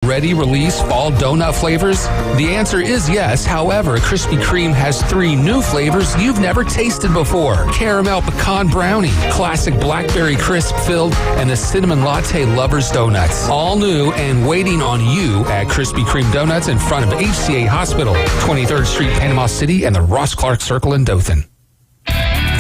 Ready-release fall donut flavors? The answer is yes. However, Krispy Kreme has 3 new flavors you've never tasted before. Caramel pecan brownie, classic blackberry crisp filled, and the cinnamon latte lovers donuts. All new and waiting on you at Krispy Kreme Donuts in front of HCA Hospital, 23rd Street, Panama City, and the Ross Clark Circle in Dothan.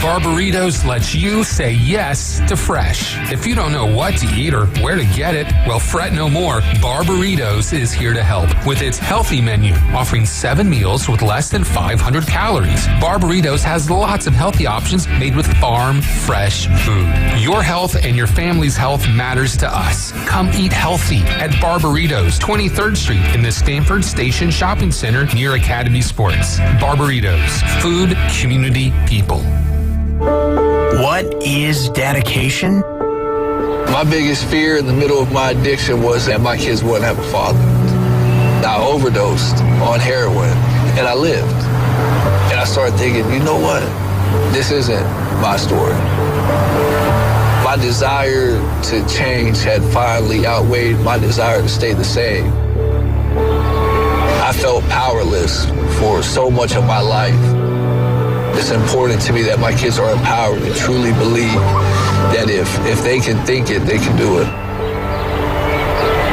Barbaritos lets you say yes to fresh. If you don't know what to eat or where to get it, well, fret no more. Barbaritos is here to help with its healthy menu, offering 7 meals with less than 500 calories. Barbaritos has lots of healthy options made with farm fresh food. Your health and your family's health matters to us. Come eat healthy at Barbaritos, 23rd Street in the Stanford Station Shopping Center near Academy Sports. Barbaritos, food, community, people. What is dedication? My biggest fear in the middle of my addiction was that my kids wouldn't have a father. I overdosed on heroin, and I lived. And I started thinking, you know what? This isn't my story. My desire to change had finally outweighed my desire to stay the same. I felt powerless for so much of my life. It's important to me that my kids are empowered and truly believe that if they can think it, they can do it.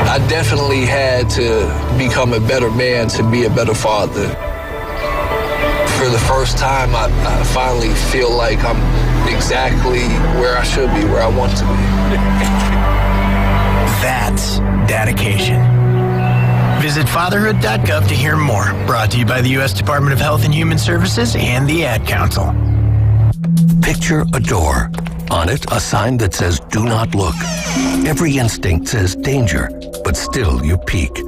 I definitely had to become a better man to be a better father. For the first time, I finally feel like I'm exactly where I should be, where I want to be. That's dedication. Visit fatherhood.gov to hear more. Brought to you by the U.S. Department of Health and Human Services and the Ad Council. Picture a door. On it, a sign that says, "Do not look." Every instinct says danger, but still you peek.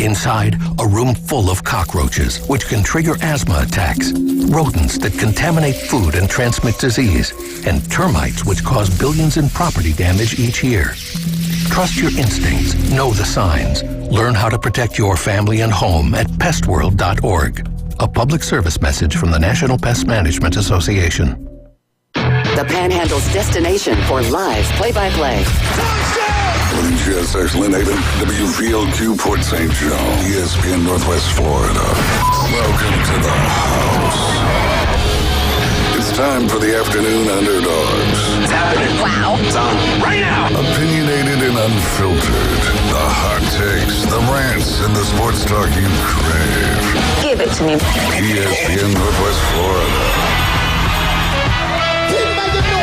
Inside, a room full of cockroaches, which can trigger asthma attacks, rodents that contaminate food and transmit disease, and termites which cause billions in property damage each year. Trust your instincts. Know the signs. Learn how to protect your family and home at pestworld.org. A public service message from the National Pest Management Association. The Panhandle's destination for live play-by-play. WGSX Lynn Haven, WVLQ Port St. John, ESPN Northwest Florida. Welcome to the house. It's time for the Afternoon Underdogs. It's happening. Wow. It's on right now. Opinionated and unfiltered. The hot takes, the rants, and the sports talk you crave. Give it to me. ESPN Northwest Florida.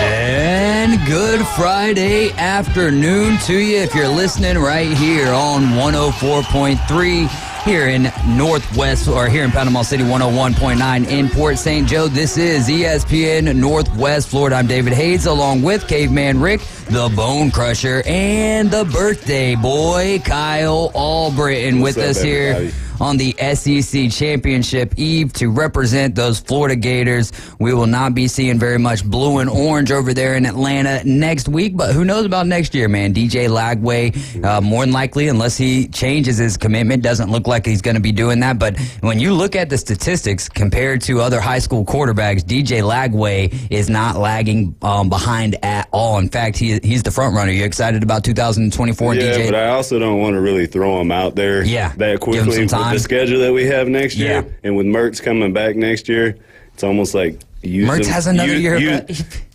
And good Friday afternoon to you if you're listening right here on 104.3 here in Northwest, or here in Panama City, 101.9 in Port St. Joe. This is ESPN Northwest Florida. I'm David Hayes along with Caveman Rick, the Bone Crusher, and the birthday boy, Kyle Albritton, with us here on the SEC Championship Eve to represent those Florida Gators. We will not be seeing very much blue and orange over there in Atlanta next week, but who knows about next year, man. DJ Lagway, more than likely, unless he changes his commitment, doesn't look like he's going to be doing that. But when you look at the statistics compared to other high school quarterbacks, DJ Lagway is not lagging behind at all. In fact, he's the front runner. You excited about 2024, yeah, DJ? Yeah, but I also don't want to really throw him out there that quickly. Give him some time. The schedule that we have next year, and with Mertz coming back next year, it's almost like Mertz has another year.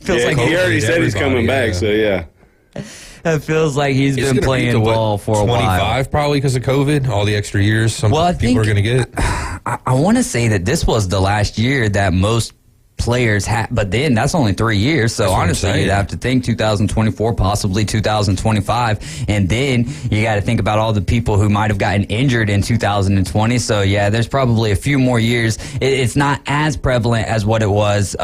Feels like he already said he's coming back, so yeah. It feels like he's been playing ball for a while. 25 probably because of COVID, all the extra years some people are going to get. I want to say that this was the last year that most players had, but then that's only 3 years. So honestly, you'd have to think 2024, possibly 2025. And then you got to think about all the people who might have gotten injured in 2020. So yeah, there's probably a few more years. It's not as prevalent as what it was,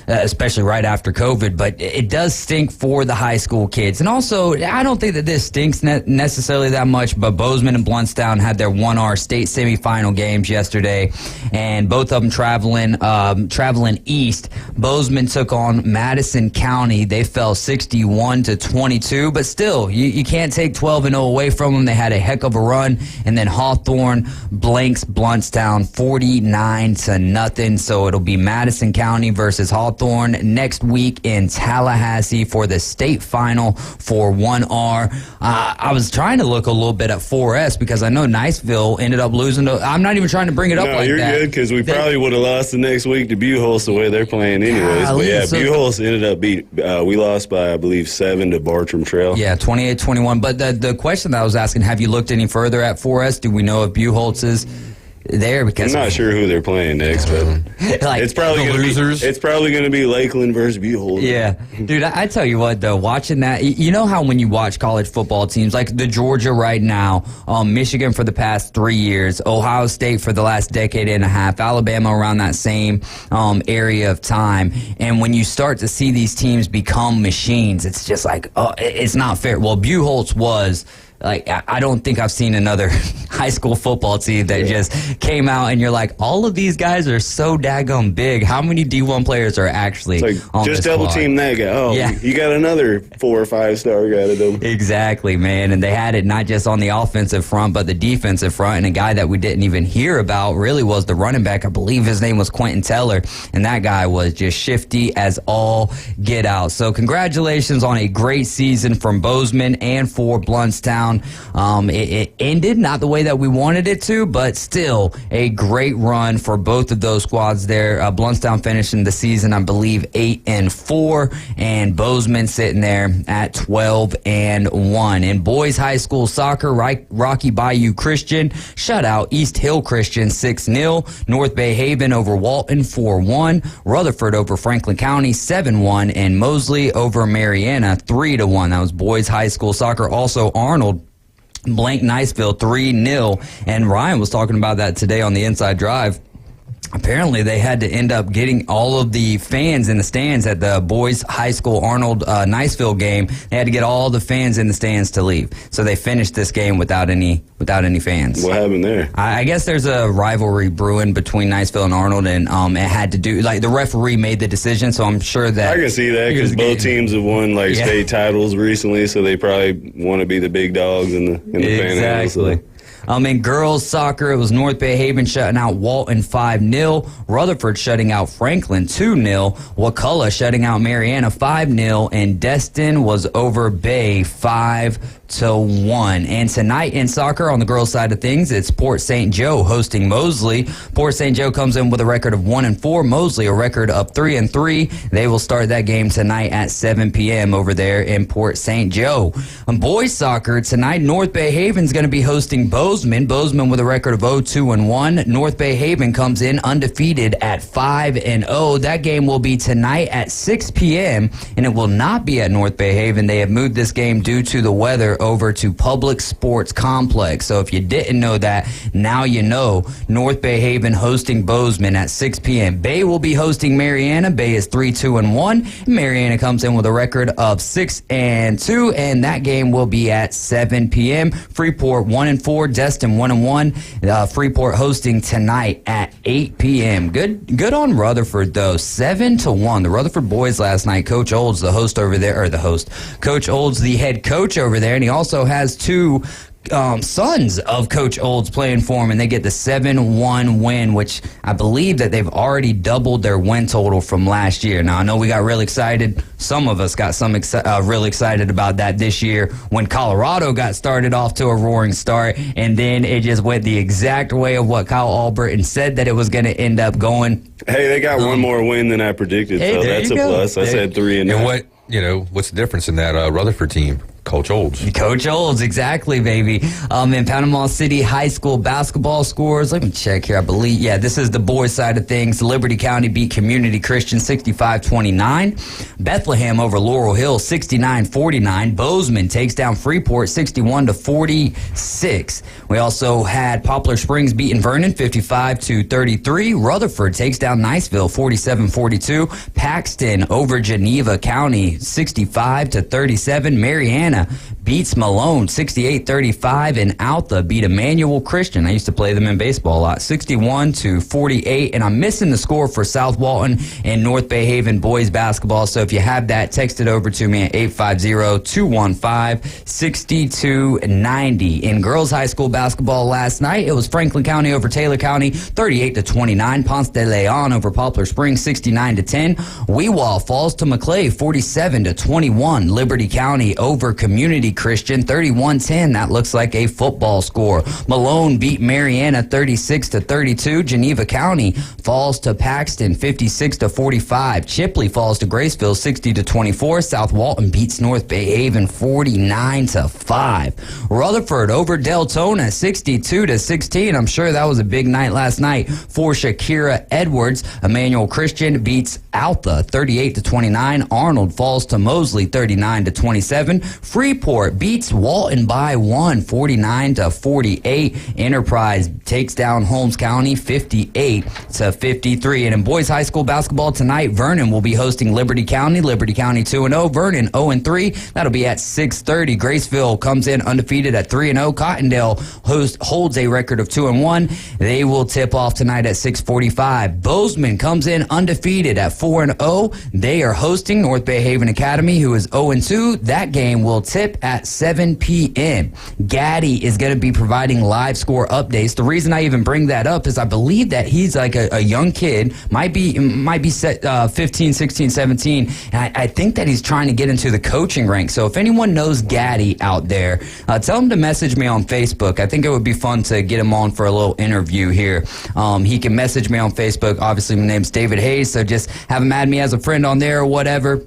especially right after COVID, but it does stink for the high school kids. And also, I don't think that this stinks necessarily that much, but Bozeman and Bluntstown had their 1R state semifinal games yesterday, and both of them traveling 1 East, Bozeman took on Madison County. They fell 61-22, but still, you can't take 12-0 away from them. They had a heck of a run, and then Hawthorne blanks Bluntstown 49-0. So it'll be Madison County versus Hawthorne next week in Tallahassee for the state final for 1R. I was trying to look a little bit at 4S because I know Niceville ended up losing. I'm not even trying to bring it up like that. No, you're good because we probably would have lost the next week to Buchholz the way they're playing anyways. But yeah, Buchholz ended up we lost by, I believe, 7 to Bartram Trail. Yeah, 28-21. But the question that I was asking, have you looked any further at 4S? Do we know if Buchholz is there? Because I'm not sure who they're playing next, but like it's probably going to be Lakeland versus Buchholz. Yeah, dude, I tell you what though, watching that, you know how when you watch college football teams like the Georgia right now, Michigan for the past 3 years, Ohio State for the last decade and a half, Alabama around that same area of time, and when you start to see these teams become machines, it's just like, it's not fair. Well, Buchholz was. Like, I don't think I've seen another high school football team that just came out and you're like, all of these guys are so daggone big. How many D1 players are actually on just this double squad? team that guy. Oh, yeah. You got another 4 or 5 star guy to do. Exactly, man. And they had it not just on the offensive front, but the defensive front. And a guy that we didn't even hear about really was the running back. I believe his name was Quentin Teller. And that guy was just shifty as all get out. So congratulations on a great season from Bozeman and for Bluntstown. It ended not the way that we wanted it to, but still a great run for both of those squads there. Bluntstown finishing the season, I believe, 8-4, and Bozeman sitting there at 12-1. In boys high school soccer, Rocky Bayou Christian shut out East Hill Christian 6-0. North Bay Haven over Walton 4-1. Rutherford over Franklin County 7-1, and Mosley over Mariana 3-1. That was boys high school soccer. Also, Arnold blank Niceville 3-0, and Ryan was talking about that today on the Inside Drive. Apparently, they had to end up getting all of the fans in the stands at the boys high school Arnold Niceville game. They had to get all the fans in the stands to leave. So they finished this game without any fans. What happened there? I guess there's a rivalry brewing between Niceville and Arnold, and it had to do, like, the referee made the decision, so I'm sure that... I can see that because both teams have won, state titles recently, so they probably want to be the big dogs in the Panhandle. Exactly. In girls soccer, it was North Bay Haven shutting out Walton 5-0, Rutherford shutting out Franklin 2-0, Wakulla shutting out Mariana 5-0, and Destin was over Bay 5-1. And tonight in soccer, on the girls' side of things, it's Port St. Joe hosting Mosley. Port St. Joe comes in with a record of 1-4, Mosley a record of 3-3. They will start that game tonight at 7 p.m. over there in Port St. Joe. On boys soccer, tonight North Bay Haven's going to be hosting Bozeman with a record of 0-2-1. North Bay Haven comes in undefeated at 5-0. That game will be tonight at 6 p.m., and it will not be at North Bay Haven. They have moved this game due to the weather over to Public Sports Complex. So if you didn't know that, now you know. North Bay Haven hosting Bozeman at 6 p.m. Bay will be hosting Mariana. Bay is 3-2-1. Mariana comes in with a record of 6-2, and that game will be at 7 p.m. Freeport 1-4. Destin 1-1. Freeport hosting tonight at 8 p.m. Good on Rutherford though, 7-1. The Rutherford boys last night. Coach Olds, the host over there, Coach Olds, the head coach over there, and he also has 2 sons of Coach Olds playing for him, and they get the 7-1 win, which I believe that they've already doubled their win total from last year. Now, I know we got real excited. Some of us got real excited about that this year when Colorado got started off to a roaring start, and then it just went the exact way of what Kyle Alberton said that it was going to end up going. Hey, they got one more win than I predicted, so that's a plus. I said 3-9. And what's the difference in that Rutherford team? Coach Olds. Coach Olds, exactly, baby. In Panama City high school basketball scores, let me check here. I believe, this is the boys' side of things. Liberty County beat Community Christian 65-29. Bethlehem over Laurel Hill 69-49. Bozeman takes down Freeport 61-46. We also had Poplar Springs beating Vernon 55-33. Rutherford takes down Niceville 47-42. Paxton over Geneva County 65-37. Mariana Mariana beats Malone 68-35, and Alta beat Emmanuel Christian. I used to play them in baseball a lot, 61-48. And I'm missing the score for South Walton and North Bay Haven boys basketball. So if you have that, text it over to me at 850-215-6290. In girls high school basketball last night, it was Franklin County over Taylor County, 38-29. Ponce de Leon over Poplar Springs, 69-10. Weewall falls to Maclay, 47-21. Liberty County over Community Christian, 31-10. That looks like a football score. Malone beat Mariana 36-32. Geneva County falls to Paxton 56-45. Chipley falls to Graceville 60-24. South Walton beats North Bay Haven 49-5. Rutherford over Deltona 62-16. I'm sure that was a big night last night for Shakira Edwards. Emmanuel Christian beats Alta 38-29. Arnold falls to Mosley 39-27. Freeport beats Walton by 1, 49-48. Enterprise takes down Holmes County 58-53. And in boys high school basketball tonight, Vernon will be hosting Liberty County. Liberty County 2-0. Vernon 0-3. That'll be at 6:30. Graceville comes in undefeated at 3-0. Cottondale holds a record of 2-1. They will tip off tonight at 6:45. Bozeman comes in undefeated at 4-0. They are hosting North Bay Haven Academy, who is 0-2. That game will tip at 7 p.m. Gaddy is going to be providing live score updates. The reason I even bring that up is I believe that he's like a young kid, might be set 15, 16, 17, and I think that he's trying to get into the coaching ranks. So if anyone knows Gaddy out there, tell him to message me on Facebook. I think it would be fun to get him on for a little interview here. He can message me on Facebook. Obviously, my name's David Hayes, so just have him add me as a friend on there or whatever.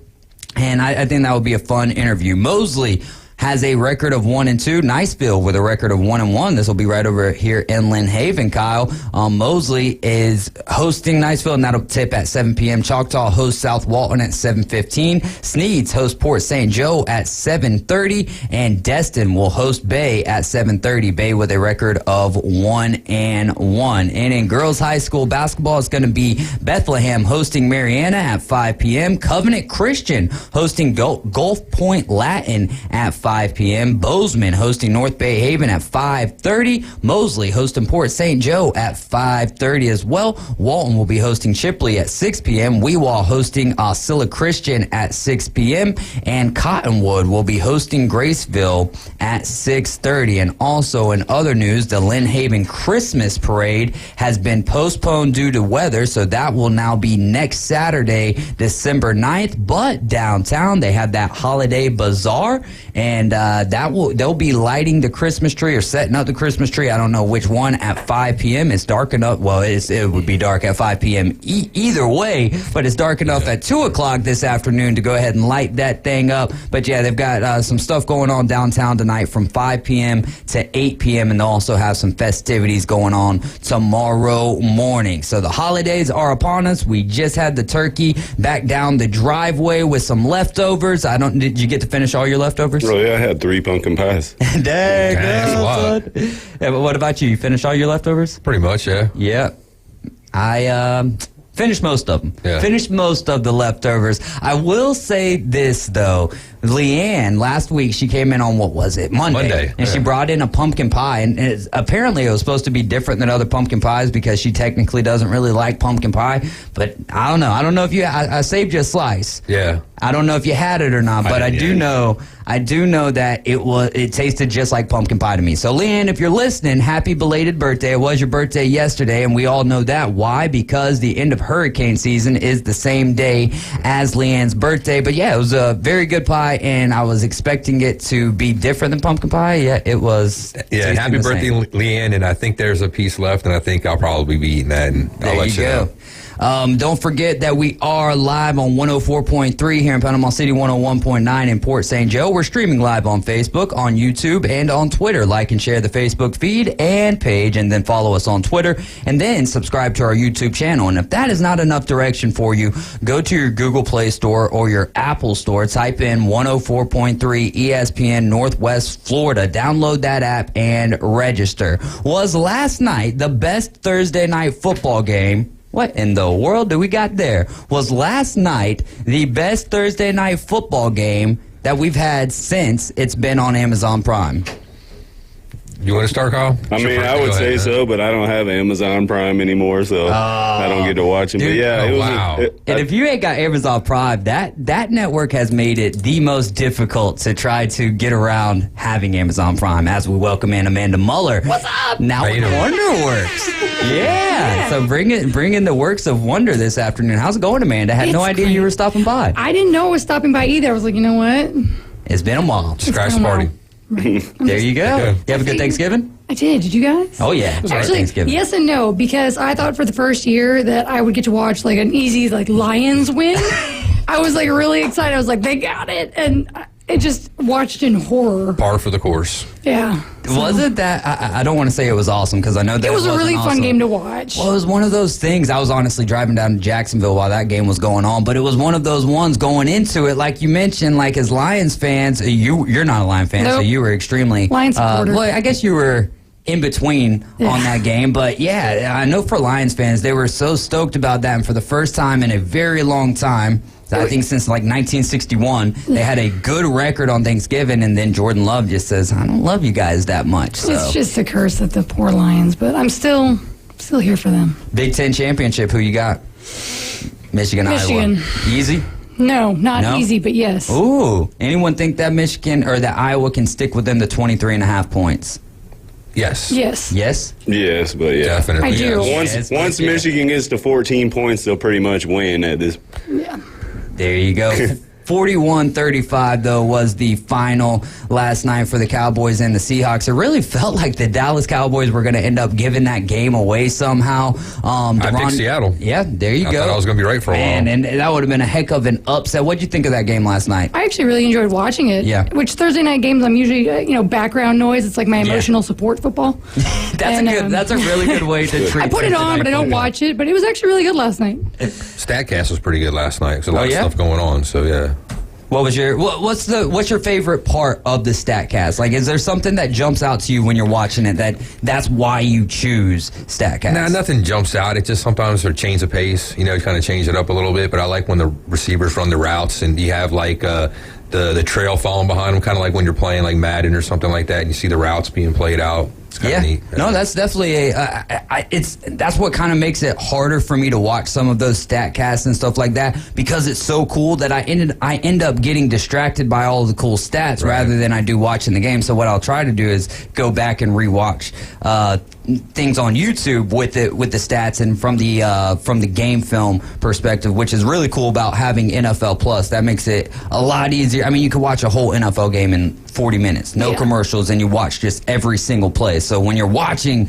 And I think that would be a fun interview. Mosley has a record of 1-2. Niceville with a record of 1-1. This will be right over here in Lynn Haven, Kyle. Mosley is hosting Niceville, and that'll tip at 7 p.m. Choctaw hosts South Walton at 7:15. Sneeds hosts Port St. Joe at 7:30. And Destin will host Bay at 7:30. Bay with a record of 1-1. And in girls high school basketball, it's going to be Bethlehem hosting Mariana at 5 p.m. Covenant Christian hosting Gulf Point Latin at 5 p.m. Bozeman hosting North Bay Haven at 5:30. Mosley hosting Port St. Joe at 5:30 as well. Walton will be hosting Chipley at 6 p.m. Weewall hosting Osceola Christian at 6 p.m. And Cottonwood will be hosting Graceville at 6:30. And also in other news, the Lynn Haven Christmas Parade has been postponed due to weather, so that will now be next Saturday, December 9th. But downtown, they have that holiday bazaar, and they'll be lighting the Christmas tree or setting up the Christmas tree. I don't know which one at 5 p.m. It's dark enough. Well, it would be dark at 5 p.m. Either way, but it's dark enough at 2 o'clock this afternoon to go ahead and light that thing up. But yeah, they've got some stuff going on downtown tonight from 5 p.m. to 8 p.m. and they'll also have some festivities going on tomorrow morning. So the holidays are upon us. We just had the turkey back down the driveway with some leftovers. Did you get to finish all your leftovers? Oh, yeah, I had 3 pumpkin pies. Dang, that's a lot. Yeah, but what about you? You finished all your leftovers? Pretty much, yeah. Yeah. I finished most of them. Yeah. Finished most of the leftovers. I will say this, though. Leanne, last week, she came in on, what was it? Monday. And she brought in a pumpkin pie. And apparently it was supposed to be different than other pumpkin pies because she technically doesn't really like pumpkin pie. But I don't know. I don't know if I saved you a slice. Yeah. I don't know if you had it or not, but I do know that it tasted just like pumpkin pie to me. So, Leanne, if you're listening, happy belated birthday. It was your birthday yesterday, and we all know that. Why? Because the end of hurricane season is the same day as Leanne's birthday. But yeah, it was a very good pie, and I was expecting it to be different than pumpkin pie. Yeah, it was. Yeah, happy birthday, Leanne, and I think there's a piece left, and I think I'll probably be eating that, and I'll let you know. Don't forget that we are live on 104.3 here in Panama City, 101.9 in Port St. Joe. We're streaming live on Facebook, on YouTube, and on Twitter. Like and share the Facebook feed and page, and then follow us on Twitter, and then subscribe to our YouTube channel. And if that is not enough direction for you, go to your Google Play Store or your Apple Store. Type in 104.3 ESPN Northwest Florida. Download that app and register. Was last night the best Thursday night football game? What in the world do we got there? Was last night the best Thursday night football game that we've had since it's been on Amazon Prime. You want to start, Kyle? I mean, I would say so, but I don't have Amazon Prime anymore, so I don't get to watch it. But yeah, it was and if you ain't got Amazon Prime, that network has made it the most difficult to try to get around having Amazon Prime. As we welcome in Amanda Muller. What's up? Now WonderWorks. Yeah. So bring in the works of Wonder this afternoon. How's it going, Amanda? I had no idea you were stopping by. I didn't know I was stopping by either. I was like, you know what? It's been a while. Scratch party. There you go. You have a good Thanksgiving? I did. Did you guys? Oh, yeah. Actually, Thanksgiving. Yes and no, because I thought for the first year that I would get to watch like an easy like Lions win. I was like really excited. I was like, they got it. And I just watched in horror. Par for the course. Yeah. Wasn't that, I don't want to say it was awesome because I know that it was a really awesome. Fun game to watch. Well, it was one of those things. I was honestly driving down to Jacksonville while that game was going on, but it was one of those ones going into it, like you mentioned, like as Lions fans, you're not a Lion fan, so you were extremely Lions supporter. Well, I guess you were in between on that game, but yeah, I know for Lions fans, they were so stoked about that, and for the first time in a very long time, I think since like 1961, they had a good record on Thanksgiving, and then Jordan Love just says, I don't love you guys that much. So. It's just a curse at the poor Lions, but I'm still here for them. Big Ten championship, who you got? Michigan. Iowa. Easy? No, not easy, but yes. Ooh. Anyone think that Michigan or that Iowa can stick within the 23.5 points? Yes. Yes. Yes? Yes, but yeah. Definitely. I do. Yes. Once Michigan gets to 14 points, they'll pretty much win at this. Yeah. There you go. 41-35, though, was the final last night for the Cowboys and the Seahawks. It really felt like the Dallas Cowboys were going to end up giving that game away somehow. I picked Seattle. Yeah, there you go. I thought I was going to be right for a while. And that would have been a heck of an upset. What did you think of that game last night? I actually really enjoyed watching it. Yeah. Which Thursday night games, I'm usually, background noise. It's like my emotional support football. That's a really good way to treat it. I put it on, but I don't watch it. But it was actually really good last night. Statcast was pretty good last night. There's a lot of stuff going on, so yeah. What was what's your favorite part of the Statcast? Like, is there something that jumps out to you when you're watching it that's why you choose Statcast? Nah, nothing jumps out. It just sometimes sort of change the pace, kind of change it up a little bit. But I like when the receivers run the routes and you have like the trail following behind them, kind of like when you're playing like Madden or something like that, and you see the routes being played out. It's kind of neat. No, that's definitely that's what kind of makes it harder for me to watch some of those Statcasts and stuff like that, because it's so cool that I end up getting distracted by all of the cool stats rather than I do watching the game. So what I'll try to do is go back and rewatch things on YouTube with the stats and from the game film perspective, which is really cool about having NFL Plus. That makes it a lot easier. I mean, you can watch a whole NFL game in 40 minutes, no commercials, and you watch just every single play. So when you're watching,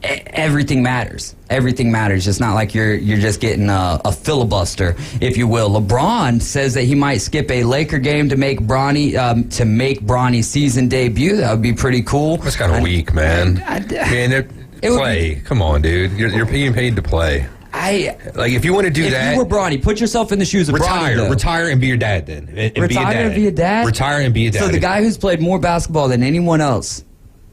everything matters. Everything matters. It's not like you're just getting a filibuster, if you will. LeBron says that he might skip a Laker game to make Bronny's season debut. That would be pretty cool. That's kind of weak, man. Play. Come on, dude. You're being paid to play. If you want to do that, if you were Bronny, put yourself in the shoes of Bronny. Retire and be your dad then. Retire and be a dad? Retire and be a dad. So the guy who's played more basketball than anyone else.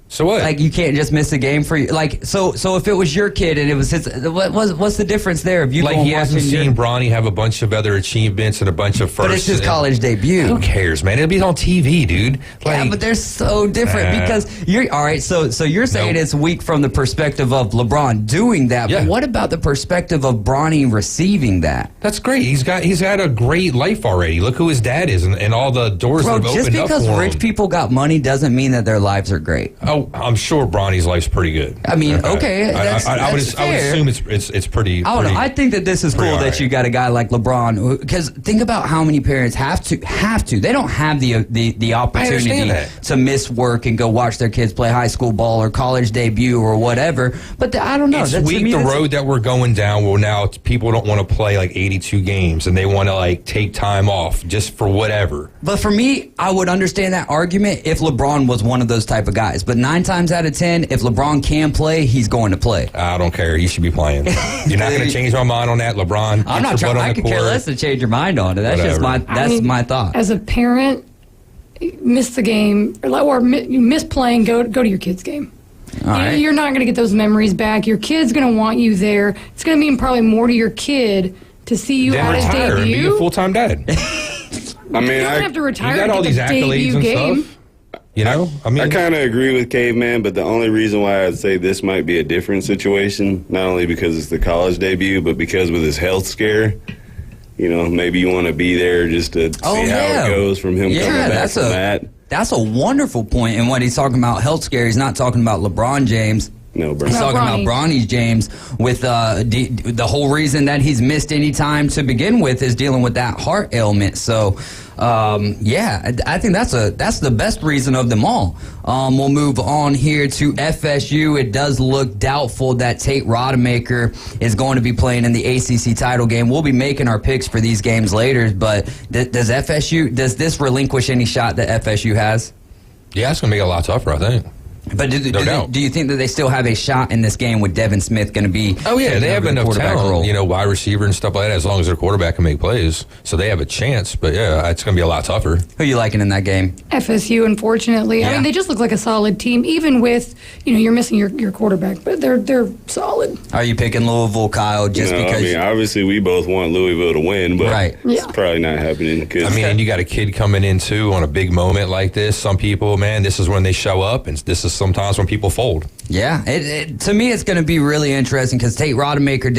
So what? Like, you can't just miss a game for you. Like, so if it was your kid and it was his, what's the difference there? If you he hasn't seen Bronny have a bunch of other achievements and a bunch of firsts. But it's his college debut. Who cares, man? It'll be on TV, dude. Yeah, but they're so different because you're all right. So you're saying it's weak from the perspective of LeBron doing that. Yeah. But what about the perspective of Bronny receiving that? That's great. He's had a great life already. Look who his dad is and all the doors that have opened up for him. Just because rich people got money doesn't mean that their lives are great. Oh, I'm sure Bronny's life's pretty good. I mean, okay, I would assume it's pretty. I don't know. I think that this is cool that you got a guy like LeBron, because think about how many parents have to. They don't have the opportunity to miss work and go watch their kids play high school ball or college debut or whatever. But I don't know. It's weak the road that we're going down. Well, now people don't want to play like 82 games and they want to take time off just for whatever. But for me, I would understand that argument if LeBron was one of those type of guys. But 9 times out of 10, if LeBron can play, he's going to play. I don't care. He should be playing. You're not going to change my mind on that, LeBron. I'm not trying. I could care less to change your mind on it. That's Whatever. just my thought. As a parent, miss the game or you miss playing. Go to your kid's game. All right. You're not going to get those memories back. Your kid's going to want you there. It's going to mean probably more to your kid to see you then at his retire debut. and be a full-time dad. I mean, you don't have to retire. You got all these accolades and game. stuff. You know, I mean, I kind of agree with Caveman, but the only reason why I'd say this might be a different situation, not only because it's the college debut, but because with his health scare, you know, maybe you want to be there just to see how it goes from him coming back from that. That's a wonderful point. And what he's talking about, health scare, he's not talking about LeBron James. No, bro. He's talking about Bronny James with the whole reason that he's missed any time to begin with is dealing with that heart ailment. So, I think that's the best reason of them all. We'll move on here to FSU. It does look doubtful that Tate Rodemaker is going to be playing in the ACC title game. We'll be making our picks for these games later, but does this relinquish any shot that FSU has? Yeah, it's going to be a lot tougher, I think. But do you think that they still have a shot in this game with Devin Smith going to be? Oh yeah, they have enough talent, wide receiver and stuff like that. As long as their quarterback can make plays, so they have a chance. But yeah, it's going to be a lot tougher. Who are you liking in that game? FSU, unfortunately. Yeah. I mean, they just look like a solid team, even with you're missing your quarterback, but they're solid. Are you picking Louisville, Kyle? Just because? I mean, obviously we both want Louisville to win, but it's probably not happening. I mean, and you got a kid coming in too on a big moment like this. Some people, man, this is when they show up, and this is sometimes when people fold. Yeah, to me, it's going to be really interesting because Tate Rodemaker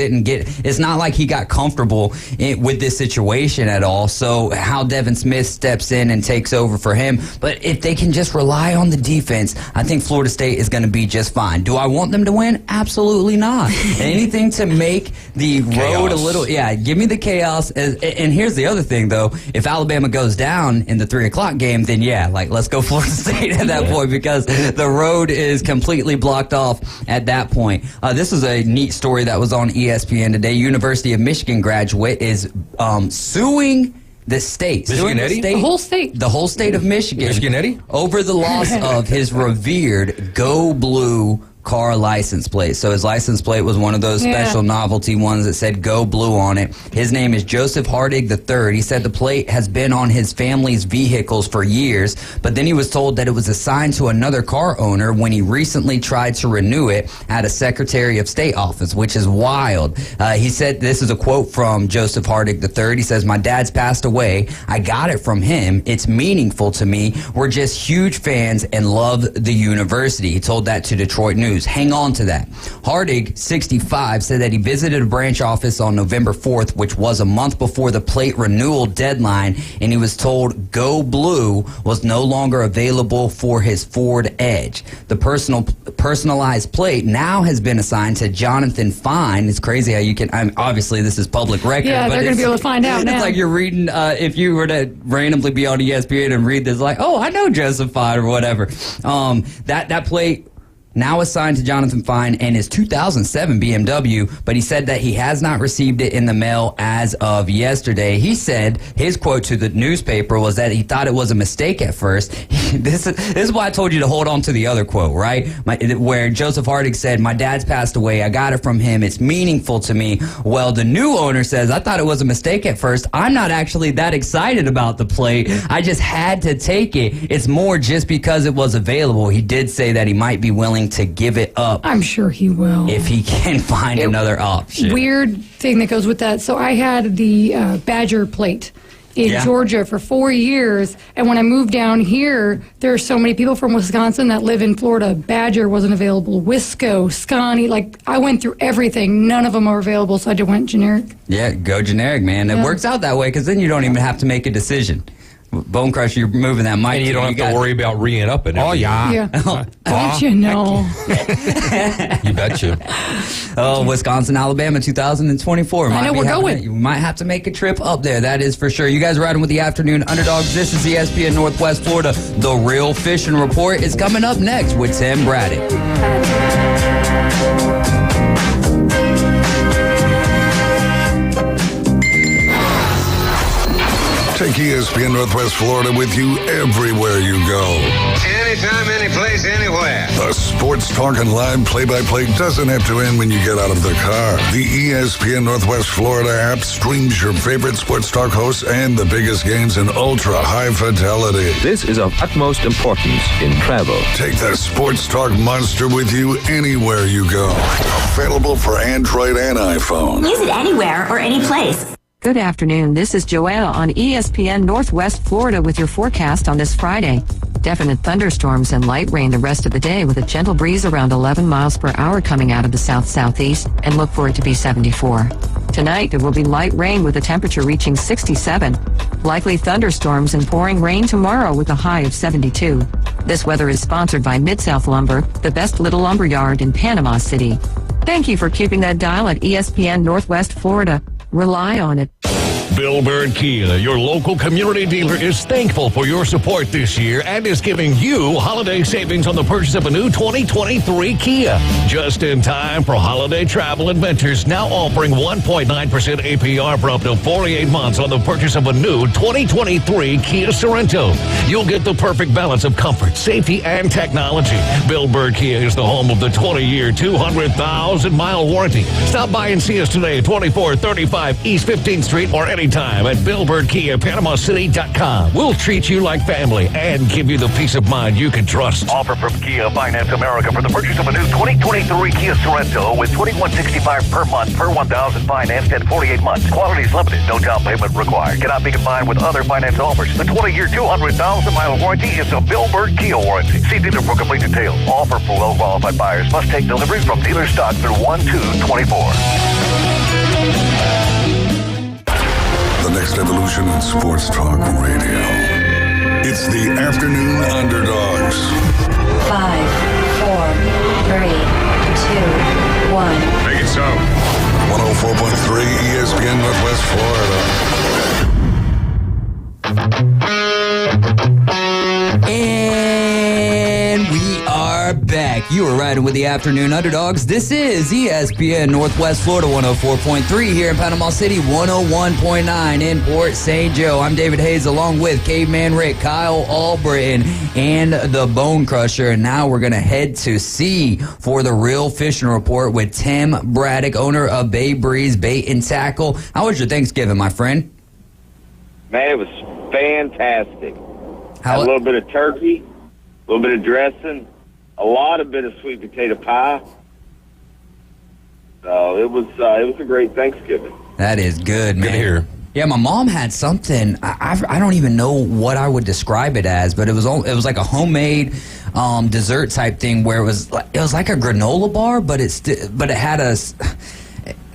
it's not like he got comfortable with this situation at all. So how Devin Smith steps in and takes over for him. But if they can just rely on the defense, I think Florida State is going to be just fine. Do I want them to win? Absolutely not. Anything to make the road a little, give me the chaos. And here's the other thing, though. If Alabama goes down in the 3 o'clock game, then let's go Florida State at that point because the road is completely blocked off at that point. This is a neat story that was on ESPN today. University of Michigan graduate is suing the state. Michigan Eddie? The whole state. The whole state of Michigan. Michigan Eddie? Over the loss of his revered Go Blue car license plate. So his license plate was one of those special novelty ones that said Go Blue on it. His name is Joseph Hardig III. He said the plate has been on his family's vehicles for years, but then he was told that it was assigned to another car owner when he recently tried to renew it at a Secretary of State office, which is wild. He said, this is a quote from Joseph Hardig III. He says, "My dad's passed away. I got it from him. It's meaningful to me. We're just huge fans and love the university." He told that to Detroit News. Hang on to that. Hardig, 65, said that he visited a branch office on November 4th, which was a month before the plate renewal deadline, and he was told Go Blue was no longer available for his Ford Edge. The personalized plate now has been assigned to Jonathan Fine. It's crazy how you can, obviously this is public record. Yeah, they're going to be able to find out now. It's like you're reading, if you were to randomly be on ESPN and read this, like, oh, I know Joseph Fine or whatever. That plate now assigned to Jonathan Fine and his 2007 BMW, but he said that he has not received it in the mail as of yesterday. He said his quote to the newspaper was that he thought it was a mistake at first. This is why I told you to hold on to the other quote, right? Where Joseph Hardig said, "My dad's passed away. I got it from him. It's meaningful to me." Well, the new owner says, "I thought it was a mistake at first. I'm not actually that excited about the plate. I just had to take it. It's more just because it was available." He did say that he might be willing to give it up. I'm sure he will. If he can find another option. Weird thing that goes with that. So I had the Badger plate in Georgia for 4 years, and when I moved down here, there are so many people from Wisconsin that live in Florida. Badger wasn't available. Wisco, Scotty, like I went through everything. None of them are available, so I just went generic. Yeah, go generic, man. It works out that way because then you don't even have to make a decision. Bone Crusher, you're moving that mic. And you don't have to worry about re-ing up it. Oh, yeah. Don't you know? You betcha. Oh, Wisconsin, Alabama, 2024. I know we're going. You might have to make a trip up there. That is for sure. You guys are riding with the Afternoon Underdogs. This is ESPN Northwest Florida. The Real Fishing Report is coming up next with Tim Braddock. Take ESPN Northwest Florida with you everywhere you go. Anytime, anyplace, anywhere. The sports talk and live play-by-play doesn't have to end when you get out of the car. The ESPN Northwest Florida app streams your favorite sports talk hosts and the biggest games in ultra-high fidelity. This is of utmost importance in travel. Take the sports talk monster with you anywhere you go. Available for Android and iPhone. Use it anywhere or any place. Good afternoon. This is Joanna on ESPN Northwest Florida with your forecast on this Friday. Definite thunderstorms and light rain the rest of the day with a gentle breeze around 11 miles per hour coming out of the south-southeast, and look for it to be 74. Tonight, there will be light rain with a temperature reaching 67. Likely thunderstorms and pouring rain tomorrow with a high of 72. This weather is sponsored by Mid-South Lumber, the best little lumber yard in Panama City. Thank you for keeping that dial at ESPN Northwest Florida. Rely on it. Bill Bird Kia, your local community dealer, is thankful for your support this year and is giving you holiday savings on the purchase of a new 2023 Kia. Just in time for holiday travel adventures, now offering 1.9% APR for up to 48 months on the purchase of a new 2023 Kia Sorento. You'll get the perfect balance of comfort, safety, and technology. Bill Bird Kia is the home of the 20-year, 200,000-mile warranty. Stop by and see us today at 2435 East 15th Street or anytime at BillBirdKia.PanamaCity.com. We'll treat you like family and give you the peace of mind you can trust. Offer from Kia Finance America for the purchase of a new 2023 Kia Sorento with $2,165 per month per 1,000 financed and 48 months. Quality is limited. No down payment required. Cannot be combined with other finance offers. The 20-year, 200,000-mile warranty is a Bill Bird Kia warranty. See dealer for complete details. Offer for well-qualified buyers. Must take delivery from dealer stock through 1/2/24. The next evolution in sports talk radio. It's the Afternoon Underdogs. 5, 4, 3, 2, 1. Make it so. 104.3 ESPN Northwest Florida. And we are back. You are riding with the Afternoon Underdogs. This is ESPN Northwest Florida 104.3 here in Panama City, 101.9 in Port St. Joe. I'm David Hayes along with Caveman Rick, Kyle Albritton, and the Bone Crusher. And now we're going to head to sea for the Real Fishing Report with Tim Braddock, owner of Bay Breeze Bait and Tackle. How was your Thanksgiving, my friend? Man, it was fantastic. Had a little bit of turkey, a little bit of dressing, a bit of sweet potato pie. So it was a great Thanksgiving. That is good, man. Good to hear. Yeah, my mom had something. I don't even know what I would describe it as, but it was like a homemade dessert type thing where it was like a granola bar, but it had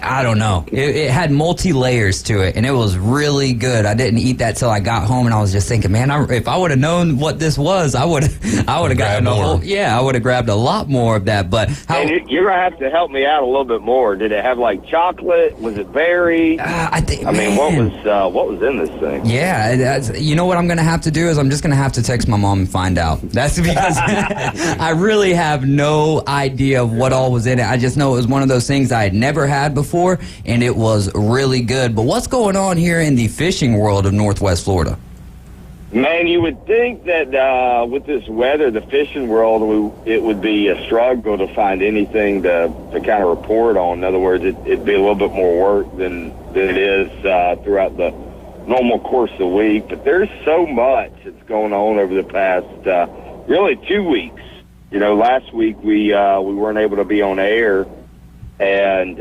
I don't know. It had multi-layers to it, and it was really good. I didn't eat that till I got home, and I was just thinking, man, if I would have known what this was, I would have gotten more. Yeah, I would have grabbed a lot more of that. But you're gonna have to help me out a little bit more. Did it have like chocolate? Was it berry? What was in this thing? Yeah, you know what I'm gonna have to do is I'm just gonna have to text my mom and find out. That's because I really have no idea of what all was in it. I just know it was one of those things I had never had before. And it was really good. But what's going on here in the fishing world of Northwest Florida? Man, you would think that with this weather, the fishing world, it would be a struggle to find anything to kind of report on. In other words, it'd be a little bit more work than it is throughout the normal course of the week. But there's so much that's going on over the past really 2 weeks. You know, last week we weren't able to be on air. And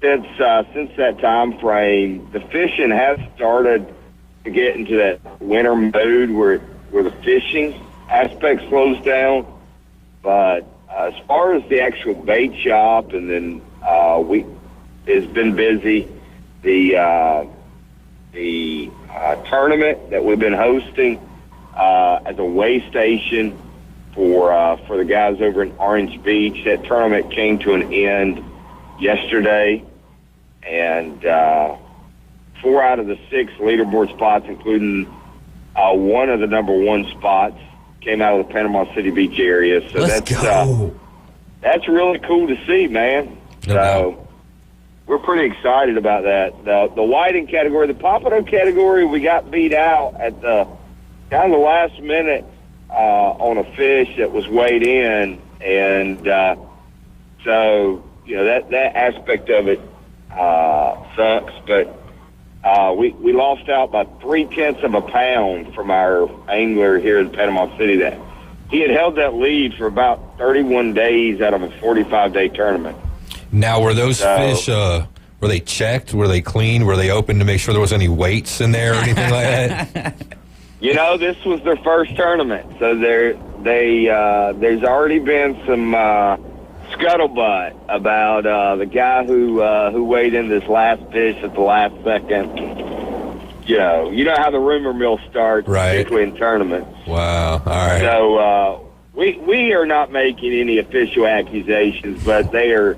since that time frame, the fishing has started to get into that winter mode where the fishing aspect slows down. But as far as the actual bait shop, and then it's been busy. The tournament that we've been hosting as a weigh station for the guys over in Orange Beach. That tournament came to an end yesterday, and 4 out of the 6 leaderboard spots, including one of the number 1 spots, came out of the Panama City Beach area. So that's really cool to see, man. So we're pretty excited about that. The whiting category, the pompano category, we got beat out at the kind of the last minute on a fish that was weighed in, and so that aspect of it sucks. But we lost out by 0.3 of a pound from our angler here in Panama City. That he had held that lead for about 31 days out of a 45-day tournament. Now, were those fish Were they checked? Were they cleaned? Were they open to make sure there was any weights in there or anything like that? You know, this was their first tournament, so there's already been some scuttlebutt about the guy who weighed in this last fish at the last second. You know how the rumor mill starts, particularly in tournaments. Wow, all right. So we are not making any official accusations, but they are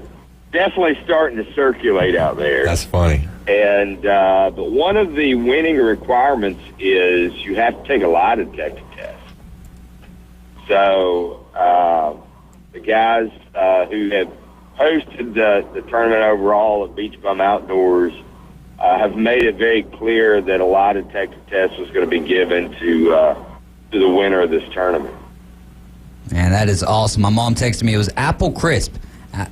definitely starting to circulate out there. That's funny. And but one of the winning requirements is you have to take a lie detector test. So the guys who have hosted the tournament overall at Beach Bum Outdoors have made it very clear that a lie detector test was going to be given to the winner of this tournament. Man, that is awesome. My mom texted me. It was apple crisp.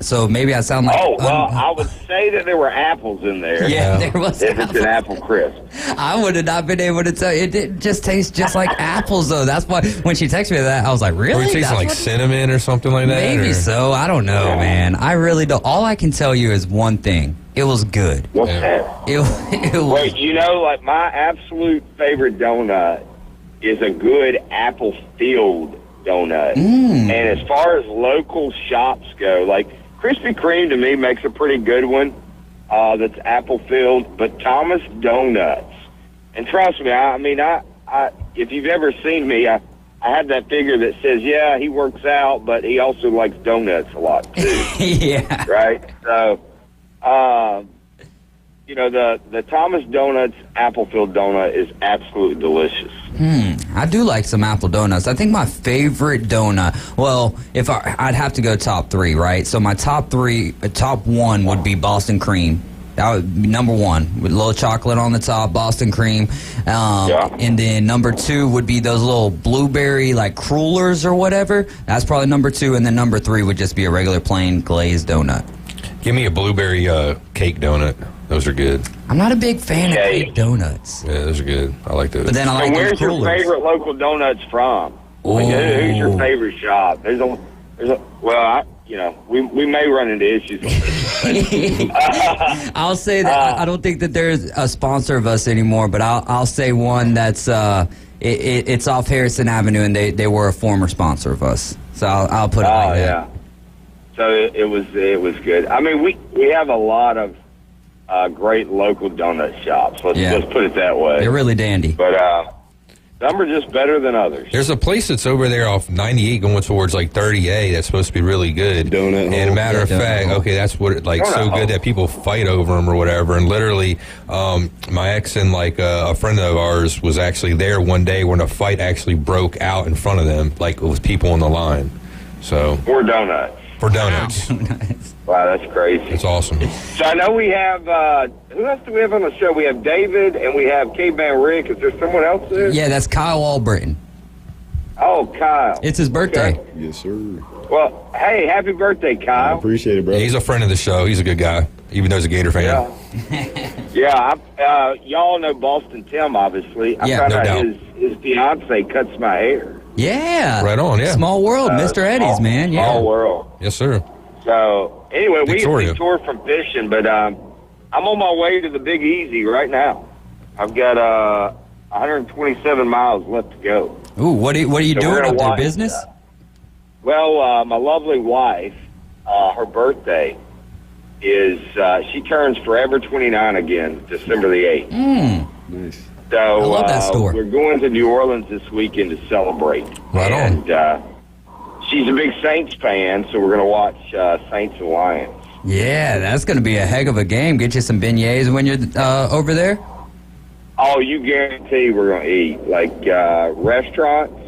So maybe I sound like... Oh, well, I would say that there were apples in there. Yeah, there was if it's an apple crisp. I would have not been able to tell. It didn't just taste just like apples, though. That's why when she texted me that, I was like, really? Or it tastes like cinnamon or something like that? Maybe or? so. I don't know, man. I really don't. All I can tell you is one thing. It was good. What's that? It was... Wait, like my absolute favorite donut is a good apple-filled donut. And as far as local shops go, like Krispy Kreme to me makes a pretty good one that's apple-filled, but Thomas Donuts, and trust me, I mean, if you've ever seen me, I have that figure that says, yeah, he works out, but he also likes donuts a lot, too. Yeah. Right? So, the Thomas Donuts apple-filled donut is absolutely delicious. I do like some apple donuts. I think my favorite donut, well, if I'd have to go top three, right? So my top one would be Boston cream. That would be number one, with a little chocolate on the top, Boston cream. And then number two would be those little blueberry, like, crullers or whatever. That's probably number two. And then number three would just be a regular plain glazed donut. Give me a blueberry cake donut. Those are good. I'm not a big fan of cake donuts. Yeah, those are good. I like those. But then I like where's your favorite local donuts from? Like, who's your favorite shop? We may run into issues with this. I'll say that I don't think that there's a sponsor of us anymore, but I'll say one that's it's off Harrison Avenue, and they were a former sponsor of us. So I'll put it like that. Yeah. So it was good. I mean, we have a lot of great local donut shops. Let's put it that way. They're really dandy. But some are just better than others. There's a place that's over there off 98 going towards like 30A that's supposed to be really good. Donut. And a matter of fact, that's what so good that people fight over them or whatever. And literally, my ex and like a friend of ours was actually there one day when a fight actually broke out in front of them, like with people on the line. So for donuts. For donuts. Wow, that's crazy. That's awesome. So I know we have, who else do we have on the show? We have David and we have Caveman Rick. Is there someone else there? Yeah, that's Kyle Albritton. Oh, Kyle. It's his birthday. Okay. Yes, sir. Well, hey, happy birthday, Kyle. I appreciate it, bro. Yeah, he's a friend of the show. He's a good guy, even though he's a Gator fan. Yeah. Y'all know Boston Tim, obviously. I found out his fiance cuts my hair. Yeah. Right on, yeah. Small world, Mr. Eddie's, man. Yeah. Small world. Yes, sir. So, anyway, we Victoria. toured from fishing, but I'm on my way to the Big Easy right now. I've got 127 miles left to go. Ooh, what are you doing up there, business? Well, my lovely wife, her birthday is, she turns forever 29 again, December the 8th. Nice. So I love that store. We're going to New Orleans this weekend to celebrate. Right on. And she's a big Saints fan, so we're going to watch Saints and Lions. Yeah, that's going to be a heck of a game. Get you some beignets when you're over there. Oh, you guarantee we're going to eat. Like restaurants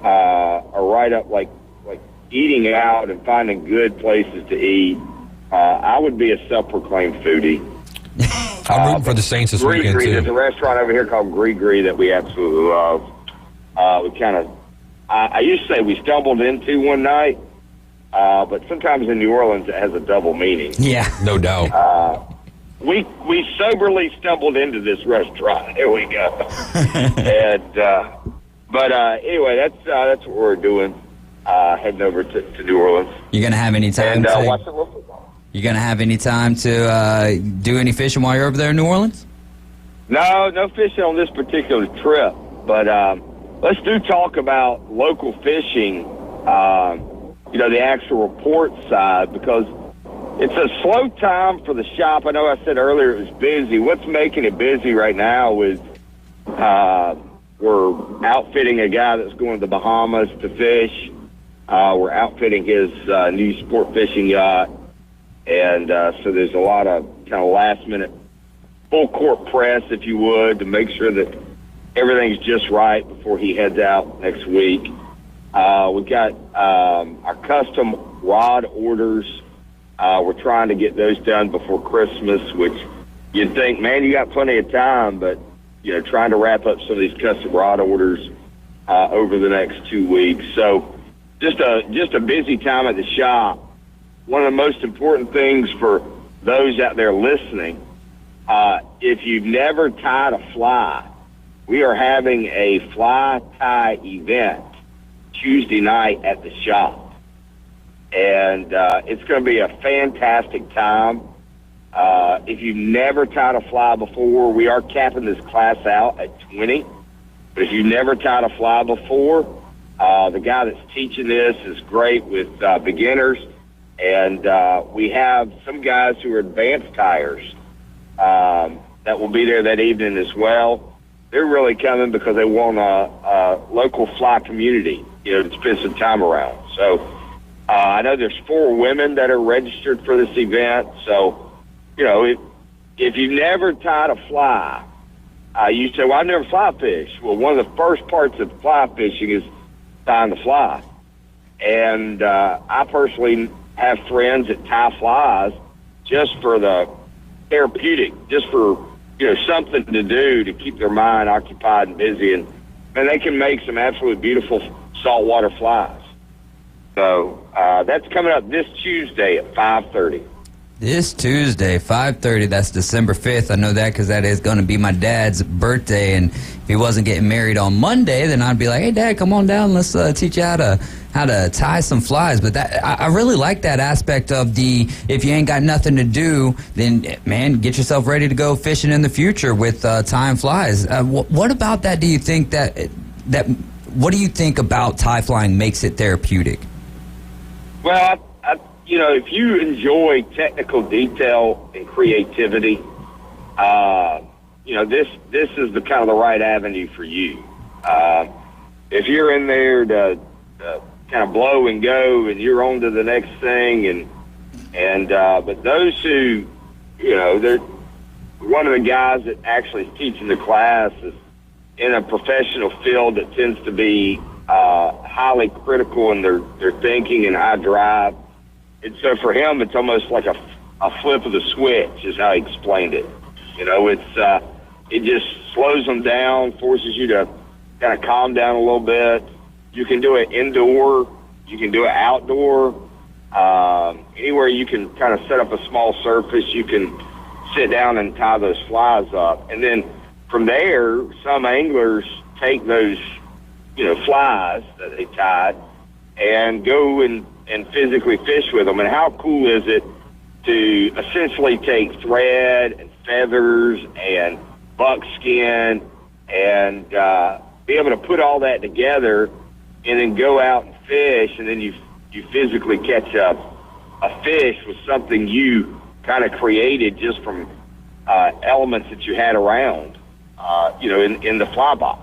are right up, like eating out and finding good places to eat. I would be a self-proclaimed foodie. I'm rooting for the Saints this weekend, too. There's a restaurant over here called Gree that we absolutely love. We kind of, I used to say we stumbled into one night, but sometimes in New Orleans it has a double meaning. Yeah. No doubt. We soberly stumbled into this restaurant. Here we go. And but anyway, that's what we're doing. Heading over to New Orleans. You gonna have any time? And to watch the football. You going to have any time to do any fishing while you're over there in New Orleans? No fishing on this particular trip. But let's talk about local fishing, the actual report side, because it's a slow time for the shop. I know I said earlier it was busy. What's making it busy right now is we're outfitting a guy that's going to the Bahamas to fish. We're outfitting his new sport fishing yacht. And so there's a lot of kind of last-minute full-court press, if you would, to make sure that everything's just right before he heads out next week. We've got our custom rod orders. We're trying to get those done before Christmas, which you'd think, man, you got plenty of time, but, trying to wrap up some of these custom rod orders over the next 2 weeks. So just a busy time at the shop. One of the most important things for those out there listening, if you've never tied a fly, we are having a fly tie event Tuesday night at the shop. And it's going to be a fantastic time. If you've never tied a fly before, we are capping this class out at 20. But if you've never tied a fly before, the guy that's teaching this is great with beginners. And we have some guys who are advanced tiers that will be there that evening as well. They're really coming because they want a local fly community, to spend some time around. So I know there's 4 women that are registered for this event. So, if you've never tied a fly, you say, well, I've never fly fished. Well, one of the first parts of fly fishing is tying the fly. And I personally have friends that tie flies just for the therapeutic, just for, something to do to keep their mind occupied and busy. And they can make some absolutely beautiful saltwater flies. So that's coming up this Tuesday at 5:30. This Tuesday, 5:30, that's December 5th. I know that because that is going to be my dad's birthday. And if he wasn't getting married on Monday, then I'd be like, hey, Dad, come on down. Let's teach you how to tie some flies. But that I really like that aspect of if you ain't got nothing to do, then, man, get yourself ready to go fishing in the future with tying flies. What about that do you think what do you think about tie flying makes it therapeutic? Well, if you enjoy technical detail and creativity, this is the kind of the right avenue for you. If you're in there to kind of blow and go, and you're on to the next thing, but those who, they're one of the guys that actually is teaching the class is in a professional field that tends to be highly critical in their thinking and high drive. And so for him, it's almost like a flip of the switch is how he explained it. It just slows them down, forces you to kind of calm down a little bit. You can do it indoor. You can do it outdoor. Anywhere you can kind of set up a small surface, you can sit down and tie those flies up. And then from there, some anglers take those, flies that they tied and go and physically fish with them. And how cool is it to essentially take thread and feathers and buckskin and be able to put all that together and then go out and fish, and then you physically catch a fish with something you kind of created just from elements that you had around, in the fly box.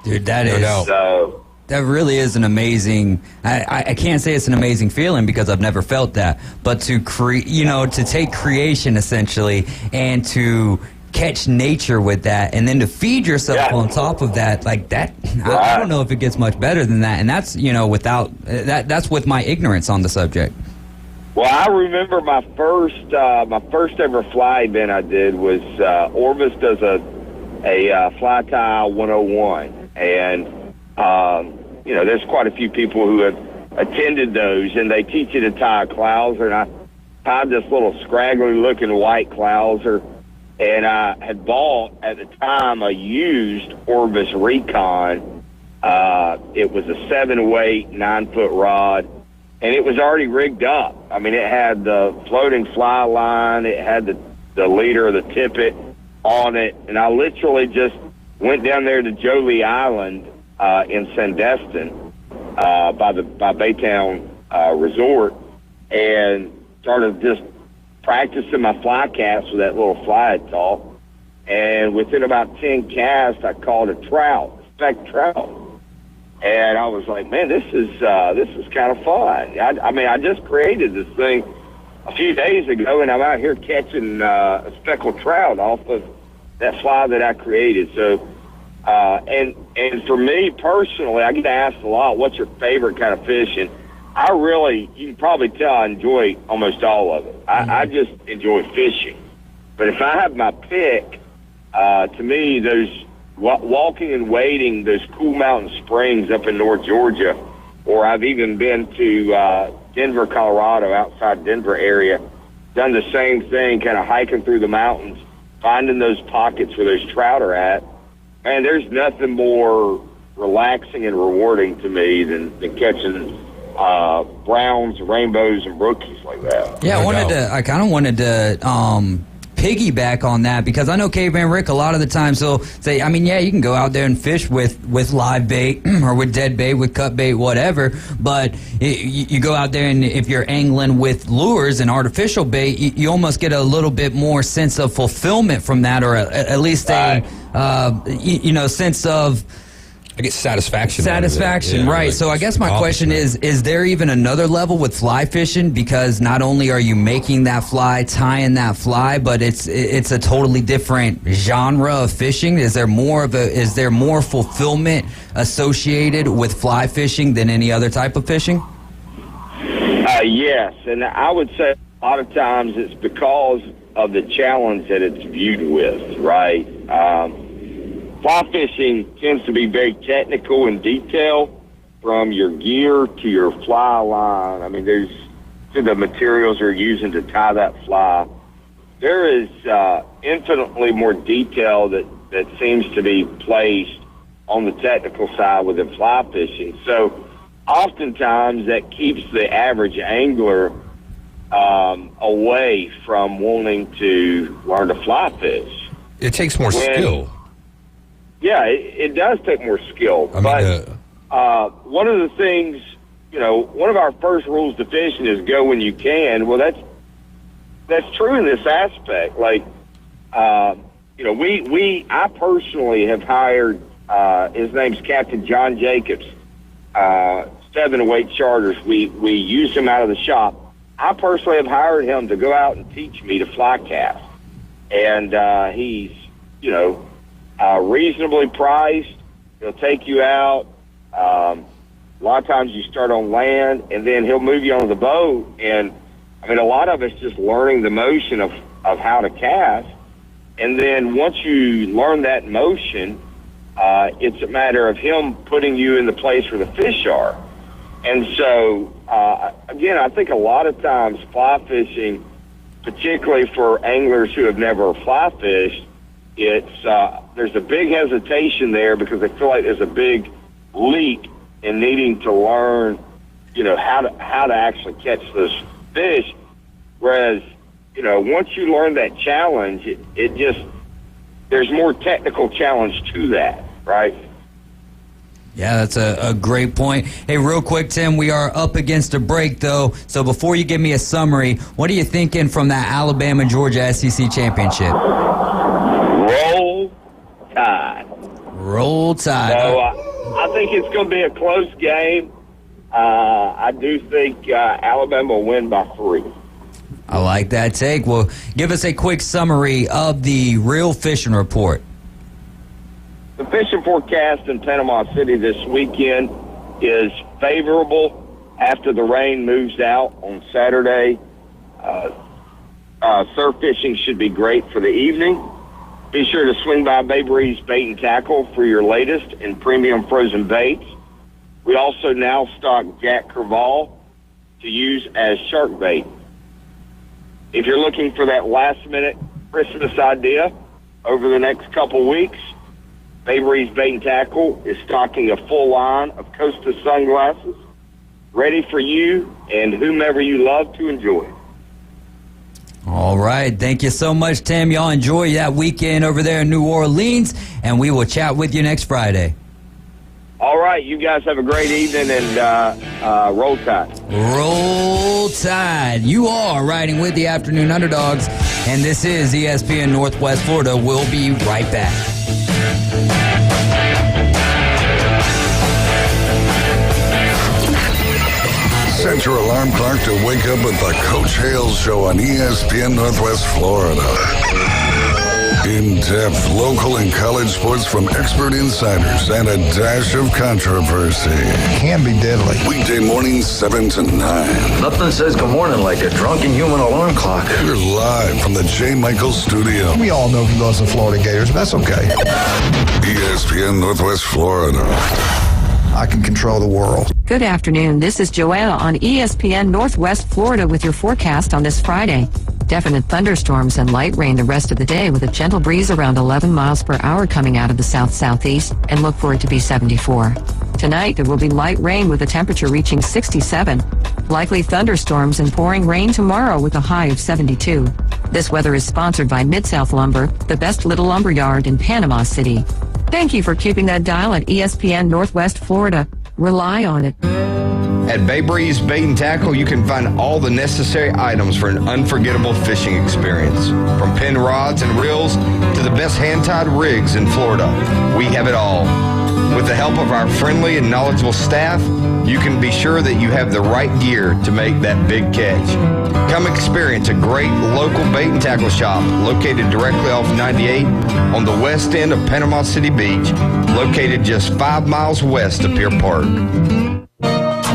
Dude, that really is an amazing. I can't say it's an amazing feeling because I've never felt that, but to to take creation essentially and to catch nature with that, and then to feed yourself on top of that, like that. Right. I don't know if it gets much better than that, and that's without that's with my ignorance on the subject. Well, I remember my first ever fly event I did was Orvis does a fly tie 101, and there's quite a few people who have attended those, and they teach you to tie a clouser, and I tied this little scraggly looking white clouser, and I had bought at the time a used Orvis Recon. It was a 7-weight 9-foot rod, and it was already rigged up. I mean, it had the floating fly line, it had the leader of the tippet on it, and I literally just went down there to Jolie Island in Sandestin by Baytown Resort, and started just practicing my fly casts with that little fly I taught. And within about 10 casts, I caught a trout, a speck trout. And I was like, man, this is kind of fun. I mean, I just created this thing a few days ago, and I'm out here catching a speckled trout off of that fly that I created. So, and for me personally, I get asked a lot, what's your favorite kind of fishing? I really, you can probably tell I enjoy almost all of it. I just enjoy fishing. But if I have my pick, to me, those walking and wading those cool mountain springs up in North Georgia, or I've even been to Denver, Colorado, outside Denver area, done the same thing, kind of hiking through the mountains, finding those pockets where those trout are at. Man, there's nothing more relaxing and rewarding to me than catching browns, rainbows, and brookies like that. Yeah, I kind of wanted to piggyback on that, because I know Caveman Rick, a lot of the times he'll say, I mean, yeah, you can go out there and fish with live bait or with dead bait, with cut bait, whatever, but you go out there and if you're angling with lures and artificial bait, you almost get a little bit more sense of fulfillment from that, or at least a sense of, I get satisfaction. Satisfaction, right. Like, so I guess my question is there even another level with fly fishing? Because not only are you making that fly, tying that fly, but it's a totally different genre of fishing. Is there more fulfillment associated with fly fishing than any other type of fishing? Yes, and I would say a lot of times it's because of the challenge that it's viewed with, right? Fly fishing tends to be very technical and detailed, from your gear to your fly line. I mean, there's to the materials you're using to tie that fly. There is infinitely more detail that seems to be placed on the technical side within fly fishing. So oftentimes that keeps the average angler away from wanting to learn to fly fish. It takes more skill. Yeah, it does take more skill. But one of the things, one of our first rules to fishing is go when you can. Well, that's true in this aspect. Like, I personally have hired, his name's Captain John Jacobs, 7-to-8 charters. We use him out of the shop. I personally have hired him to go out and teach me to fly cast. And he's, reasonably priced. He'll take you out. A lot of times you start on land, and then he'll move you on the boat. And, I mean, a lot of it's just learning the motion of how to cast. And then once you learn that motion, it's a matter of him putting you in the place where the fish are. And so, again, I think a lot of times fly fishing, particularly for anglers who have never fly fished, there's a big hesitation there because they feel like there's a big leap in needing to learn, how to actually catch those fish. Whereas, once you learn that challenge, there's more technical challenge to that, right? Yeah, that's a great point. Hey, real quick, Tim, we are up against a break, though. So before you give me a summary, what are you thinking from that Alabama-Georgia SEC championship? Roll Tide. Roll Tide. So I think it's going to be a close game. I do think Alabama will win by 3. I like that take. Well, give us a quick summary of the Real Fishing Report. The fishing forecast in Panama City this weekend is favorable after the rain moves out on Saturday. Surf fishing should be great for the evening. Be sure to swing by Bay Breeze Bait and Tackle for your latest and premium frozen baits. We also now stock Jack Crevalle to use as shark bait. If you're looking for that last-minute Christmas idea over the next couple weeks, Bay Breeze Bait and Tackle is stocking a full line of Costa sunglasses, ready for you and whomever you love to enjoy. All right. Thank you so much, Tim. Y'all enjoy that weekend over there in New Orleans, and we will chat with you next Friday. All right. You guys have a great evening, and roll tide. Roll Tide. You are riding with the Afternoon Underdogs, and this is ESPN Northwest Florida. We'll be right back. Set your alarm clock to wake up with the Coach Hales Show on ESPN Northwest Florida. In-depth local and college sports from expert insiders and a dash of controversy. Can be deadly. Weekday mornings 7 to 9. Nothing says good morning like a drunken human alarm clock. We're live from the J. Michaels studio. We all know he loves the Florida Gators, but that's okay. ESPN Northwest Florida. I can control the world. Good afternoon. This is Joanna on ESPN Northwest Florida with your forecast on this Friday. Definite thunderstorms and light rain the rest of the day with a gentle breeze around 11 miles per hour coming out of the south-southeast, and look for it to be 74. Tonight, there will be light rain with a temperature reaching 67. Likely thunderstorms and pouring rain tomorrow with a high of 72. This weather is sponsored by Mid-South Lumber, the best little lumber yard in Panama City. Thank you for keeping that dial at ESPN Northwest Florida. Rely on it. At Bay Breeze Bait and Tackle, you can find all the necessary items for an unforgettable fishing experience. From pin rods and reels to the best hand-tied rigs in Florida, we have it all. With the help of our friendly and knowledgeable staff, you can be sure that you have the right gear to make that big catch. Come experience a great local bait and tackle shop located directly off 98 on the west end of Panama City Beach, located just 5 miles west of Pier Park.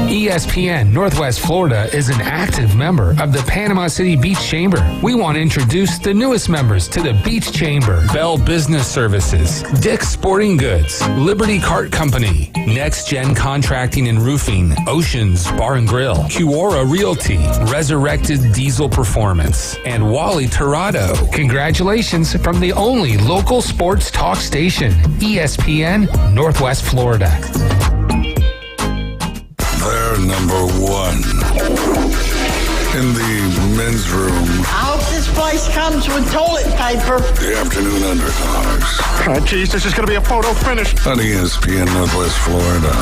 ESPN Northwest Florida is an active member of the Panama City Beach Chamber. We want to introduce the newest members to the Beach Chamber: Bell Business Services, Dick's Sporting Goods, Liberty Cart Company, Next Gen Contracting and Roofing, Oceans Bar and Grill, Cuora Realty, Resurrected Diesel Performance, and Wally Torado. Congratulations from the only local sports talk station, ESPN Northwest Florida. They're number one in the men's room. I hope this place comes with toilet paper. The Afternoon Underdogs. Oh, geez, this is going to be a photo finish. On ESPN Northwest Florida.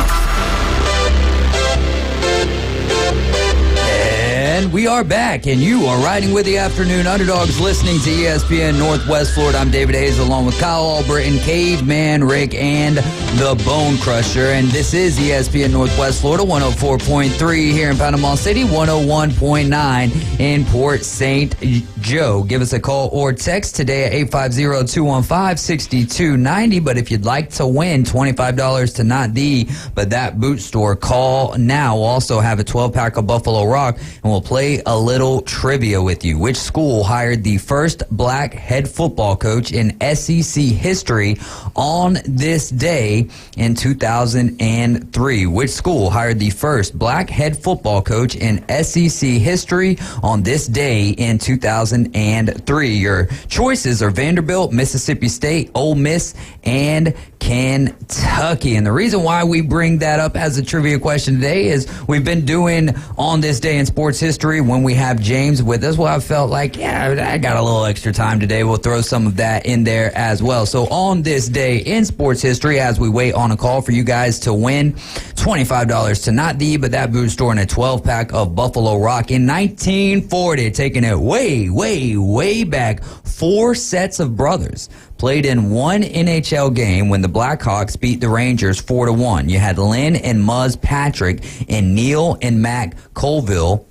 And we are back, and you are riding with the Afternoon Underdogs, listening to ESPN Northwest Florida. I'm David Hayes, along with Kyle Albritton, Caveman Rick, and the Bone Crusher. And this is ESPN Northwest Florida, 104.3 here in Panama City, 101.9 in Port St. Joe. Give us a call or text today at 850-215-6290. But if you'd like to win $25 to Not The But That Boot Store, call now. We'll also have a 12-pack of Buffalo Rock, and we'll play a little trivia with you. Which school hired the first black head football coach in SEC history on this day in 2003? Which school hired the first black head football coach in SEC history on this day in 2003? Your choices are Vanderbilt, Mississippi State, Ole Miss, and Kentucky. And the reason why we bring that up as a trivia question today is we've been doing on this day in sports history when we have James with us. Well, I felt like, I got a little extra time today. We'll throw some of that in there as well. So on this day in sports history, as we wait on a call for you guys to win $25 to Not The But That Boot Store and a 12-pack of Buffalo Rock in 1940, taking it way, way, way back, 4 sets of brothers played in one NHL game when the Blackhawks beat the Rangers 4-1. You had Lynn and Muzz Patrick and Neil and Mac Colville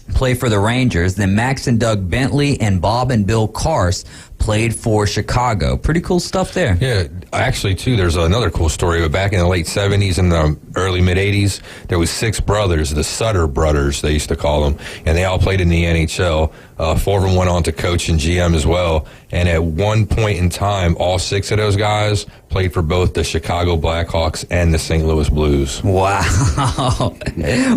play for the Rangers. Then Max and Doug Bentley and Bob and Bill Karst played for Chicago. Pretty cool stuff there. Yeah, actually, too, there's another cool story. But back in the late 70s and the early mid-80s, there was 6 brothers, the Sutter brothers, they used to call them, and they all played in the NHL. 4 of them went on to coach and GM as well. And at one point in time, all 6 of those guys played for both the Chicago Blackhawks and the St. Louis Blues. Wow.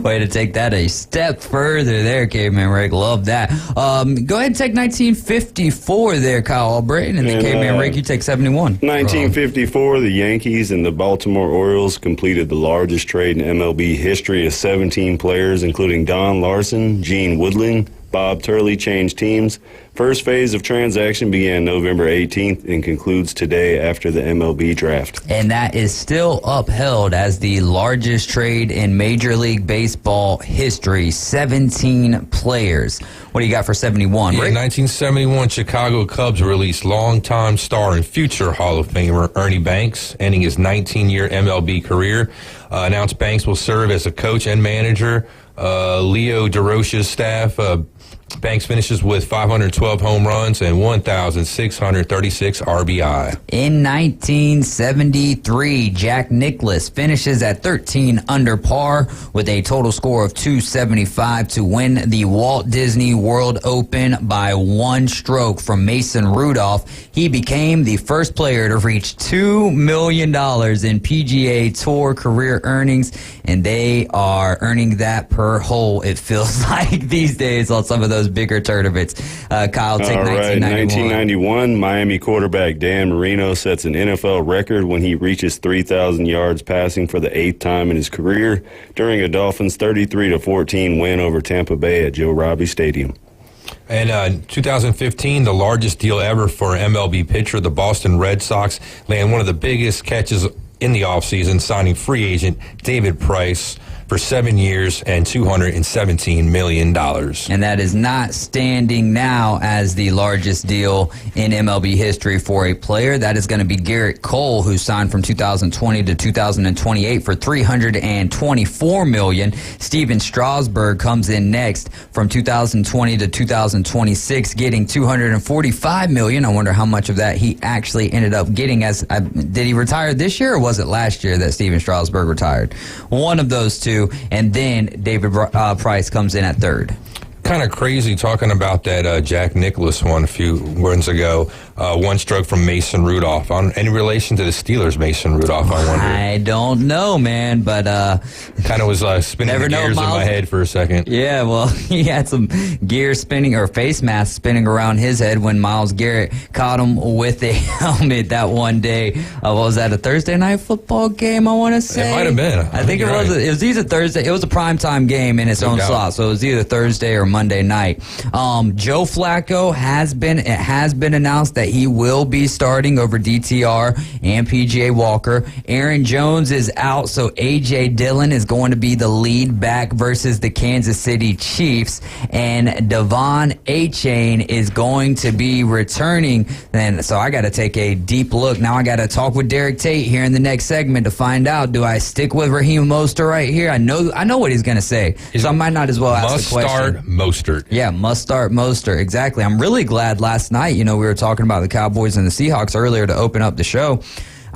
Way to take that a step further there, Caveman Rick. Love that. Go ahead and take 1954 there, Kyle Kyle Albright, and then K-Man Rick, you take 71. 1954, the Yankees and the Baltimore Orioles completed the largest trade in MLB history of 17 players, including Don Larson, Gene Woodling, Bob Turley changed teams. First phase of transaction began November 18th and concludes today after the MLB draft. And that is still upheld as the largest trade in Major League Baseball history. 17 players. What do you got for 71, Rick? In 1971, Chicago Cubs released longtime star and future Hall of Famer Ernie Banks, ending his 19-year MLB career. Announced Banks will serve as a coach and manager. Leo DeRocha's staff. Banks finishes with 512 home runs and 1,636 RBI. In 1973, Jack Nicklaus finishes at 13 under par with a total score of 275 to win the Walt Disney World Open by 1 stroke from Mason Rudolph. He became the first player to reach $2 million in PGA Tour career earnings, and they are earning that per hole, it feels like these days, on some of those bigger tournaments. Kyle, take 1991, Miami quarterback Dan Marino sets an NFL record when he reaches 3,000 yards passing for the 8th time in his career during a Dolphins 33-14 win over Tampa Bay at Joe Robbie Stadium. And 2015, the largest deal ever for an MLB pitcher, the Boston Red Sox land one of the biggest catches in the offseason, signing free agent David Price for 7 years and $217 million. And that is not standing now as the largest deal in MLB history for a player. That is going to be Garrett Cole, who signed from 2020 to 2028 for $324 million. Steven Strasburg comes in next from 2020 to 2026, getting $245 million. I wonder how much of that he actually ended up getting. Did he retire this year, or was it last year that Steven Strasburg retired? One of those two. And then David Price comes in at third. Kind of crazy talking about that Jack Nicklaus one a few months ago. 1 stroke from Mason Rudolph. Any relation to the Steelers' Mason Rudolph, I wonder? I don't know, man, but kind of was spinning the gears in my head for a second. Yeah, well, he had some gear spinning or face mask spinning around his head when Myles Garrett caught him with a helmet that one day. What was that, a Thursday night football game, I want to say? It might have been. I think it was. Right. It was either Thursday. It was a primetime game in its own slot, so it was either Thursday or Monday night. Joe Flacco has been announced that he will be starting over DTR and PJ Walker. Aaron Jones is out, so A.J. Dillon is going to be the lead back versus the Kansas City Chiefs, and Devon A-Chain is going to be returning. And so I got to take a deep look. Now I got to talk with Derek Tate here in the next segment to find out, do I stick with Raheem Mostert right here? I know what he's going to say, so I might not as well ask the question. Must start Mostert. Yeah, must start Mostert. Exactly. I'm really glad last night, we were talking about the Cowboys and the Seahawks earlier to open up the show.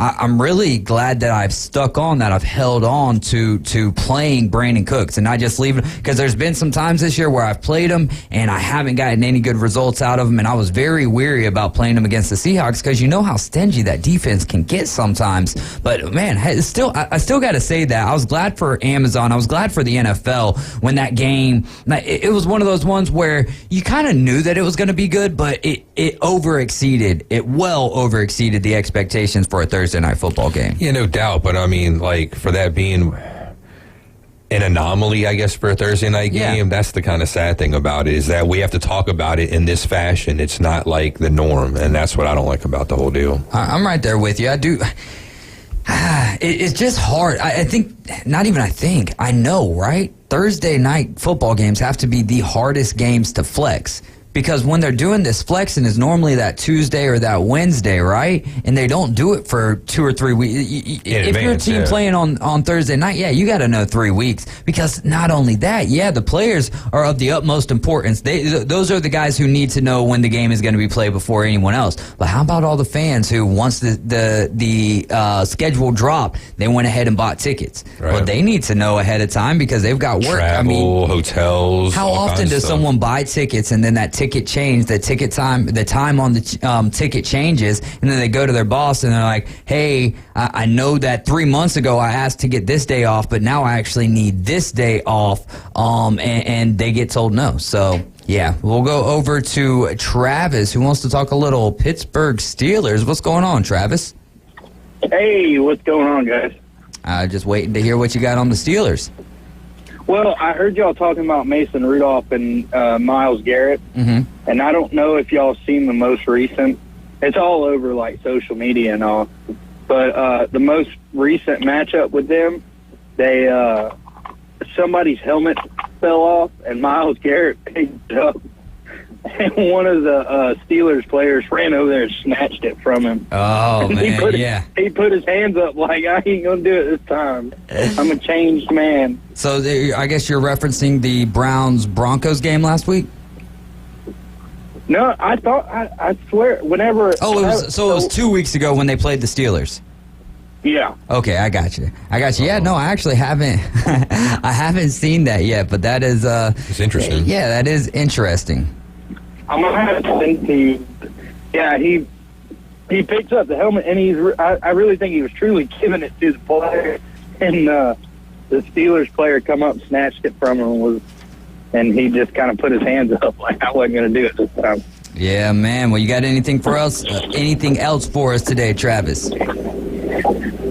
I'm really glad that I've stuck on, that I've held on to playing Brandon Cooks and not just leaving, because there's been some times this year where I've played him and I haven't gotten any good results out of him, and I was very weary about playing him against the Seahawks because you know how stingy that defense can get sometimes. But man, I still got to say that I was glad for Amazon. I was glad for the NFL when that game. It was one of those ones where you kind of knew that it was going to be good, but it well overexceeded the expectations for a Thursday night football game. Yeah, no doubt. But I mean, for that being an anomaly, I guess, for a Thursday night game, that's the kind of sad thing about it, is that we have to talk about it in this fashion. It's not like the norm, and that's what I don't like about the whole deal. I'm right there with you. I do. It's just hard. I know, right? Thursday night football games have to be the hardest games to flex. Because when they're doing this flexing is normally that Tuesday or that Wednesday, right? And they don't do it for 2 or 3 weeks. If your team playing on Thursday night, you got to know 3 weeks. Because not only that, the players are of the utmost importance. Those are the guys who need to know when the game is going to be played before anyone else. But how about all the fans who, once the schedule dropped, they went ahead and bought tickets? Right. Well, they need to know ahead of time because they've got work. Travel, hotels. How often does someone buy tickets and then that ticket ticket change, the time on the ticket changes, and then they go to their boss and they're like, hey, I know that 3 months ago I asked to get this day off, but now I actually need this day off, and they get told no. So, yeah, we'll go over to Travis, who wants to talk a little Pittsburgh Steelers. What's going on, Travis? Hey, what's going on, guys? Just waiting to hear what you got on the Steelers. Well, I heard y'all talking about Mason Rudolph and Myles Garrett, and I don't know if y'all seen the most recent. It's all over, like, social media and all. But the most recent matchup with them, somebody's helmet fell off, and Myles Garrett picked it up. And one of the Steelers players ran over there and snatched it from him. Oh, and man, he put his hands up like, I ain't going to do it this time. I'm a changed man. So I guess you're referencing the Browns-Broncos game last week? No, I swear, whenever... Oh, it was 2 weeks ago when they played the Steelers. Yeah. Okay, I got you. Yeah, no, I actually haven't. I haven't seen that yet, but that is... it's interesting. Yeah, that is interesting. I'm gonna have to think to you. Yeah, he picks up the helmet, and I really think he was truly giving it to the player, and the Steelers player come up and snatched it from him, and he just kind of put his hands up like I wasn't gonna do it this time. Yeah, man. Well, you got anything for us? Anything else for us today, Travis?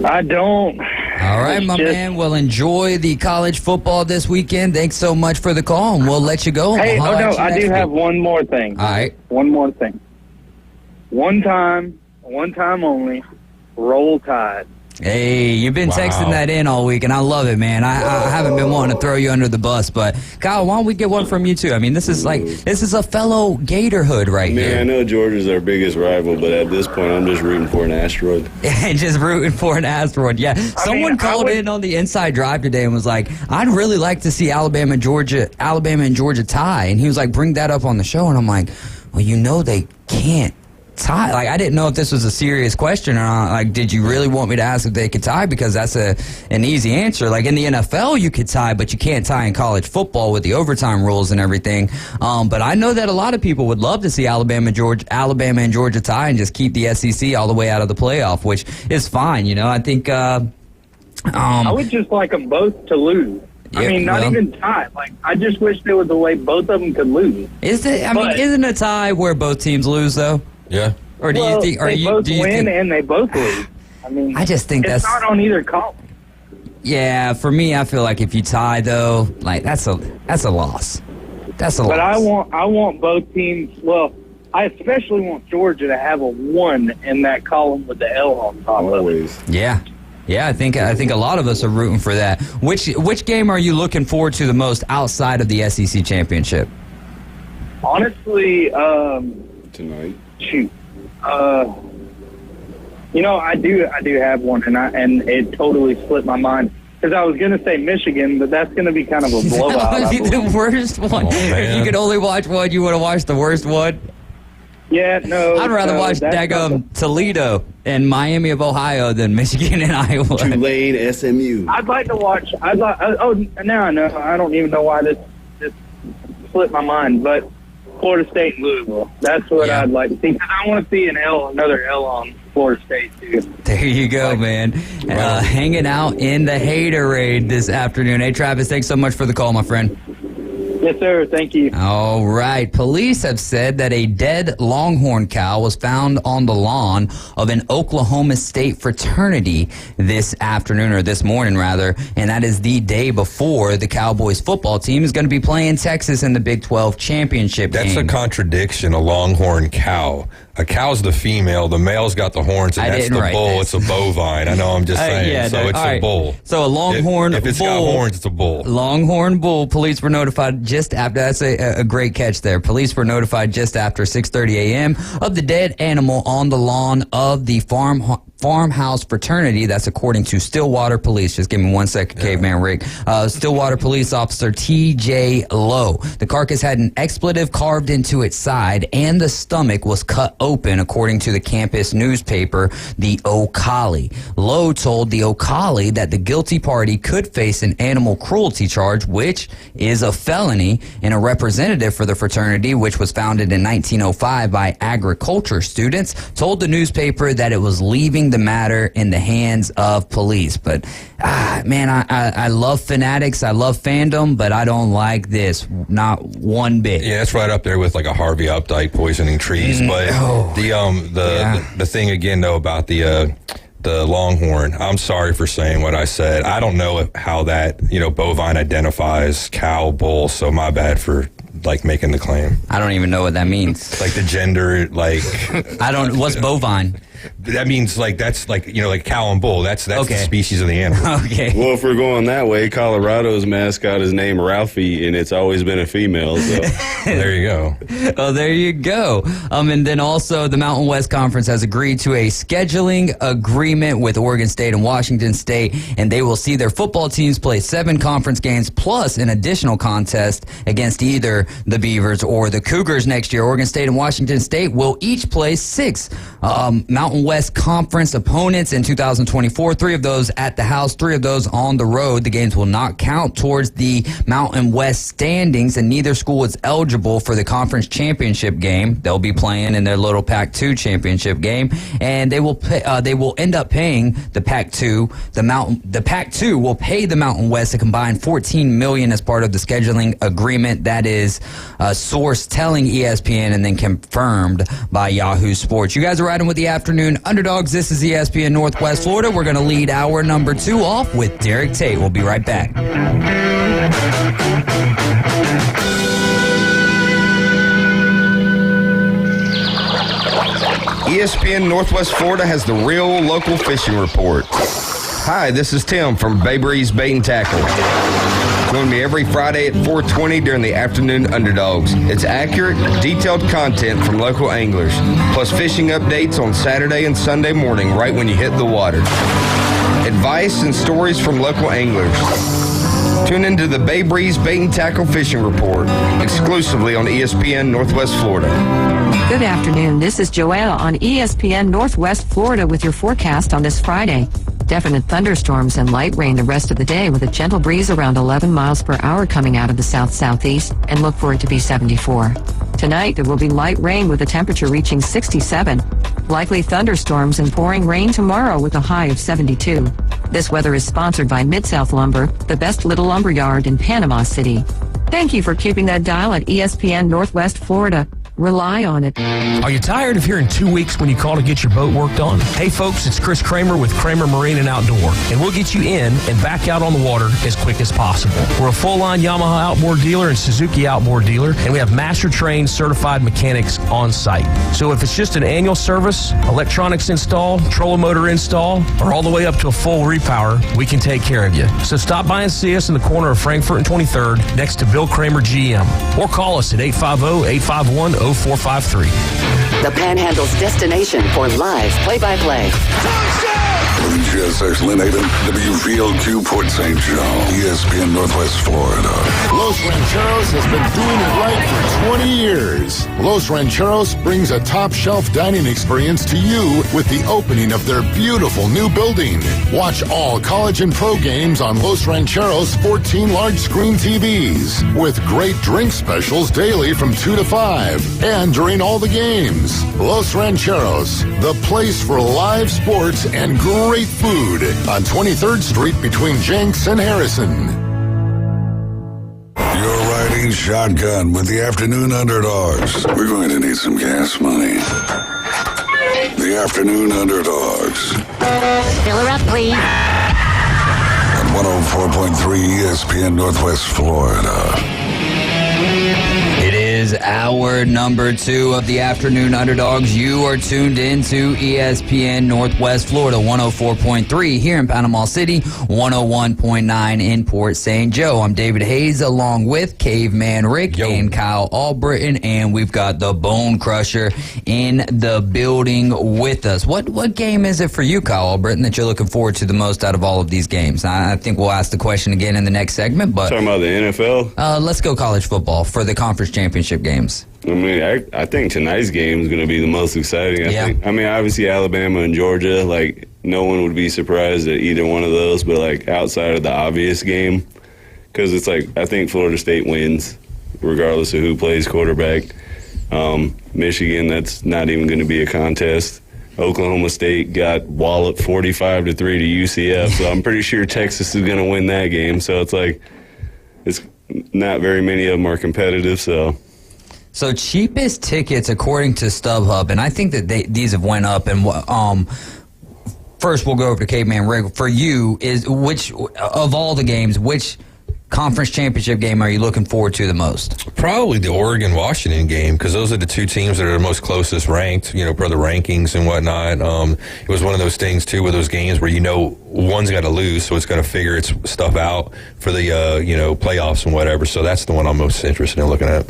I don't. All right, my man. Well, enjoy the college football this weekend. Thanks so much for the call, and we'll let you go. Hey, I do have one more thing. All right. One more thing. One time only, Roll Tide. Hey, you've been texting that in all week, and I love it, man. I haven't been wanting to throw you under the bus, but Kyle, why don't we get one from you too? I mean, this is a fellow Gatorhood right here. Man, I know Georgia's our biggest rival, but at this point, I'm just rooting for an asteroid. Just rooting for an asteroid. Yeah, someone called in on the Inside Drive today and was like, "I'd really like to see Alabama and Georgia tie," and he was like, "Bring that up on the show," and I'm like, "Well, you know they can't tie." Like, I didn't know if this was a serious question or not. Like, did you really want me to ask if they could tie? Because that's an easy answer. Like, in the NFL, you could tie, but you can't tie in college football with the overtime rules and everything. But I know that a lot of people would love to see Alabama and Georgia tie and just keep the SEC all the way out of the playoff, which is fine. You know, I think. I would just like them both to lose. Yeah, I mean, not even tie. Like, I just wish there was a way both of them could lose. Isn't a tie where both teams lose though? Yeah. Or do you think? They both win and they both lose. I mean, I just think it's not on either column. Yeah, for me, I feel like if you tie though, like that's a loss. That's a loss. But I want both teams. Well, I especially want Georgia to have a 1 in that column with the L on top. Always. Yeah. I think a lot of us are rooting for that. Which game are you looking forward to the most outside of the SEC championship? Honestly, tonight. Shoot. You know, I do have one, and it totally slipped my mind because I was going to say Michigan, but that's going to be kind of a blowout. That would be the worst one. If you could only watch one, you would have watched the worst one. Yeah, no. I'd rather watch Toledo and Miami of Ohio than Michigan and Iowa. Tulane, SMU. I'd like to watch. Now I know. I don't even know why this slipped my mind, but Florida State and Louisville. That's what I'd like to see. Because I want to see another L on Florida State, too. There you go, man. Hanging out in the haterade this afternoon. Hey, Travis, thanks so much for the call, my friend. Yes, sir. Thank you. All right. Police have said that a dead longhorn cow was found on the lawn of an Oklahoma State fraternity this afternoon, or this morning, rather, and that is the day before the Cowboys football team is going to be playing Texas in the Big 12 championship game. That's a contradiction, a longhorn cow. A cow's the female, the male's got the horns, and that's the bull. It's a bovine. I know, I'm just saying. It's a bull. So a longhorn if it's got horns, it's a bull. Longhorn bull. Police were notified just after. That's a great catch there. Police were notified just after 6:30 a.m. of the dead animal on the lawn of the farmhouse fraternity. That's according to Stillwater Police. Just give me 1 second, Caveman Rick. Stillwater Police Officer T.J. Lowe. The carcass had an expletive carved into its side, and the stomach was cut open, according to the campus newspaper, the Ocali. Lowe told the Ocali that the guilty party could face an animal cruelty charge, which is a felony, and a representative for the fraternity, which was founded in 1905 by agriculture students, told the newspaper that it was leaving the matter in the hands of police. But, man, I love fanatics, I love fandom, but I don't like this, not one bit. Yeah, it's right up there with like a Harvey Updike poisoning trees. But the thing again, though, about the Longhorn, I'm sorry for saying what I said. I don't know how that, bovine identifies cow, bull, so my bad for like making the claim. I don't even know what that means. Like the gender, like what's bovine? That means like that's like like cow and bull. That's the species of the animal. Okay. Well, if we're going that way, Colorado's mascot is named Ralphie, and it's always been a female. So there you go. Oh, there you go. And then also the Mountain West Conference has agreed to a scheduling agreement with Oregon State and Washington State, and they will see their football teams play 7 conference games plus an additional contest against either the Beavers or the Cougars next year. Oregon State and Washington State will each play 6 Mountain West Conference opponents in 2024. 3 of those at the house, 3 of those on the road. The games will not count towards the Mountain West standings, and neither school is eligible for the conference championship game. They'll be playing in their little Pac-2 championship game, and they will end up paying the Pac-2. The Pac-2 will pay the Mountain West a combined $14 million as part of the scheduling agreement. That is a source telling ESPN and then confirmed by Yahoo Sports. You guys are riding with the Afternoon Underdogs. This is ESPN Northwest Florida. We're going to lead hour number 2 off with Derek Tate. We'll be right back. ESPN Northwest Florida has the real local fishing report. Hi, this is Tim from Bay Breeze Bait and Tackle. Join me every Friday at 4:20 during the Afternoon Underdogs. It's accurate, detailed content from local anglers, plus fishing updates on Saturday and Sunday morning right when you hit the water. Advice and stories from local anglers. Tune into the Bay Breeze Bait and Tackle Fishing Report, exclusively on ESPN Northwest Florida. Good afternoon. This is Joanna on ESPN Northwest Florida with your forecast on this Friday. Definite thunderstorms and light rain the rest of the day with a gentle breeze around 11 miles per hour coming out of the south-southeast, and look for it to be 74. Tonight, there will be light rain with a temperature reaching 67. Likely thunderstorms and pouring rain tomorrow with a high of 72. This weather is sponsored by Mid-South Lumber, the best little lumber yard in Panama City. Thank you for keeping that dial at ESPN Northwest Florida. Rely on it. Are you tired of hearing 2 weeks when you call to get your boat worked on? Hey folks, it's Chris Kramer with Kramer Marine and Outdoor, and we'll get you in and back out on the water as quick as possible. We're a full-line Yamaha outboard dealer and Suzuki outboard dealer, and we have master-trained certified mechanics on site. So if it's just an annual service, electronics install, trolling motor install, or all the way up to a full repower, we can take care of you. So stop by and see us in the corner of Frankfurt and 23rd next to Bill Kramer GM, or call us at 850-851-0453. The Panhandle's destination for live play-by-play. WGSX Lynn Haven, WVLQ Port St. Joe, ESPN Northwest Florida. Los Rancheros has been doing it right for 20 years. Los Rancheros brings a top-shelf dining experience to you with the opening of their beautiful new building. Watch all college and pro games on Los Rancheros' 14 large-screen TVs with great drink specials daily from 2 to 5 and during all the games. Los Rancheros, the place for live sports and great food on 23rd Street between Jenks and Harrison. You're riding shotgun with the Afternoon Underdogs. We're going to need some gas money. The Afternoon Underdogs. Fill her up, please. On 104.3 ESPN Northwest Florida. It is Hour number 2 of the Afternoon Underdogs. You are tuned in to ESPN Northwest Florida 104.3 here in Panama City, 101.9 in Port St. Joe. I'm David Hayes along with Caveman Rick and Kyle Albritton, and we've got the Bone Crusher in the building with us. What game is it for you, Kyle Albritton, that you're looking forward to the most out of all of these games? I think we'll ask the question again in the next segment. But talking about the NFL? Let's go college football for the conference championship games. I mean, I think tonight's game is going to be the most exciting. I mean, obviously Alabama and Georgia, like, no one would be surprised at either one of those, but, like, outside of the obvious game, because it's like, I think Florida State wins regardless of who plays quarterback. Michigan, that's not even going to be a contest. Oklahoma State got walloped 45-3 to UCF, so I'm pretty sure Texas is going to win that game. So it's like, it's not very many of them are competitive, So cheapest tickets according to StubHub, and I think that these have went up. And first we'll go over to Caveman Rick. For you, is which of all the games, which conference championship game are you looking forward to the most? Probably the Oregon-Washington game, because those are the two teams that are the most closest ranked, per the rankings and whatnot. It was one of those things, too, with those games where one's got to lose, so it's got to figure its stuff out for the, playoffs and whatever. So that's the one I'm most interested in looking at.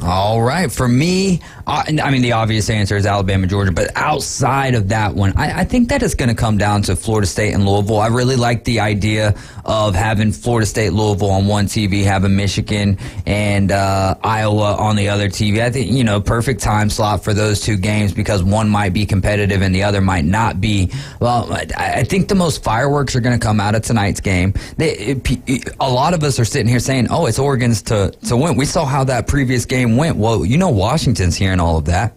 All right. For me, I mean, the obvious answer is Alabama, Georgia. But outside of that one, I think that it's going to come down to Florida State and Louisville. I really like the idea of having Florida State, Louisville on one TV, having Michigan and Iowa on the other TV. I think, perfect time slot for those two games because one might be competitive and the other might not be. Well, I think the most fireworks are going to come out of tonight's game. A lot of us are sitting here saying, oh, it's Oregon's to win. We saw how that previous game went. Well, Washington's hearing all of that.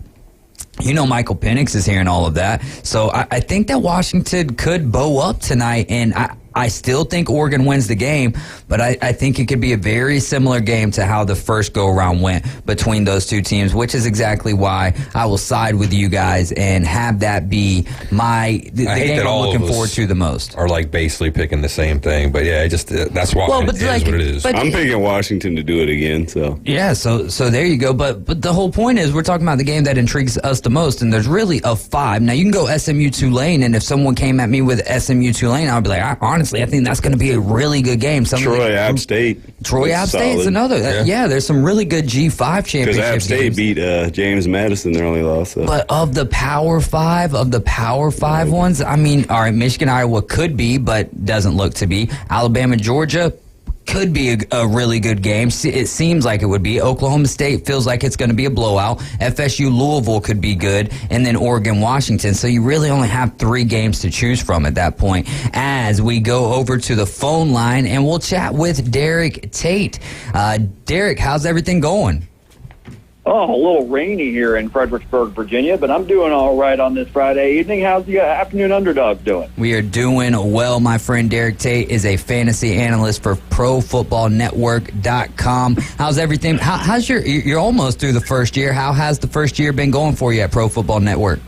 Michael Penix is hearing all of that. So I think that Washington could bow up tonight, and I still think Oregon wins the game, but I think it could be a very similar game to how the first go-around went between those two teams, which is exactly why I will side with you guys and have that be the game I'm looking forward to the most. Are like basically picking the same thing, but yeah, that's why it is what it is. I'm picking Washington to do it again. So yeah, so there you go. But the whole point is we're talking about the game that intrigues us the most, and there's really a 5. Now you can go SMU Tulane, and if someone came at me with SMU Tulane, I'd be like, honestly, I think that's going to be a really good game. Troy App State. Troy App State's another. Yeah, there's some really good G5 championship games. Because App State beat James Madison their only loss. So. But of the Power 5 ones, I mean, all right, Michigan, Iowa could be, but doesn't look to be. Alabama, Georgia could be a really good game. It seems like it would be. Oklahoma State feels like it's going to be a blowout. FSU, Louisville could be good. And then Oregon, Washington. So you really only have 3 games to choose from at that point. As we go over to the phone line, and we'll chat with Derek Tate. Derek, how's everything going? Oh, a little rainy here in Fredericksburg, Virginia, but I'm doing all right on this Friday evening. How's the Afternoon Underdogs doing? We are doing well. My friend Derek Tate is a fantasy analyst for ProFootballNetwork.com. How's everything? How's you're almost through the first year. How has the first year been going for you at Pro Football Network?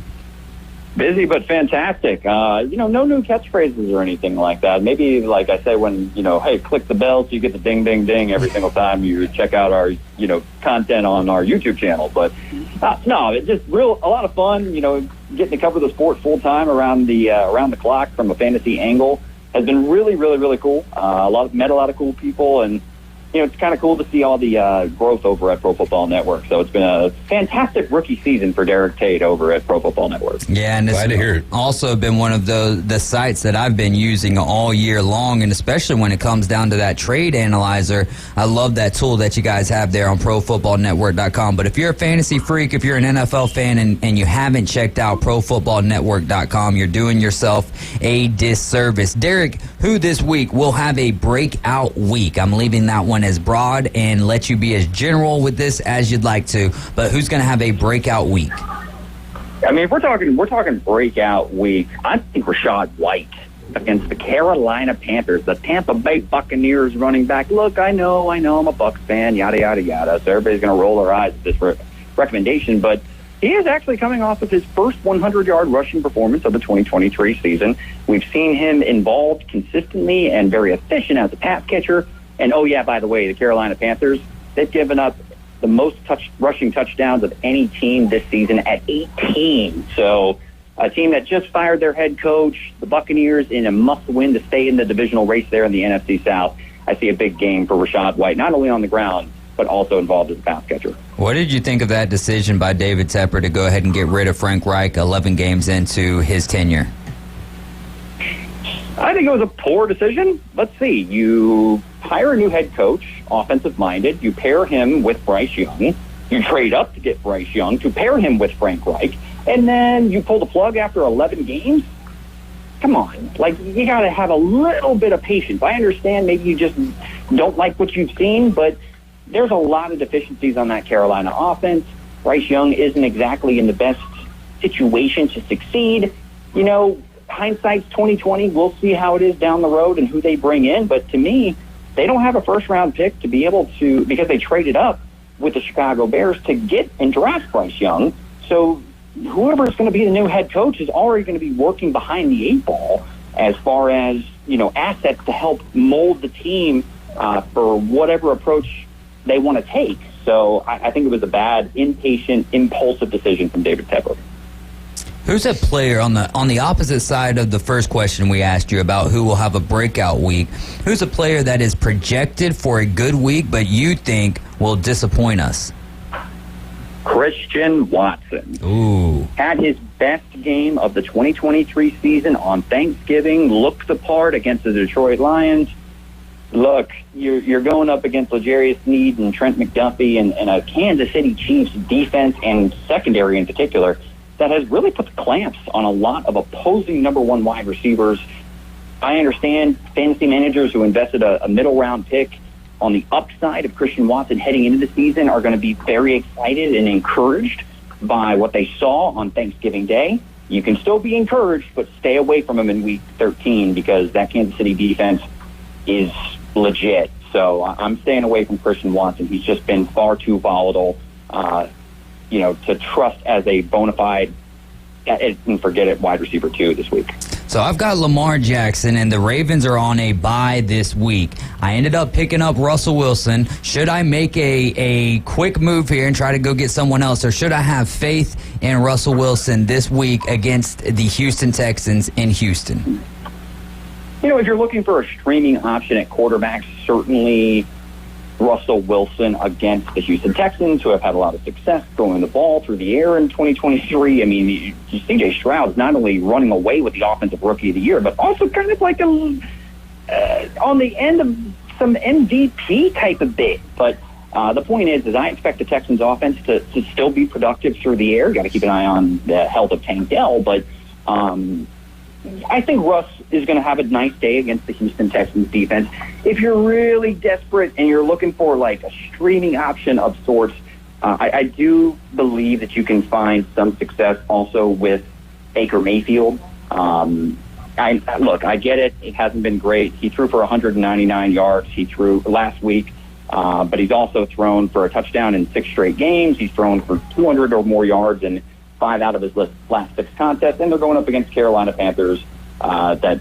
Busy but fantastic. No new catchphrases or anything like that. Maybe, like I say, when, hey, click the bell so you get the ding, ding, ding every single time you check out our, content on our YouTube channel. But, no, it's just a lot of fun, getting to cover the sport full-time around the clock from a fantasy angle has been really, really, really cool. Met a lot of cool people, and it's kind of cool to see all the growth over at Pro Football Network. So it's been a fantastic rookie season for Derek Tate over at Pro Football Network. Yeah, and glad to hear it. Also been one of the sites that I've been using all year long, and especially when it comes down to that trade analyzer. I love that tool that you guys have there on ProFootballNetwork.com. But if you're a fantasy freak, if you're an NFL fan, and you haven't checked out ProFootballNetwork.com, you're doing yourself a disservice. Derek, who this week will have a breakout week? I'm leaving that one as broad and let you be as general with this as you'd like to, but who's going to have a breakout week? I mean, if we're talking breakout week, I think Rachaad White against the Carolina Panthers, the Tampa Bay Buccaneers running back. Look, I know I'm a Bucs fan, yada, yada, yada, so everybody's going to roll their eyes at this recommendation, but he is actually coming off of his first 100-yard rushing performance of the 2023 season. We've seen him involved consistently and very efficient as a pass catcher. And, oh, yeah, by the way, the Carolina Panthers, they've given up the most rushing touchdowns of any team this season at 18. So a team that just fired their head coach, the Buccaneers, in a must-win to stay in the divisional race there in the NFC South. I see a big game for Rachaad White, not only on the ground, but also involved as a pass catcher. What did you think of that decision by David Tepper to go ahead and get rid of Frank Reich 11 games into his tenure? I think it was a poor decision. Let's see. You hire a new head coach, offensive-minded. You pair him with Bryce Young. You trade up to get Bryce Young to pair him with Frank Reich. And then you pull the plug after 11 games? Come on. Like, you got to have a little bit of patience. I understand maybe you just don't like what you've seen, but there's a lot of deficiencies on that Carolina offense. Bryce Young isn't exactly in the best situation to succeed. You know, hindsight's 2020. We'll see how it is down the road and who they bring in. But to me, they don't have a first-round pick to be able to, because they traded up with the Chicago Bears to get and draft Bryce Young. So whoever is going to be the new head coach is already going to be working behind the eight ball as far as, you know, assets to help mold the team for whatever approach they want to take. So I think it was a bad, impatient, impulsive decision from David Tepper. Who's a player on the opposite side of the first question we asked you about who will have a breakout week? Who's a player that is projected for a good week but you think will disappoint us? Christian Watson. Ooh. Had his best game of the 2023 season on Thanksgiving, looked the part against the Detroit Lions. Look, you're going up against L'Jarius Sneed and Trent McDuffie and a Kansas City Chiefs defense and secondary in particular that has really put the clamps on a lot of opposing number one wide receivers. I understand fantasy managers who invested a middle-round pick on the upside of Christian Watson heading into the season are going to be very excited and encouraged by what they saw on Thanksgiving Day. You can still be encouraged, but stay away from him in Week 13 because that Kansas City defense is legit. So I'm staying away from Christian Watson. He's just been far too volatile, to trust as a bona fide, and forget it, wide receiver 2 this week. So I've got Lamar Jackson, and the Ravens are on a bye this week. I ended up picking up Russell Wilson. Should I make a quick move here and try to go get someone else, or should I have faith in Russell Wilson this week against the Houston Texans in Houston? You know, if you're looking for a streaming option at quarterback, certainly Russell Wilson against the Houston Texans, who have had a lot of success throwing the ball through the air in 2023. I mean, C.J. Stroud's not only running away with the Offensive Rookie of the Year, but also kind of like on the end of some MVP type of bit. But the point is I expect the Texans offense to still be productive through the air. Got to keep an eye on the health of Tank Dell, but I think Russ is going to have a nice day against the Houston Texans defense. If you're really desperate and you're looking for like a streaming option of sorts, I do believe that you can find some success also with Baker Mayfield. I get it. It hasn't been great. He threw for 199 yards. He threw last week, but he's also thrown for a touchdown in 6 straight games. He's thrown for 200 or more yards in 5 out of his last 6 contests, and they're going up against Carolina Panthers that,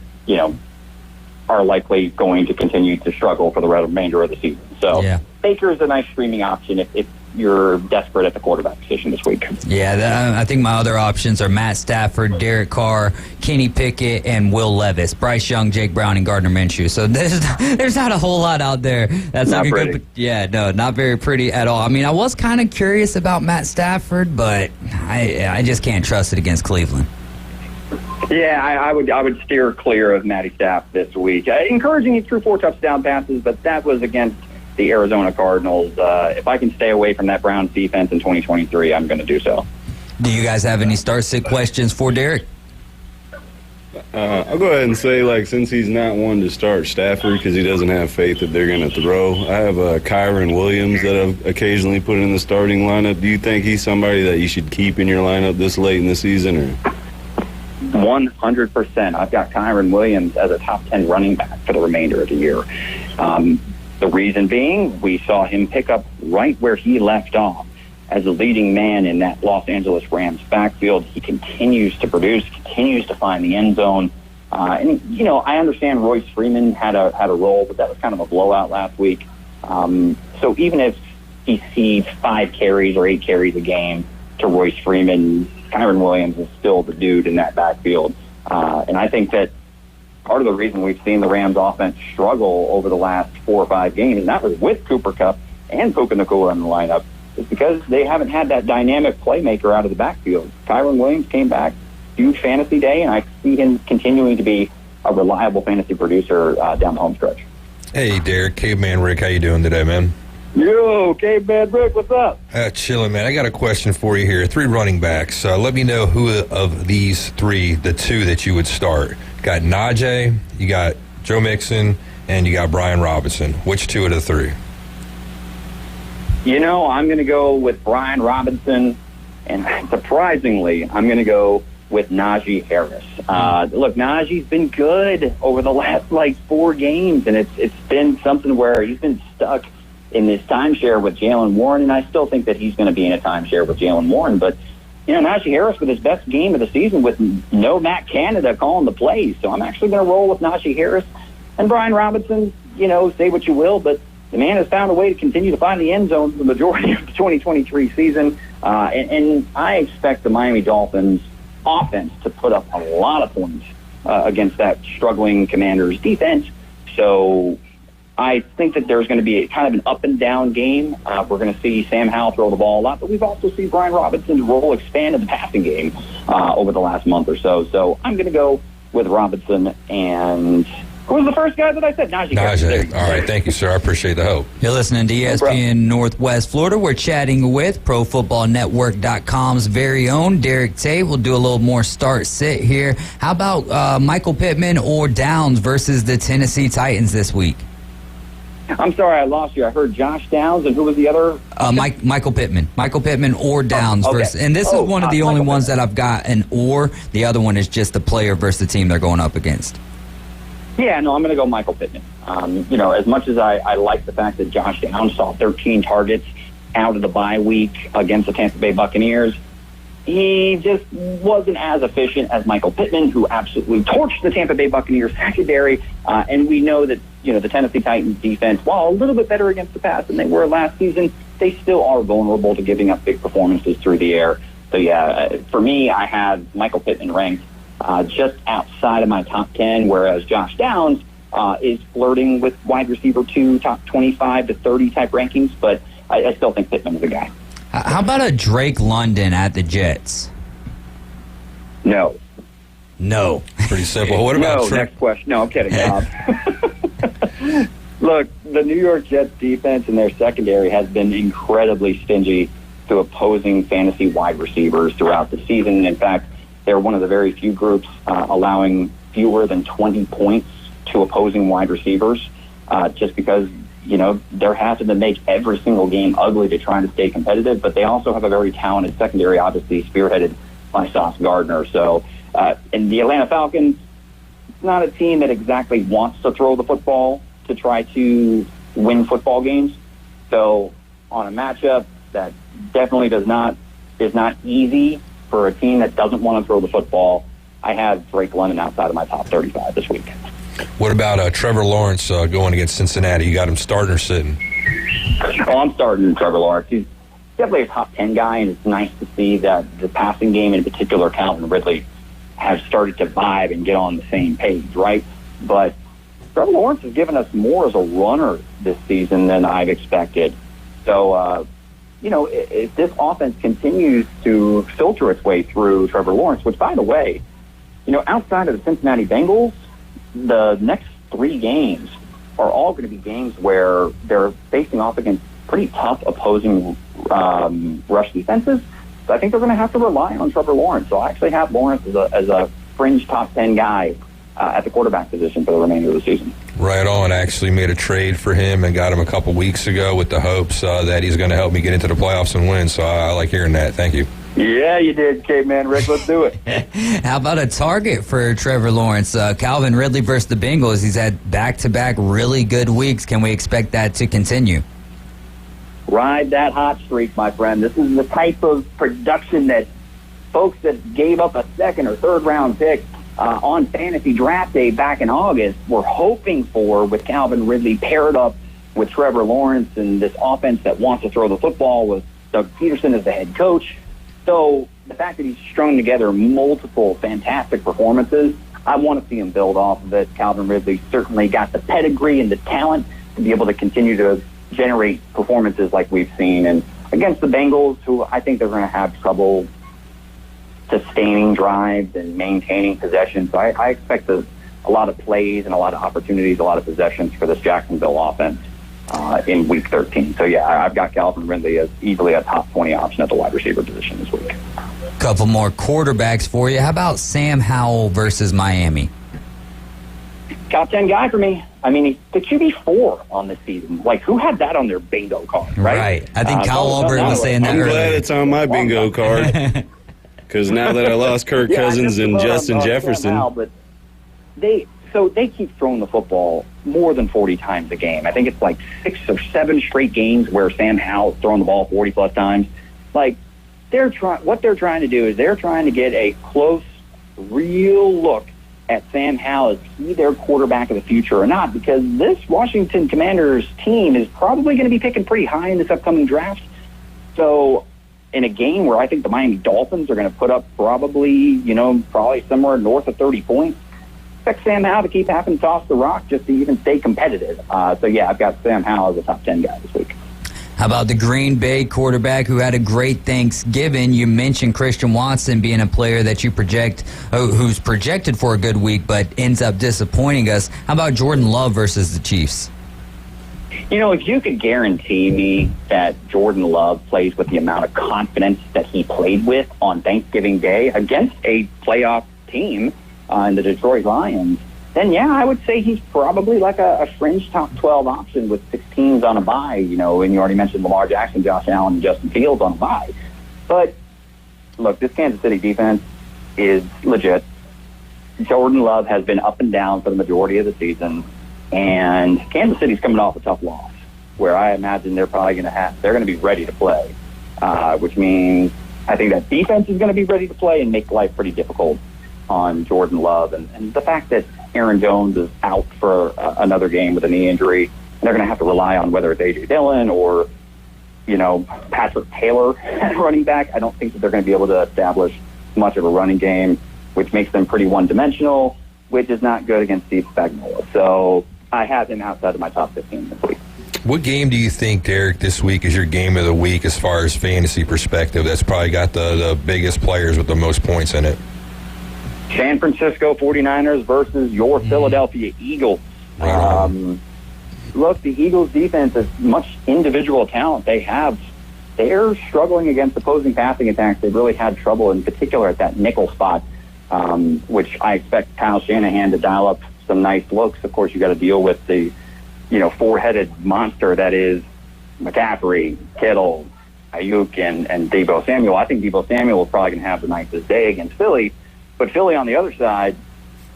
are likely going to continue to struggle for the remainder of the season. So Baker's a nice streaming option if you're desperate at the quarterback position this week. Yeah, I think my other options are Matt Stafford, Derek Carr, Kenny Pickett, and Will Levis, Bryce Young, Jake Brown, and Gardner Minshew. So there's not a whole lot out there. That's not like pretty. Not very pretty at all. I mean, I was kind of curious about Matt Stafford, but I just can't trust it against Cleveland. Yeah, I would steer clear of Matty Staff this week. Encouraging, he threw 4 touchdown passes, but that was against the Arizona Cardinals. If I can stay away from that Browns defense in 2023, I'm going to do so. Do you guys have any start-sit questions for Derek? I'll go ahead and say, since he's not one to start Stafford because he doesn't have faith that they're going to throw, I have Kyron Williams that I've occasionally put in the starting lineup. Do you think he's somebody that you should keep in your lineup this late in the season? Or 100%. I've got Kyron Williams as a top 10 running back for the remainder of the year. The reason being, we saw him pick up right where he left off as a leading man in that Los Angeles Rams backfield. He continues to produce, continues to find the end zone. I understand Royce Freeman had a role, but that was kind of a blowout last week. So even if he sees 5 carries or 8 carries a game to Royce Freeman. Kyron Williams is still the dude in that backfield. And I think that part of the reason we've seen the Rams offense struggle over the last 4 or 5 games, and that was with Cooper Kupp and Puka Nacua in the lineup, is because they haven't had that dynamic playmaker out of the backfield. Kyron Williams came back, huge fantasy day, and I see him continuing to be a reliable fantasy producer down the home stretch. Hey, Derek, Caveman Rick, how you doing today, man? Yo, Caveman Rick, what's up? Chilling, man. I got a question for you here. 3 running backs. Let me know who of these 3, the 2 that you would start. You got Najee, you got Joe Mixon, and you got Brian Robinson. Which 2 of the 3? You know, I'm going to go with Brian Robinson, and surprisingly, I'm going to go with Najee Harris. Look, Najee's been good over the last, 4 games, and it's been something where he's been stuck in this timeshare with Jalen Warren, and I still think that he's going to be in a timeshare with Jalen Warren. But, Najee Harris with his best game of the season with no Matt Canada calling the plays. So I'm actually going to roll with Najee Harris. And Brian Robinson, say what you will, but the man has found a way to continue to find the end zone for the majority of the 2023 season. And I expect the Miami Dolphins offense to put up a lot of points against that struggling Commanders defense. So I think that there's going to be kind of an up and down game. We're going to see Sam Howell throw the ball a lot, but we've also seen Brian Robinson's role expand in the passing game over the last month or so. So I'm going to go with Robinson. And who was the first guy that I said? Najee. All right, thank you, sir. I appreciate the help. You're listening to ESPN Northwest Florida. We're chatting with ProFootballNetwork.com's very own Derek Tate. We'll do a little more start-sit here. How about Michael Pittman or Downs versus the Tennessee Titans this week? I'm sorry, I lost you. I heard Josh Downs, and who was the other? Michael Pittman. Michael Pittman or Downs. Okay. Versus, and this is one of the only ones that I've got an or. The other one is just the player versus the team they're going up against. Yeah, no, I'm going to go Michael Pittman. As much as I like the fact that Josh Downs saw 13 targets out of the bye week against the Tampa Bay Buccaneers, he just wasn't as efficient as Michael Pittman, who absolutely torched the Tampa Bay Buccaneers secondary. And we know that, the Tennessee Titans defense, while a little bit better against the pass than they were last season, they still are vulnerable to giving up big performances through the air. So, yeah, for me, I have Michael Pittman ranked just outside of my top 10, whereas Josh Downs is flirting with wide receiver 2, top 25 to 30 type rankings. But I still think Pittman's the guy. How about a Drake London at the Jets? No. Pretty simple. What about next question. No, I'm kidding. Look, the New York Jets defense and their secondary has been incredibly stingy to opposing fantasy wide receivers throughout the season. In fact, they're one of the very few groups allowing fewer than 20 points to opposing wide receivers just because, they're having to make every single game ugly to try to stay competitive, but they also have a very talented secondary, obviously spearheaded by Sauce Gardner. So, and the Atlanta Falcons, it's not a team that exactly wants to throw the football to try to win football games. So, on a matchup that definitely is not easy for a team that doesn't want to throw the football, I have Drake London outside of my top 35 this week. What about Trevor Lawrence going against Cincinnati? You got him starting or sitting? Oh, I'm starting Trevor Lawrence. He's definitely a top 10 guy, and it's nice to see that the passing game, in particular, Calvin Ridley, has started to vibe and get on the same page, right? But Trevor Lawrence has given us more as a runner this season than I've expected. So, if this offense continues to filter its way through Trevor Lawrence, which, by the way, outside of the Cincinnati Bengals, the next 3 games are all going to be games where they're facing off against pretty tough opposing rush defenses. So I think they're going to have to rely on Trevor Lawrence. So I actually have Lawrence as a fringe top 10 guy at the quarterback position for the remainder of the season. Right on. I actually made a trade for him and got him a couple weeks ago with the hopes that he's going to help me get into the playoffs and win. So I like hearing that. Thank you. Yeah, you did, Caveman Rick. Let's do it. How about a target for Trevor Lawrence? Calvin Ridley versus the Bengals. He's had back-to-back really good weeks. Can we expect that to continue? Ride that hot streak, my friend. This is the type of production that folks that gave up a second or third round pick on fantasy draft day back in August were hoping for with Calvin Ridley paired up with Trevor Lawrence and this offense that wants to throw the football with Doug Peterson as the head coach. So the fact that he's strung together multiple fantastic performances, I want to see him build off of it. Calvin Ridley certainly got the pedigree and the talent to be able to continue to generate performances like we've seen. And against the Bengals, who I think they're going to have trouble sustaining drives and maintaining possession. So I expect a lot of plays and a lot of opportunities, a lot of possessions for this Jacksonville offense in Week 13. So, yeah, I've got Calvin Ridley as easily a top 20 option at the wide receiver position this week. Couple more quarterbacks for you. How about Sam Howell versus Miami? Top 10 guy for me. I mean, he's the QB4 on this season. Like, who had that on their bingo card, right? Right. I think Kyle Albert was saying that I'm earlier. glad it's on my bingo card. Because now that I lost Kirk Cousins and Justin Jefferson. Now, but they keep throwing the football more than 40 times a game. I think it's like 6 or 7 straight games where Sam Howell's throwing the ball 40-plus times. Like, what they're trying to do is they're trying to get a close, real look at Sam Howell. Is he their quarterback of the future or not? Because this Washington Commanders team is probably going to be picking pretty high in this upcoming draft. So in a game where I think the Miami Dolphins are going to put up probably somewhere north of 30 points, expect Sam Howell to keep having to toss the rock just to even stay competitive. So, yeah, I've got Sam Howell as a top 10 guy this week. How about the Green Bay quarterback who had a great Thanksgiving? You mentioned Christian Watson being a player that you who's projected for a good week but ends up disappointing us. How about Jordan Love versus the Chiefs? If you could guarantee me that Jordan Love plays with the amount of confidence that he played with on Thanksgiving Day against a playoff team in the Detroit Lions, then, yeah, I would say he's probably like a fringe top 12 option with 6 teams on a bye, and you already mentioned Lamar Jackson, Josh Allen, and Justin Fields on a bye. But, look, this Kansas City defense is legit. Jordan Love has been up and down for the majority of the season, and Kansas City's coming off a tough loss where I imagine they're probably they're going to be ready to play, which means I think that defense is going to be ready to play and make life pretty difficult on Jordan Love. And the fact that Aaron Jones is out for another game with a knee injury, and they're going to have to rely on whether it's A.J. Dillon or, Patrick Taylor at running back. I don't think that they're going to be able to establish much of a running game, which makes them pretty one-dimensional, which is not good against Steve Spagnuolo. So I have him outside of my top 15 this week. What game do you think, Derek, this week is your game of the week as far as fantasy perspective? That's probably got the biggest players with the most points in it. San Francisco 49ers versus your Philadelphia Eagles. Look, the Eagles defense, as much individual talent they have, they're struggling against opposing passing attacks. They've really had trouble, in particular at that nickel spot, which I expect Kyle Shanahan to dial up some nice looks. Of course, you got to deal with the, four-headed monster that is McCaffrey, Kittle, Ayuk, and Deebo Samuel. I think Deebo Samuel is probably going to have the nicest day against Philly. But Philly, on the other side,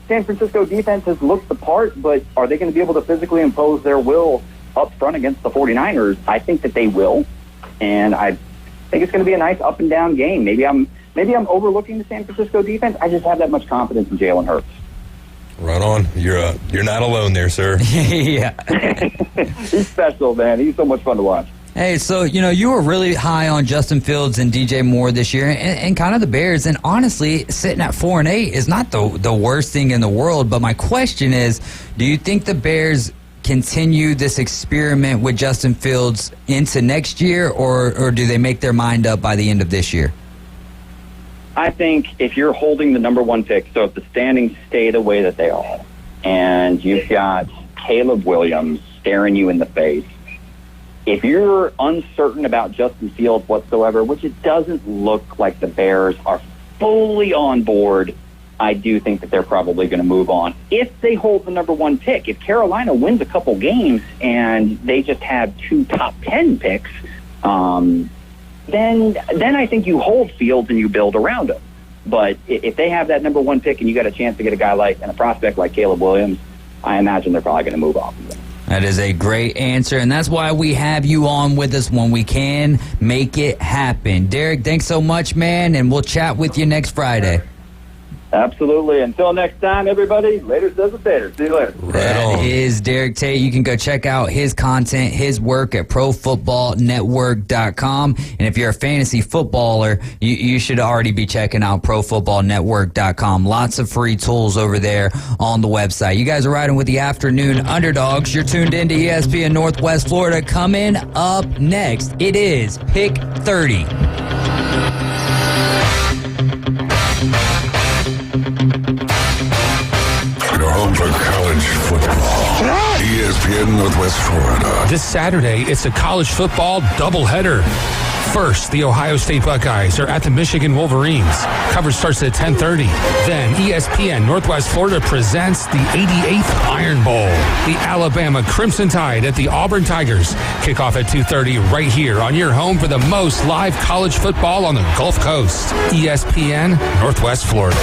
San Francisco defense has looked the part, but are they going to be able to physically impose their will up front against the 49ers? I think that they will, and I think it's going to be a nice up-and-down game. Maybe I'm overlooking the San Francisco defense. I just have that much confidence in Jalen Hurts. Right on. You're not alone there, sir. Yeah. He's special, man. He's so much fun to watch. Hey, so, you were really high on Justin Fields and DJ Moore this year and kind of the Bears. And honestly, sitting at 4-8 is not the worst thing in the world. But my question is, do you think the Bears continue this experiment with Justin Fields into next year, or do they make their mind up by the end of this year? I think if you're holding the number 1 pick, so if the standings stay the way that they are, and you've got Caleb Williams staring you in the face, if you're uncertain about Justin Fields whatsoever, which it doesn't look like the Bears are fully on board, I do think that they're probably going to move on. If they hold the number 1 pick, if Carolina wins a couple games and they just have 2 top 10 picks, then I think you hold Fields and you build around him. But if they have that number 1 pick and you got a chance to get a guy and a prospect like Caleb Williams, I imagine they're probably going to move off of him. That is a great answer, and that's why we have you on with us when we can make it happen. Derek, thanks so much, man, and we'll chat with you next Friday. Absolutely. Until next time, everybody, later says the Tater. See you later. That is Derek Tate. You can go check out his content, his work at ProFootballNetwork.com. And if you're a fantasy footballer, you should already be checking out ProFootballNetwork.com. Lots of free tools over there on the website. You guys are riding with the Afternoon Underdogs. You're tuned into ESPN Northwest Florida. Coming up next, it is Pick 30. Your home for college football. ESPN Northwest Florida. This Saturday, it's a college football doubleheader. First, the Ohio State Buckeyes are at the Michigan Wolverines. Coverage starts at 10:30. Then ESPN Northwest Florida presents the 88th Iron Bowl. The Alabama Crimson Tide at the Auburn Tigers. Kickoff at 2:30 right here on your home for the most live college football on the Gulf Coast. ESPN Northwest Florida.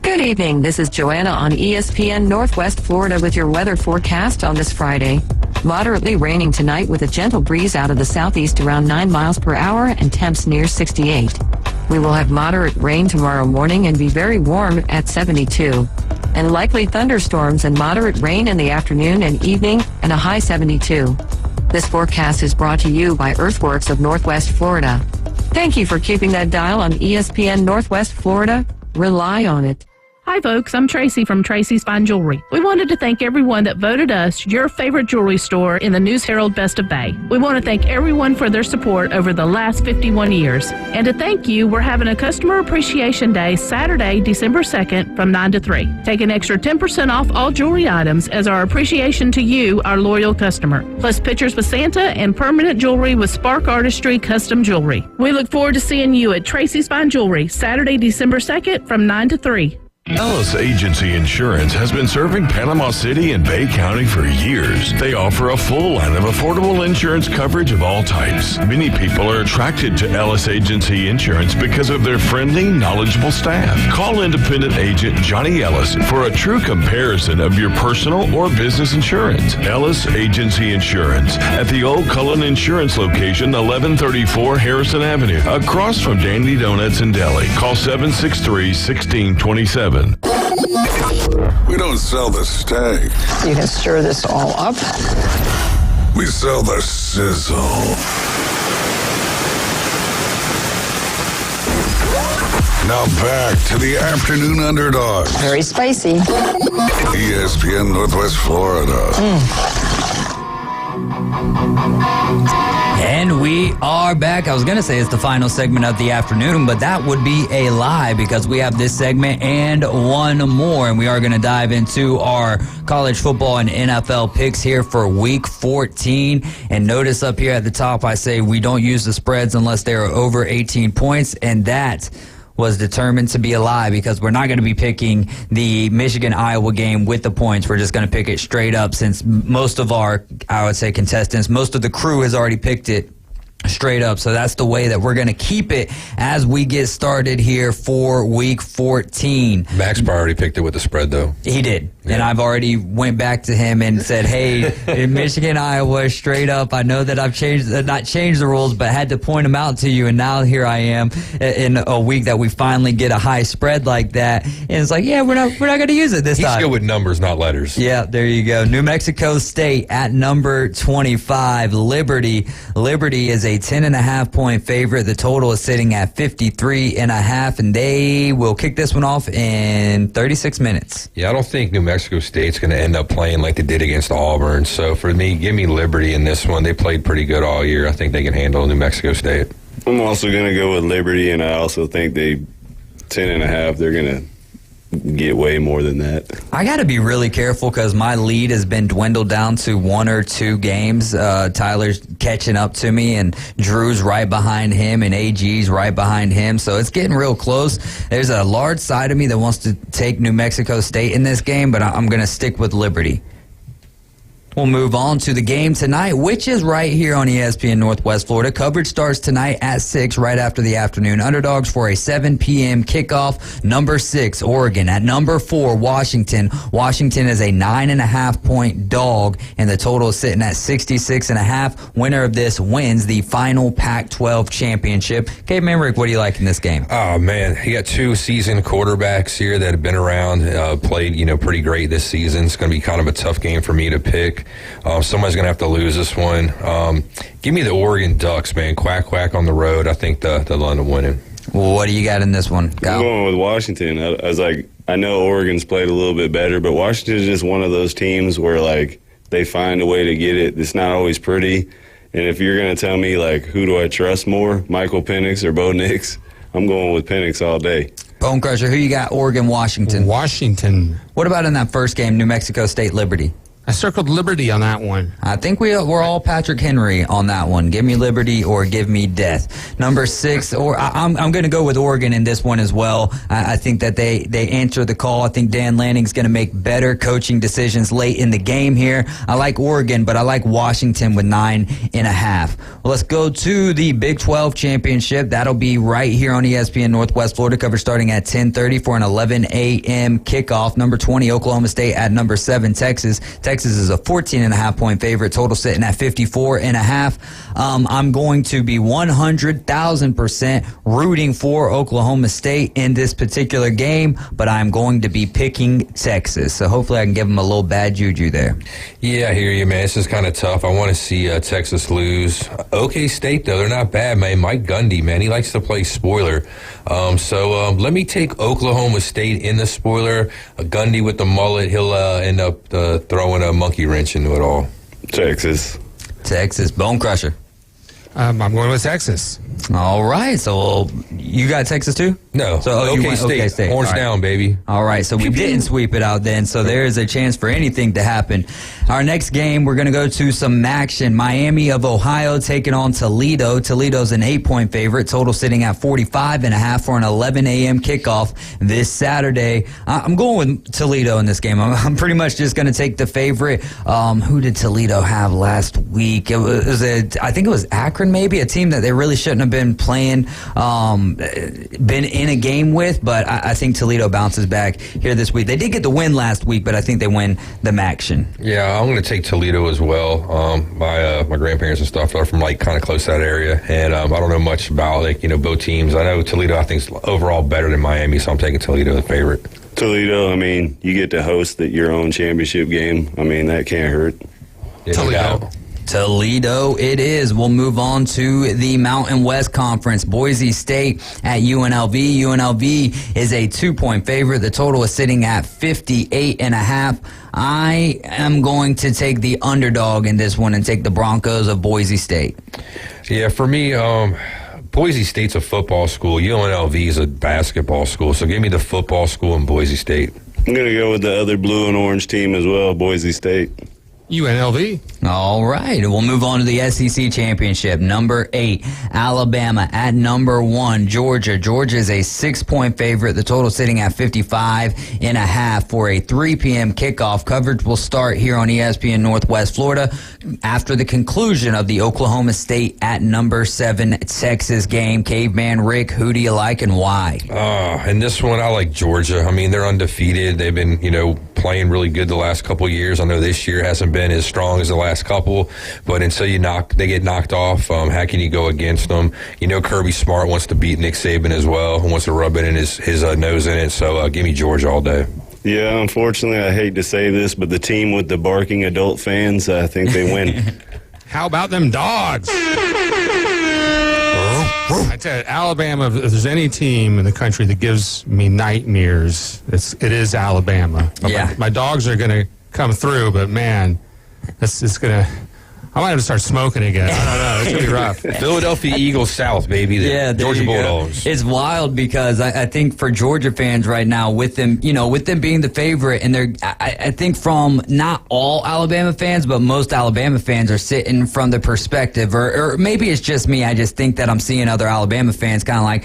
Good evening. This is Joanna on ESPN Northwest Florida with your weather forecast on this Friday. Moderately raining tonight with a gentle breeze out of the southeast around 9 miles per hour and temps near 68. We will have moderate rain tomorrow morning and be very warm at 72. And likely thunderstorms and moderate rain in the afternoon and evening and a high 72. This forecast is brought to you by Earthworks of Northwest Florida. Thank you for keeping that dial on ESPN Northwest Florida. Rely on it. Hi folks, I'm Tracy from Tracy's Fine Jewelry. We wanted to thank everyone that voted us your favorite jewelry store in the News Herald Best of Bay. We want to thank everyone for their support over the last 51 years. And to thank you, we're having a Customer Appreciation Day Saturday, December 2nd from 9 to 3. Take an extra 10% off all jewelry items as our appreciation to you, our loyal customer. Plus pictures with Santa and permanent jewelry with Spark Artistry Custom Jewelry. We look forward to seeing you at Tracy's Fine Jewelry Saturday, December 2nd from 9 to 3. Ellis Agency Insurance has been serving Panama City and Bay County for years. They offer a full line of affordable insurance coverage of all types. Many people are attracted to Ellis Agency Insurance because of their friendly, knowledgeable staff. Call independent agent Johnny Ellis for a true comparison of your personal or business insurance. Ellis Agency Insurance at the Old Cullen Insurance location, 1134 Harrison Avenue, across from Dandy Donuts and Deli. Call 763-1627. We don't sell the steak. You can stir this all up. We sell the sizzle. Now back to the Afternoon Underdogs. Very spicy. ESPN Northwest Florida. And we are back. I was going to say it's the final segment of the afternoon, but that would be a lie because we have this segment and one more. And we are going to dive into our college football and NFL picks here for week 14. And notice up here at the top, I say we don't use the spreads unless they are over 18 points. And that was determined to be a lie because we're not going to be picking the Michigan-Iowa game with the points. We're just going to pick it straight up since most of our, I would say, contestants, most of the crew has already picked it straight up. So that's the way that we're going to keep it as we get started here for week 14. Max already picked it with the spread, though. He did. Yeah. And I've already went back to him and said, hey, in Michigan, Iowa, straight up, I know that I've not changed the rules, but had to point them out to you. And now here I am in a week that we finally get a high spread like that. And it's like, yeah, we're not going to use it this time. He's good with numbers, not letters. Yeah, there you go. New Mexico State at number 25. Liberty is a 10.5-point favorite. The total is sitting at 53.5, and they will kick this one off in 36 minutes. Yeah, I don't think New Mexico State's going to end up playing like they did against Auburn. So for me, give me Liberty in this one. They played pretty good all year. I think they can handle New Mexico State. I'm also going to go with Liberty, and I also think 10.5, they're going to get way more than that. I got to be really careful because my lead has been dwindled down to 1 or 2 games. Tyler's catching up to me, and Drew's right behind him, and AG's right behind him. So it's getting real close. There's a large side of me that wants to take New Mexico State in this game, but I'm going to stick with Liberty. We'll move on to the game tonight, which is right here on ESPN Northwest Florida. Coverage starts tonight at 6, right after the afternoon underdogs for a 7 p.m. kickoff. Number 6, Oregon. At number 4, Washington. Washington is a 9.5-point dog, and the total is sitting at 66.5. Winner of this wins the final Pac-12 championship. Caveman Rick, what do you like in this game? Oh, man. You got 2 seasoned quarterbacks here that have been around, played, pretty great this season. It's going to be kind of a tough game for me to pick. Somebody's going to have to lose this one. Give me the Oregon Ducks, man. Quack, quack on the road. I think they'll end up winning. Well, what do you got in this one, Kyle? I'm going with Washington. I was like, I know Oregon's played a little bit better, but Washington is just one of those teams where, like, they find a way to get it. It's not always pretty. And if you're going to tell me, like, who do I trust more, Michael Penix or Bo Nix, I'm going with Penix all day. Bone Crusher, who you got? Oregon, Washington. Washington. What about in that first game, New Mexico State, Liberty? I circled Liberty on that one. I think we're all Patrick Henry on that one. Give me Liberty or give me death. Number 6, or I'm going to go with Oregon in this one as well. I think that they answer the call. I think Dan Lanning's going to make better coaching decisions late in the game here. I like Oregon, but I like Washington with 9.5. Well, let's go to the Big 12 championship. That'll be right here on ESPN Northwest Florida. Coverage starting at 10:30 for an 11 a.m. kickoff. Number 20, Oklahoma State at number 7, Texas. Texas is a 14.5-point favorite, total sitting at 54.5. I'm going to be 100,000% rooting for Oklahoma State in this particular game, but I'm going to be picking Texas. So hopefully I can give them a little bad juju there. Yeah, I hear you, man. This is kind of tough. I want to see Texas lose. OK State, though, they're not bad, man. Mike Gundy, man, he likes to play spoiler. So let me take Oklahoma State in the spoiler. Gundy with the mullet, he'll end up throwing a monkey wrench into it all. Texas. Bone Crusher. I'm going with Texas. All right, so you got Texas too? No. So OK State. Horns down, baby. All right, so we didn't sweep it out then, so there is a chance for anything to happen. Our next game, we're going to go to some action. Miami of Ohio taking on Toledo. Toledo's an 8-point favorite, total sitting at 45.5 for an 11 a.m. kickoff this Saturday. I'm going with Toledo in this game. I'm pretty much just going to take the favorite. Who did Toledo have last week? I think it was Akron, maybe, a team that they really shouldn't have been playing, been in a game with, but I think Toledo bounces back here this week. They did get the win last week, but I think they win the action. Yeah, I'm going to take Toledo as well. My grandparents and stuff are from kind of close to that area, and I don't know much about both teams. I know Toledo, I think, is overall better than Miami, so I'm taking Toledo as favorite. Toledo, you get to host your own championship game. That can't hurt. Toledo. Toledo it is. We'll move on to the Mountain West Conference. Boise State at UNLV. UNLV is a 2-point favorite. The total is sitting at 58.5. I am going to take the underdog in this one and take the Broncos of Boise State. Yeah, for me, Boise State's a football school. UNLV is a basketball school. So give me the football school in Boise State. I'm going to go with the other blue and orange team as well, Boise State. UNLV. All right. We'll move on to the SEC Championship. Number 8, Alabama at number 1, Georgia. Georgia is a 6-point favorite. The total sitting at 55.5 for a 3 p.m. kickoff. Coverage will start here on ESPN Northwest Florida after the conclusion of the Oklahoma State at number 7 Texas game. Caveman Rick, who do you like and why? In this one, I like Georgia. they're undefeated. They've been, playing really good the last couple of years. I know this year hasn't been as strong as the last couple, but until they get knocked off, how can you go against them? Kirby Smart wants to beat Nick Saban as well, and wants to rub it in his nose in it. So give me Georgia all day. Yeah, unfortunately, I hate to say this, but the team with the barking adult fans, I think they win. How about them dogs? I tell you, Alabama, if there's any team in the country that gives me nightmares, it is Alabama. Yeah. My dogs are going to come through, but man, it's going to... I might have to start smoking again. I don't know. It's going to be rough. Philadelphia Eagles South, baby. The Georgia Bulldogs. It's wild because I think for Georgia fans right now, with them being the favorite, and I think from not all Alabama fans, but most Alabama fans are sitting from the perspective, or maybe it's just me. I just think that I'm seeing other Alabama fans kind of like,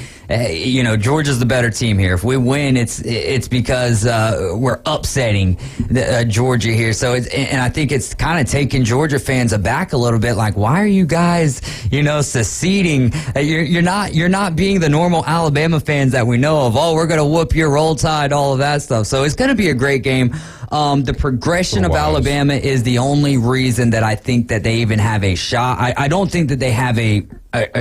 Georgia's the better team here. If we win, it's because we're upsetting Georgia here. So and I think it's kind of taking Georgia fans aback a little bit, like, why are you guys seceding? You're not being the normal Alabama fans that we know of. We're gonna whoop your Roll Tide, all of that stuff. So it's gonna be a great game. The progression of Alabama is the only reason that I think that they even have a shot. I don't think that they have a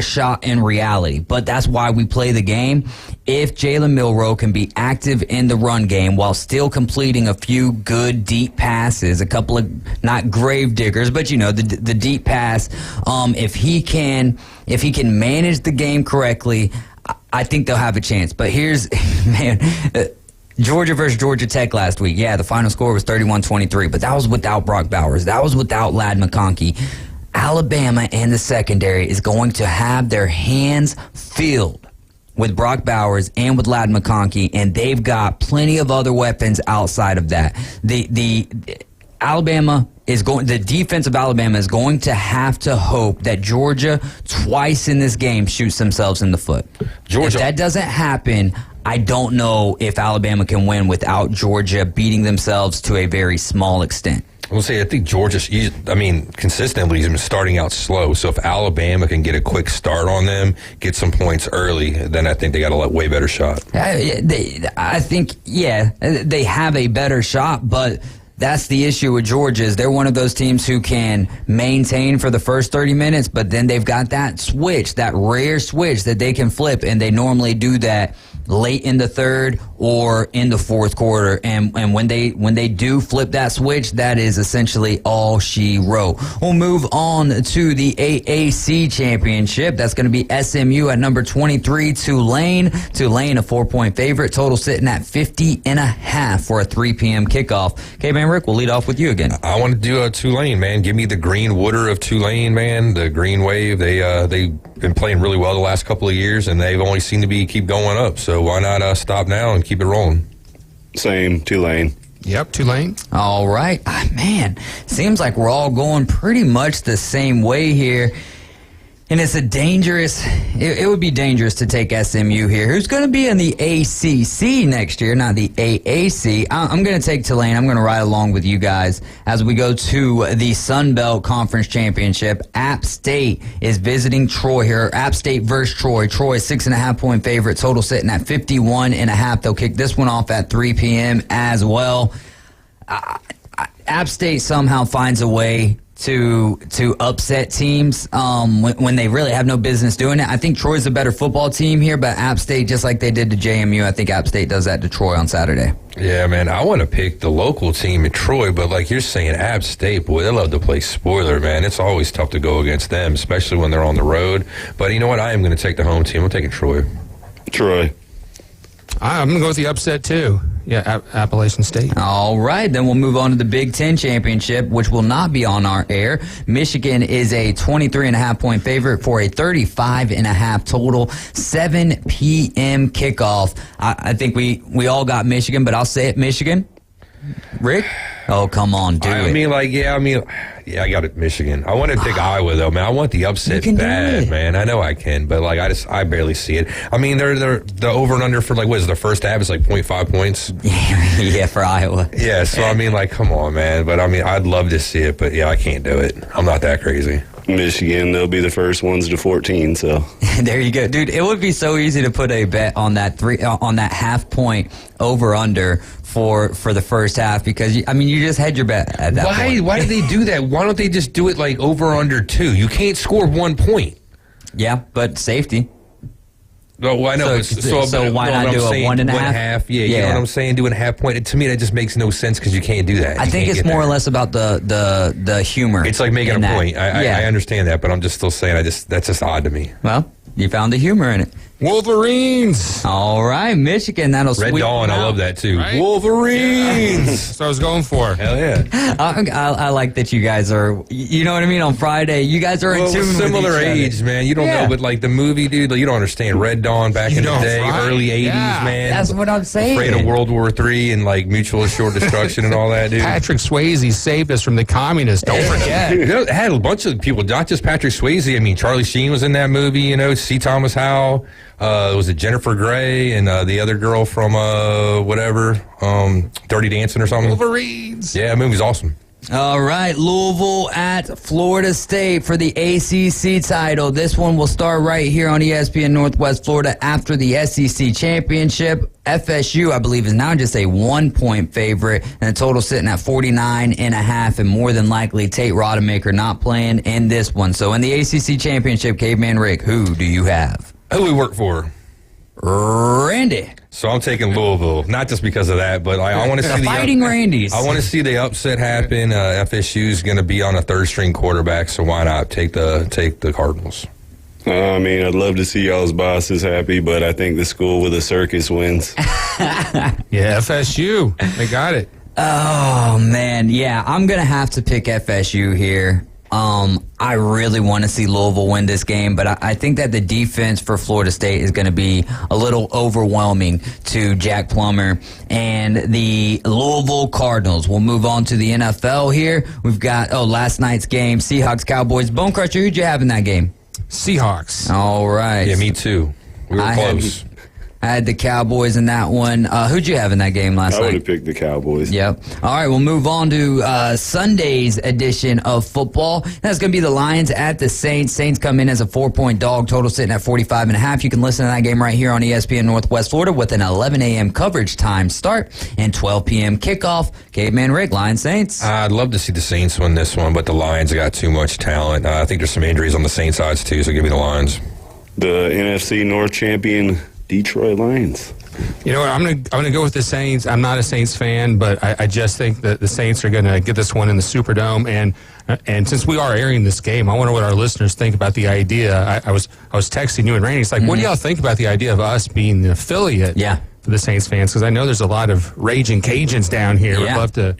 shot in reality, but that's why we play the game. If Jalen Milroe can be active in the run game while still completing a few good deep passes, a couple of not grave diggers, but the deep pass, if he can manage the game correctly, I think they'll have a chance. But here's Georgia versus Georgia Tech last week. Yeah, the final score was 31-23, but that was without Brock Bowers. That was without Ladd McConkey. Alabama and the secondary is going to have their hands filled with Brock Bowers and with Ladd McConkey, and they've got plenty of other weapons outside of that. The defense of Alabama is going to have to hope that Georgia twice in this game shoots themselves in the foot. If that doesn't happen, I don't know if Alabama can win without Georgia beating themselves to a very small extent. I will say, I think Georgia, consistently has been starting out slow. So if Alabama can get a quick start on them, get some points early, then I think they got a way better shot. I think, they have a better shot, but that's the issue with Georgia is they're one of those teams who can maintain for the first 30 minutes, but then they've got that switch, that rare switch that they can flip, and they normally do that late in the third or in the fourth quarter. And when they do flip that switch, that is essentially all she wrote. We'll move on to the AAC championship. That's going to be SMU at number 23, Tulane. Tulane, a 4-point favorite. Total sitting at 50.5 for a 3 p.m. kickoff. Okay, man, Rick, we'll lead off with you again. I want to do Tulane, man. Give me the green water of Tulane, man. The green wave. They've been playing really well the last couple of years, and they've only seemed to keep going up. So why not stop now and keep it rolling? Same, Tulane. Yep, Tulane. All right. Man, seems like we're all going pretty much the same way here. And it's it would be dangerous to take SMU here. Who's going to be in the ACC next year, not the AAC? I'm going to take Tulane. I'm going to ride along with you guys as we go to the Sun Belt Conference Championship. App State is visiting Troy here. App State versus Troy. Troy, 6.5-point favorite. Total sitting at 51.5. They'll kick this one off at 3 p.m. as well. App State somehow finds a way to upset teams when they really have no business doing it. I think Troy's a better football team here, but App State, just like they did to JMU, I think App State does that to Troy on Saturday. Yeah, man, I want to pick the local team at Troy, but like you're saying, App State, boy, they love to play spoiler, man. It's always tough to go against them, especially when they're on the road. But you know what? I am going to take the home team. I'm taking Troy. I'm going to go with the upset, too. Yeah, Appalachian State. All right, then we'll move on to the Big Ten Championship, which will not be on our air. Michigan is a 23.5-point favorite for a 35.5 total, 7 p.m. kickoff. I think we all got Michigan, but I'll say it, Michigan. Rick? Oh, come on, Yeah, I got it, Michigan. I want to take Iowa, though, man. I want the upset bad, man. I know I can, but I barely see it. I mean, they're the over and under for what is the first half is 0.5 points. Yeah, for Iowa. Yeah, so come on, man. But I'd love to see it, but yeah, I can't do it. I'm not that crazy. Michigan, they'll be the first ones to 14. So there you go, dude. It would be so easy to put a bet on that half point over under for the first half because you just had your bet at that point. Why did they do that? Why don't they just do it over under 2? You can't score 1 point. Yeah, but safety. No, I know. So why not do a 1.5? Yeah, you know what I'm saying? Doing a half point. To me, that just makes no sense because you can't do that. I think it's more or less about the humor. It's like making a point. I understand that, but I'm just still saying that's just odd to me. Well, You found the humor in it. Wolverines. All right, Michigan. That'll Red sweep Dawn, them I out. love that too. Right? Wolverines. That's what I was going for. Hell yeah. I like that you guys are, you know what I mean, on Friday. You guys are in Well, tune we're with similar each age, other. man. You don't know, but like the movie, dude, like, you don't understand. Red Dawn back in the don't, day, right? early 80s, Yeah. man. That's what I'm saying. Afraid of World War III and like mutual assured destruction and all that, dude. Patrick Swayze saved us from the communists. Don't forget. You know, it had a bunch of people, not just Patrick Swayze. I mean, Charlie Sheen was in that movie, you know, C. Thomas Howell. Was it Jennifer Grey and the other girl from Dirty Dancing or something? Wolverines. Yeah, that movie's awesome. All right, Louisville at Florida State for the ACC title. This one will start right here on ESPN Northwest Florida after the SEC championship. FSU, I believe, is now just a 1-point favorite, and the total sitting at 49.5, and more than likely Tate Rodemaker not playing in this one. So in the ACC championship, Caveman Rick, who do you have? Who we work for? Randy. So I'm taking Louisville, not just because of that, but I want to see the Fighting Randys. I want to see the upset happen. FSU's going to be on a third-string quarterback, so why not take the Cardinals? I mean, I'd love to see y'all's bosses happy, but I think the school with a circus wins. Yeah, FSU. They got it. Oh, man. Yeah, I'm going to have to pick FSU here. I really want to see Louisville win this game, but I think that the defense for Florida State is going to be a little overwhelming to Jack Plummer and the Louisville Cardinals. We'll move on to the NFL here. We've got, last night's game, Seahawks, Cowboys. Bone Crusher, who'd you have in that game? Seahawks. All right. Yeah, me too. We were close. I had the Cowboys in that one. Who'd you have in that game last I would night? have picked the Cowboys. Yep. All right, we'll move on to Sunday's edition of football. That's going to be the Lions at the Saints. Saints come in as a 4-point dog, total sitting at 45.5. You can listen to that game right here on ESPN Northwest Florida with an 11 a.m. coverage time start and 12 p.m. kickoff. Caveman Rick, Lions Saints. I'd love to see the Saints win this one, but the Lions got too much talent. I think there's some injuries on the Saints sides too, so give me the Lions. The NFC North champion Detroit Lions. You know what? I'm gonna go with the Saints. I'm not a Saints fan, but I just think that the Saints are gonna get this one in the Superdome. And since we are airing this game, I wonder what our listeners think about the idea. I was texting you and Randy. It's like, what do y'all think about the idea of us being the affiliate? Yeah. For the Saints fans, because I know there's a lot of raging Cajuns down here. Yeah. I'd love to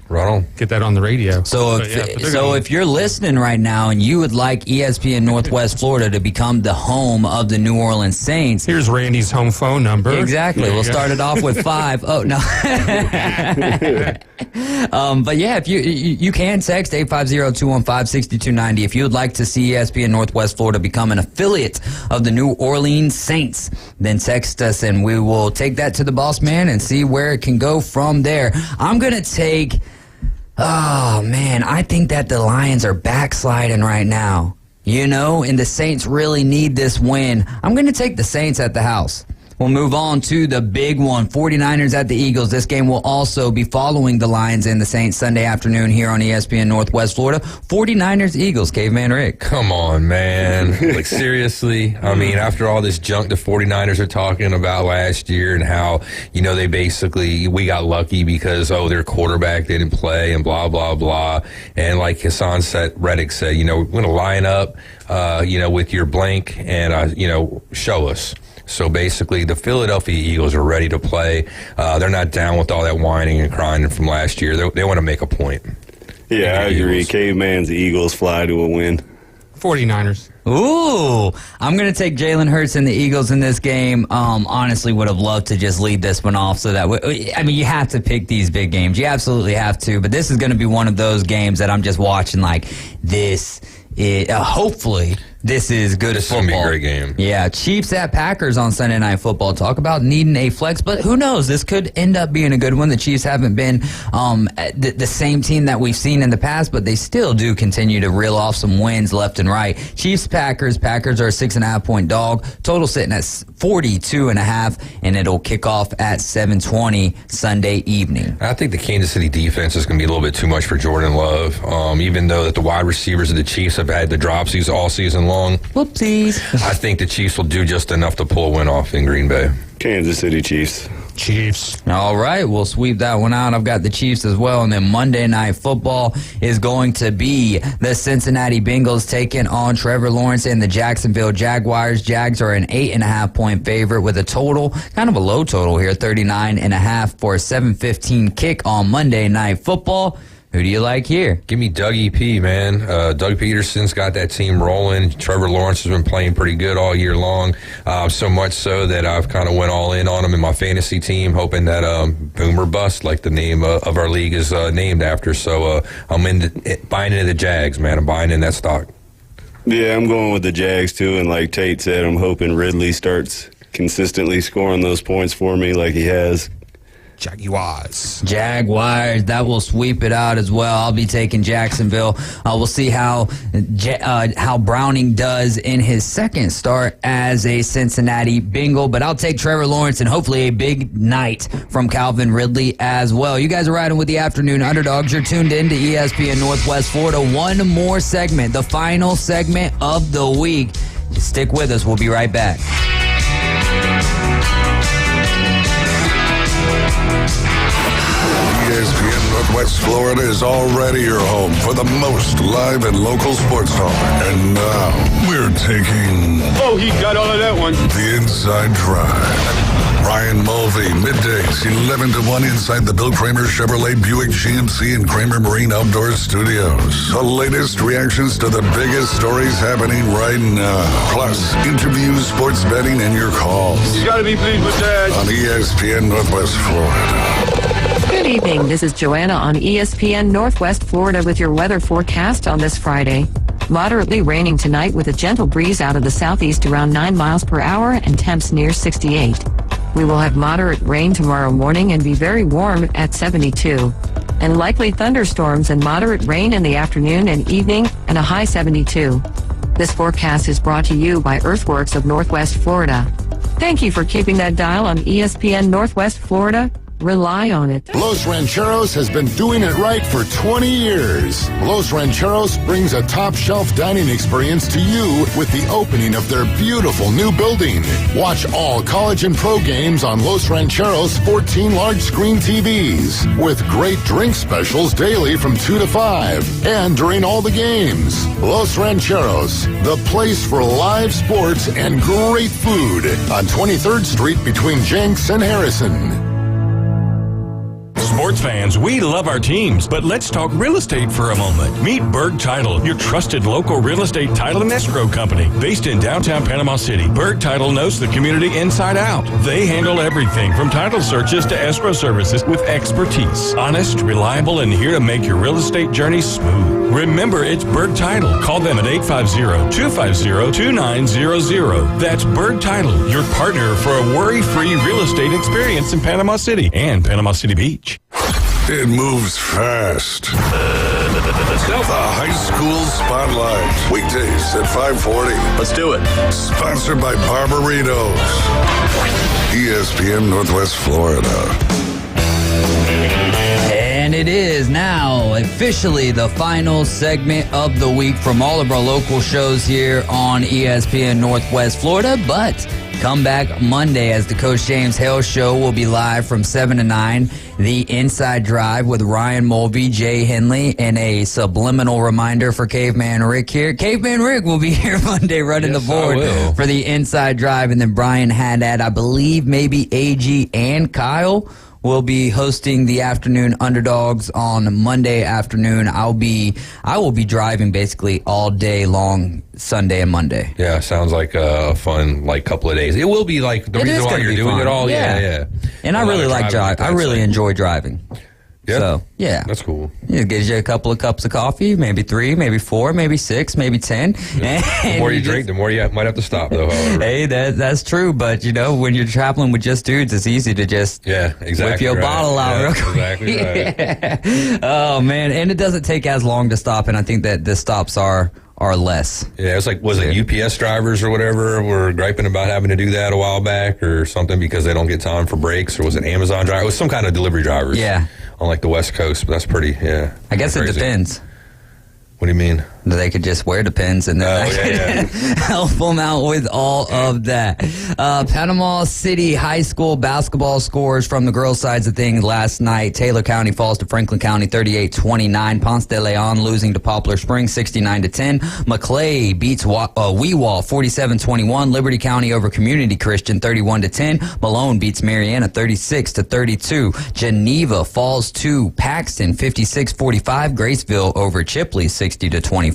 get that on the radio. So if you're listening right now and you would like ESPN Northwest Florida to become the home of the New Orleans Saints, here's Randy's home phone number. Exactly. We'll start it off with 5. Oh no. But yeah, if you can text 850-215-6290 if you would like to see ESPN Northwest Florida become an affiliate of the New Orleans Saints. Then text us and we will take that to the boss man and see where it can go from there. I'm gonna take. Oh man, I think that the Lions are backsliding right now. You know, and the Saints really need this win. I'm gonna take the Saints at the house. We'll move on to the big one, 49ers at the Eagles. This game will also be following the Lions and the Saints Sunday afternoon here on ESPN Northwest Florida. 49ers, Eagles, Caveman Rick. Come on, man. Like, seriously? I mean, after all this junk the 49ers are talking about last year and how, you know, we got lucky because, their quarterback didn't play and blah, blah, blah. And like Hassan Reddick said, you know, we're going to line up, with your blank and, show us. So basically, the Philadelphia Eagles are ready to play. They're not down with all that whining and crying from last year. They want to make a point. Yeah, I agree. Caveman's Eagles fly to a win. 49ers. Ooh, I'm going to take Jalen Hurts and the Eagles in this game. Honestly, would have loved to just lead this one off so that, you have to pick these big games. You absolutely have to. But this is going to be one of those games that I'm just watching like this. Hopefully, this is good football. This is going to be a great game. Yeah, Chiefs at Packers on Sunday Night Football. Talk about needing a flex, but who knows? This could end up being a good one. The Chiefs haven't been the same team that we've seen in the past, but they still do continue to reel off some wins left and right. Chiefs, Packers. Packers are a 6.5-point dog. Total sitting at 42.5, and it'll kick off at 7:20 Sunday evening. I think the Kansas City defense is going to be a little bit too much for Jordan Love, even though that the wide receivers of the Chiefs have had the dropsies all season long. Whoopsies. I think the Chiefs will do just enough to pull a win off in Green Bay. Kansas City Chiefs. Chiefs. All right, we'll sweep that one out. I've got the Chiefs as well. And then Monday Night Football is going to be the Cincinnati Bengals taking on Trevor Lawrence and the Jacksonville Jaguars. Jags are an 8.5-point favorite with a total, kind of a low total here, 39.5 for a 7:15 kick on Monday Night Football. Who do you like here? Give me Dougie P, man. Doug Peterson's got that team rolling. Trevor Lawrence has been playing pretty good all year long, so much so that I've kind of went all in on him in my fantasy team, hoping that Boomer Bust, like the name of our league is named after. So I'm buying into the Jags, man. I'm buying in that stock. Yeah, I'm going with the Jags, too, and like Tate said, I'm hoping Ridley starts consistently scoring those points for me like he has. Jaguars. That will sweep it out as well. I'll be taking Jacksonville. We'll see how Browning does in his second start as a Cincinnati Bengal. But I'll take Trevor Lawrence and hopefully a big night from Calvin Ridley as well. You guys are riding with the Afternoon Underdogs. You're tuned in to ESPN Northwest Florida. One more segment, the final segment of the week. Stick with us. We'll be right back. ESPN Northwest Florida is already your home for the most live and local sports talk. And now we're taking... Oh, he got all of that one. The Inside Drive. Ryan Mulvey, middays, 11 to 1 inside the Bill Kramer Chevrolet Buick GMC and Kramer Marine Outdoor Studios. The latest reactions to the biggest stories happening right now. Plus, interviews, sports betting, and your calls. You got to be pleased with that. On ESPN Northwest Florida. Good evening. This is Joanna on ESPN Northwest Florida with your weather forecast on this Friday. Moderately raining tonight with a gentle breeze out of the southeast around 9 miles per hour and temps near 68. We will have moderate rain tomorrow morning and be very warm at 72. And likely thunderstorms and moderate rain in the afternoon and evening and a high 72. This forecast is brought to you by Earthworks of Northwest Florida. Thank you for keeping that dial on ESPN Northwest Florida. Rely on it. Los Rancheros has been doing it right for 20 years. Los Rancheros brings a top-shelf dining experience to you with the opening of their beautiful new building. Watch all college and pro games on Los Rancheros' 14 large-screen TVs with great drink specials daily from 2 to 5 and during all the games. Los Rancheros, the place for live sports and great food on 23rd Street between Jenks and Harrison. Sports fans, we love our teams, but let's talk real estate for a moment. Meet Berg Title, your trusted local real estate title and escrow company. Based in downtown Panama City, Berg Title knows the community inside out. They handle everything from title searches to escrow services with expertise. Honest, reliable, and here to make your real estate journey smooth. Remember, it's Berg Title. Call them at 850-250-2900. That's Berg Title, your partner for a worry-free real estate experience in Panama City and Panama City Beach. It moves fast. The High School Spotlight. Weekdays at 5:40. Let's do it. Sponsored by Barbaritos. ESPN Northwest Florida. And it is now officially the final segment of the week from all of our local shows here on ESPN Northwest Florida. But come back Monday as the Coach James Hale Show will be live from 7 to 9. The Inside Drive with Ryan Mulvey, Jay Henley, and a subliminal reminder for Caveman Rick here. Caveman Rick will be here Monday running the board for the Inside Drive. And then Brian Haddad, I believe maybe AG and Kyle will be hosting the Afternoon Underdogs on Monday afternoon. I will be driving basically all day long, Sunday and Monday. Yeah, sounds like a fun couple of days. It will be like the reason why you're doing it all. Yeah. And I really like driving. I really enjoy driving. Yeah. So, yeah. That's cool. It gives you a couple of cups of coffee, maybe 3, maybe 4, maybe 6, maybe 10. Yeah. The more you drink, the more you might have to stop, though. Hey, that's true. But, when you're traveling with just dudes, it's easy to just whip your bottle out real quick. Exactly right. Oh, man. And it doesn't take as long to stop, and I think that the stops are less. Yeah, it's was it UPS drivers or whatever were griping about having to do that a while back or something because they don't get time for breaks, or was it Amazon drivers? It was some kind of delivery drivers. Yeah. On the West Coast, but that's pretty, I guess crazy. It depends. What do you mean? They could just wear the pins and then help them out with all of that. Panama City High School basketball scores from the girls' sides of things last night. Taylor County falls to Franklin County 38-29. Ponce de Leon losing to Poplar Springs 69-10. McClay beats Weewall 47-21. Liberty County over Community Christian 31-10. Malone beats Mariana 36-32. Geneva falls to Paxton 56-45. Graceville over Chipley 60-24.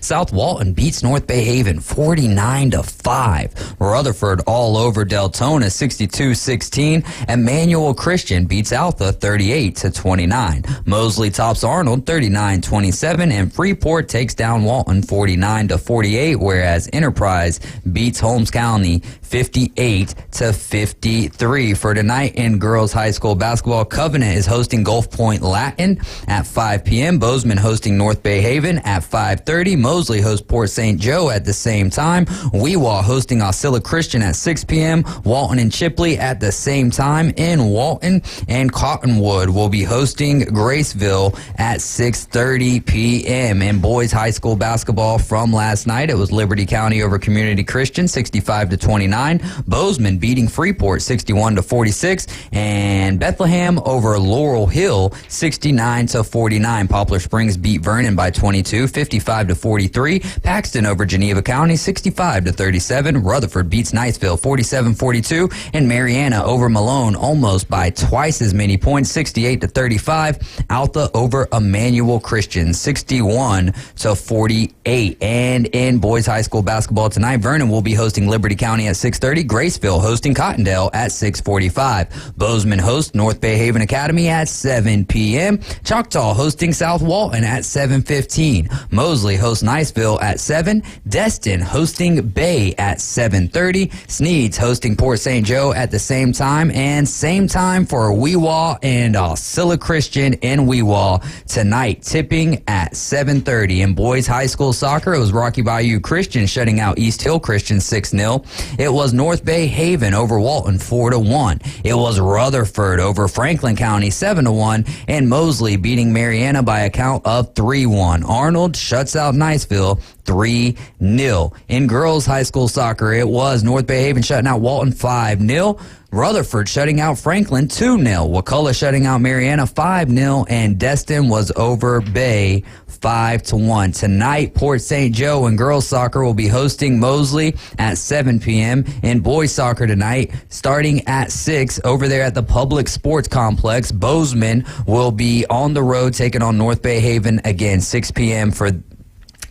South Walton beats North Bay Haven 49-5. Rutherford all over Deltona 62-16. Emmanuel Christian beats Alpha 38-29. Mosley tops Arnold 39-27, and Freeport takes down Walton 49-48, whereas Enterprise beats Holmes County 58-53. For tonight in girls high school basketball, Covenant is hosting Gulf Point Latin at 5 p.m. Bozeman hosting North Bay Haven at 5:30. Mosley hosts Port St. Joe at the same time. Weewaw hosting Osceola Christian at 6 p.m. Walton and Chipley at the same time in Walton, and Cottonwood will be hosting Graceville at 6:30 p.m. In boys high school basketball from last night, it was Liberty County over Community Christian 65-29. Bozeman beating Freeport 61-46, and Bethlehem over Laurel Hill 69-49. Poplar Springs beat Vernon by 22, 55-43. Paxton over Geneva County 65-37. Rutherford beats Niceville 47-42, and Mariana over Malone almost by twice as many points 68-35. Alta over Emmanuel Christian 61-48. And in boys high school basketball tonight, Vernon will be hosting Liberty County at 6:30. Graceville hosting Cottondale at 6:45. Bozeman hosts North Bay Haven Academy at 7 p.m. Choctaw hosting South Walton at 7:15. Mosley hosts Niceville at 7. Destin hosting Bay at 7:30. Sneeds hosting Port St. Joe at the same time, and same time for Weewaw and Osceola Christian in Weewaw tonight, tipping at 7:30. In boys high school soccer, it was Rocky Bayou Christian shutting out East Hill Christian 6-0. It was North Bay Haven over Walton 4-1. It was Rutherford over Franklin County 7-1, and Mosley beating Mariana by a count of 3-1. Arnold shuts out Niceville 3-0. In girls high school soccer, it was North Bay Haven shutting out Walton 5-0. Rutherford shutting out Franklin 2-0. Wakulla shutting out Mariana 5-0, and Destin was over Bay 5-1. Tonight, Port St. Joe in girls soccer will be hosting Mosley at 7 p.m. In boys soccer tonight, starting at 6 over there at the Public Sports Complex, Bozeman will be on the road taking on North Bay Haven again, 6 p.m. for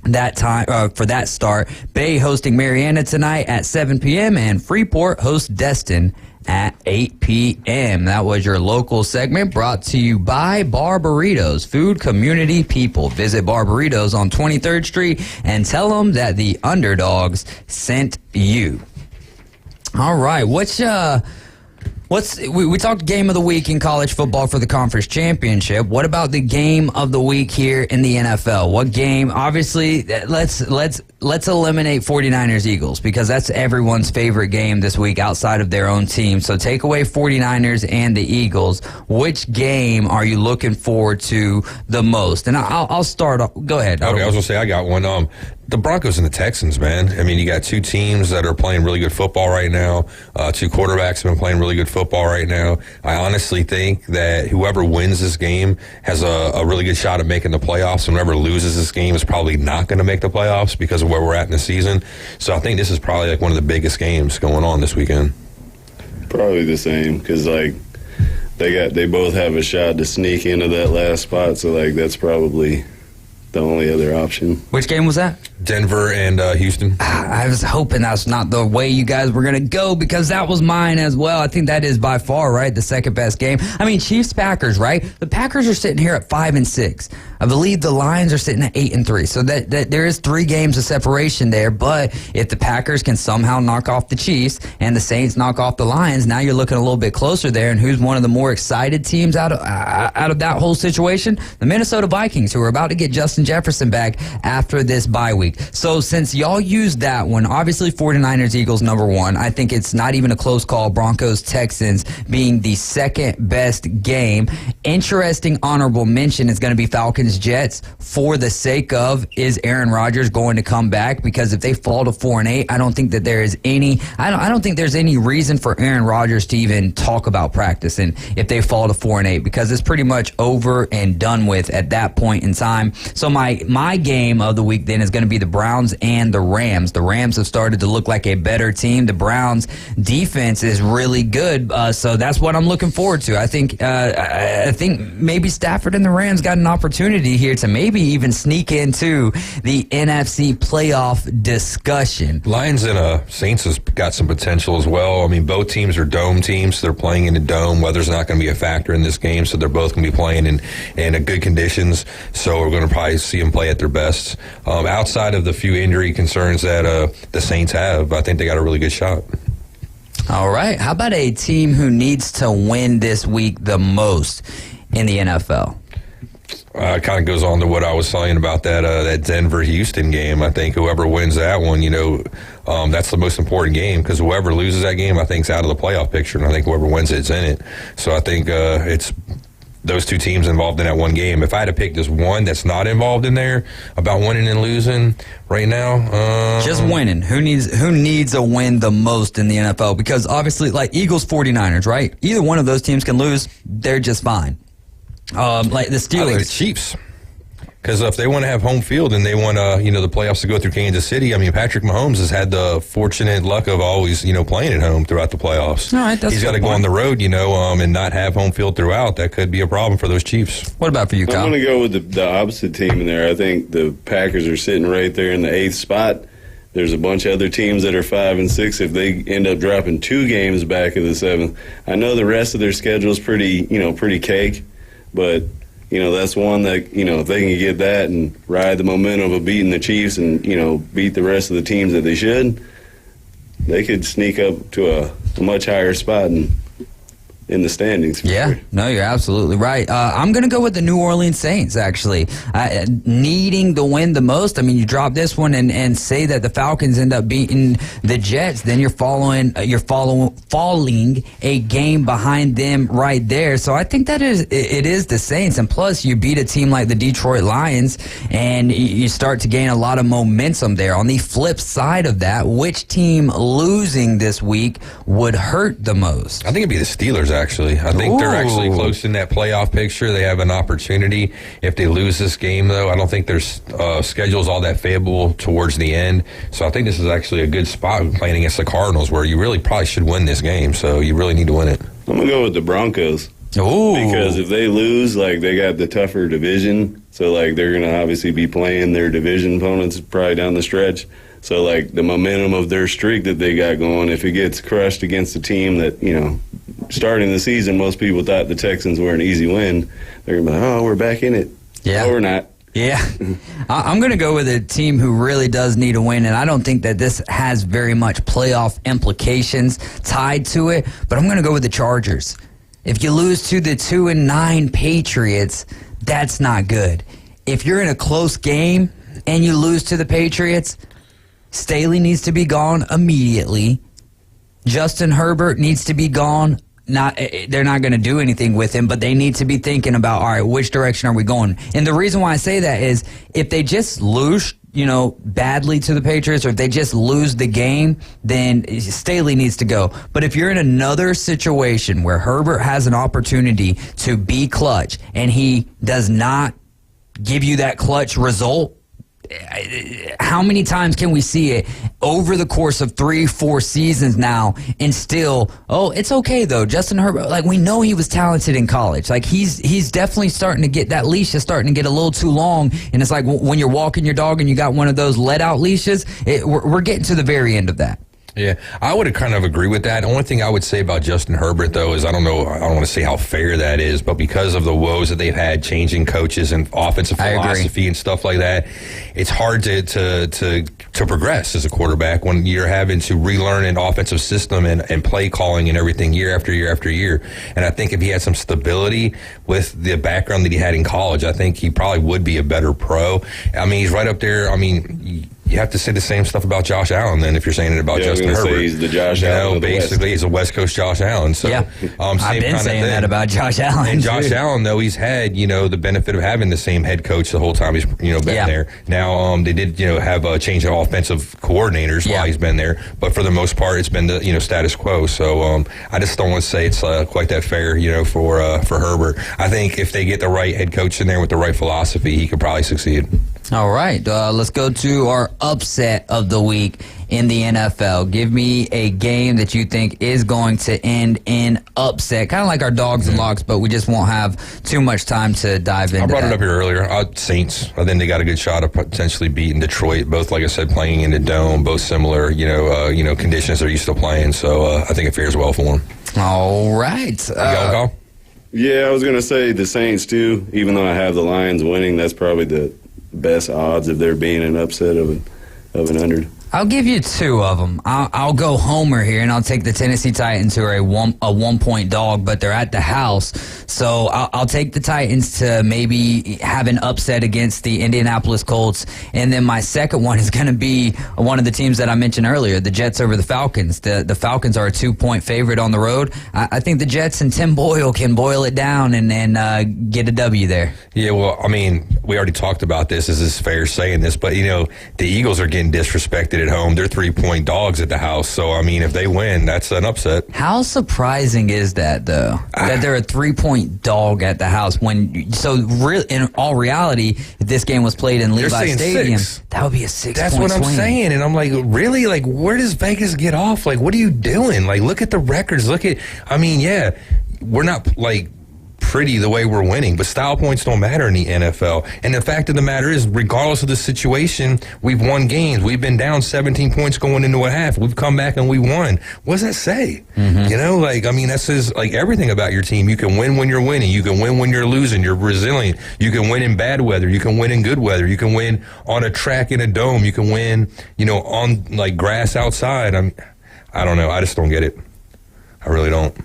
that time for that start. Bay hosting Mariana tonight at 7 p.m. and Freeport hosts Destin at 8 p.m. That was your local segment brought to you by Bar Burritos, food community people. Visit Bar Burritos on 23rd Street and tell them that the Underdogs sent you. All right, we talked game of the week in college football for the conference championship. What about the game of the week here in the NFL? What game? Obviously, let's eliminate 49ers Eagles, because that's everyone's favorite game this week outside of their own team. So take away 49ers and the Eagles. Which game are you looking forward to the most? And I'll start off. Go ahead. Okay, I was going to say I got one. The Broncos and the Texans, man. I mean, you got two teams that are playing really good football right now. Two quarterbacks have been playing really good football right now. I honestly think that whoever wins this game has a really good shot at making the playoffs, and whoever loses this game is probably not going to make the playoffs because of where we're at in the season. So I think this is probably like one of the biggest games going on this weekend. Probably the same, because like they both have a shot to sneak into that last spot. So like that's probably the only other option. Which game was that? Denver and Houston. I was hoping that's not the way you guys were going to go, because that was mine as well. I think that is by far, right, the second best game. I mean, Chiefs-Packers, right? The Packers are sitting here at 5-6. I believe the Lions are sitting at 8-3. So that there is 3 games of separation there. But if the Packers can somehow knock off the Chiefs and the Saints knock off the Lions, now you're looking a little bit closer there. And who's one of the more excited teams out of that whole situation? The Minnesota Vikings, who are about to get Justin Jefferson back back after this bye week. So since y'all used that one, obviously 49ers, Eagles number one. I think it's not even a close call. Broncos, Texans being the second best game. Interesting honorable mention is going to be Falcons, Jets. For the sake of, is Aaron Rodgers going to come back? Because if they fall to 4-8, I don't think that there is any. I don't think there's any reason for Aaron Rodgers to even talk about practicing if they fall to 4-8, because it's pretty much over and done with at that point in time. So my game of the week then is going to be the Browns and the Rams. The Rams have started to look like a better team. The Browns defense is really good, so that's what I'm looking forward to. I think maybe Stafford and the Rams got an opportunity here to maybe even sneak into the NFC playoff discussion. Lions and Saints has got some potential as well. I mean, both teams are dome teams. So they're playing in a dome. Weather's not going to be a factor in this game, so they're both going to be playing in good conditions. So we're going to probably see them play at their best. Outside of the few injury concerns that the Saints have, I think they got a really good shot. All right. How about a team who needs to win this week the most in the NFL? It kind of goes on to what I was saying about that Denver-Houston game. I think whoever wins that one, that's the most important game, because whoever loses that game, I think, is out of the playoff picture, and I think whoever wins it's in it. So I think it's those two teams involved in that one game. If I had to pick just one that's not involved in there about winning and losing right now, just winning. Who needs a win the most in the NFL? Because obviously, like Eagles, 49ers, right? Either one of those teams can lose. They're just fine. Like the Steelers. I think the Chiefs. Because if they want to have home field and they want the playoffs to go through Kansas City, I mean, Patrick Mahomes has had the fortunate luck of always, playing at home throughout the playoffs. All right, that's He's got to go on the road, and not have home field throughout. That could be a problem for those Chiefs. What about for you, Kyle? I'm going to go with the opposite team in there. I think the Packers are sitting right there in the 8th spot. There's a bunch of other teams that are 5 and 6. If they end up dropping 2 games back in the 7th, I know the rest of their schedule is pretty cake, but that's one that, if they can get that and ride the momentum of beating the Chiefs and, beat the rest of the teams that they should, they could sneak up to a much higher spot in the standings. Yeah, no, you're absolutely right. I'm going to go with the New Orleans Saints, actually. Needing the win the most. I mean, you drop this one and say that the Falcons end up beating the Jets, then you're falling a game behind them right there. So I think it is the Saints. And plus, you beat a team like the Detroit Lions, and you start to gain a lot of momentum there. On the flip side of that, which team losing this week would hurt the most? I think it'd be the Steelers, actually. I think they're actually close in that playoff picture. They have an opportunity. If they lose this game, though, I don't think their schedule's all that favorable towards the end. So I think this is actually a good spot playing against the Cardinals, where you really probably should win this game. So you really need to win it. I'm going to go with the Broncos. Ooh. Because if they lose, they got the tougher division. So, they're going to obviously be playing their division opponents probably down the stretch. So, the momentum of their streak that they got going, if it gets crushed against a team that, starting the season, most people thought the Texans were an easy win. They're going to be like, oh, we're back in it. Yeah. No, we're not. Yeah. I'm going to go with a team who really does need a win, and I don't think that this has very much playoff implications tied to it, but I'm going to go with the Chargers. If you lose to the 2-9 Patriots, that's not good. If you're in a close game and you lose to the Patriots, Staley needs to be gone immediately. Justin Herbert needs to be gone. They're not going to do anything with him, but they need to be thinking about, all right, which direction are we going? And the reason why I say that is if they just lose, badly to the Patriots, or if they just lose the game, then Staley needs to go. But if you're in another situation where Herbert has an opportunity to be clutch and he does not give you that clutch result, how many times can we see it over the course of 3-4 seasons now and still, it's okay though, Justin Herbert, we know he was talented in college. He's definitely starting to get, that leash is starting to get a little too long, and it's like when you're walking your dog and you got one of those let out leashes, we're getting to the very end of that. Yeah, I would kind of agree with that. The only thing I would say about Justin Herbert, though, is I don't want to say how fair that is, but because of the woes that they've had changing coaches and offensive philosophy and stuff like that, it's hard to progress as a quarterback when you're having to relearn an offensive system and play calling and everything year after year after year. And I think if he had some stability with the background that he had in college, I think he probably would be a better pro. I mean, he's right up there. I mean, you have to say the same stuff about Josh Allen then if you're saying it about Justin Herbert. Say he's the Josh Allen. Basically, he's a West Coast Josh Allen. So, I've been saying that about Josh Allen. And Josh Allen, though, he's had the benefit of having the same head coach the whole time he's been there. Now they did have a change of offensive coordinators while he's been there, but for the most part, it's been the status quo. So I just don't want to say it's quite that fair for Herbert. I think if they get the right head coach in there with the right philosophy, he could probably succeed. All right, let's go to our upset of the week in the NFL. Give me a game that you think is going to end in upset, kind of like our dogs and locks, but we just won't have too much time to dive into. I brought it up here earlier. Saints. I think they got a good shot of potentially beating Detroit. Both, like I said, playing in the dome. Both similar, conditions they're used to playing. So I think it fares well for them. All right. Yeah, I was going to say the Saints too. Even though I have the Lions winning, that's probably the best odds of there being an upset of an under. I'll give you two of them. I'll go homer here, and I'll take the Tennessee Titans, who are a 1-point dog, but they're at the house. So I'll take the Titans to maybe have an upset against the Indianapolis Colts. And then my second one is going to be one of the teams that I mentioned earlier, the Jets over the Falcons. The Falcons are a 2-point favorite on the road. I think the Jets and Tim Boyle can boil it down and get a W there. Yeah, well, I mean, we already talked about this. Is this fair saying this? But, the Eagles are getting disrespected at home. They're 3-point dogs at the house. So, I mean, if they win, that's an upset. How surprising is that, though? That they're a 3-point dog at the house. In all reality, if this game was played in Levi Stadium, that would be a 6-point That's what I'm saying. And I'm like, really? Like, where does Vegas get off? Like, what are you doing? Like, look at the records. We're not, pretty the way we're winning, but style points don't matter in the NFL. And the fact of the matter is, regardless of the situation, we've won games. We've been down 17 points going into a half. We've come back and we won. What does that say? That says everything about your team. You can win when you're winning. You can win when you're losing. You're resilient. You can win in bad weather. You can win in good weather. You can win on a track in a dome. You can win, on grass outside. I don't know. I just don't get it. I really don't.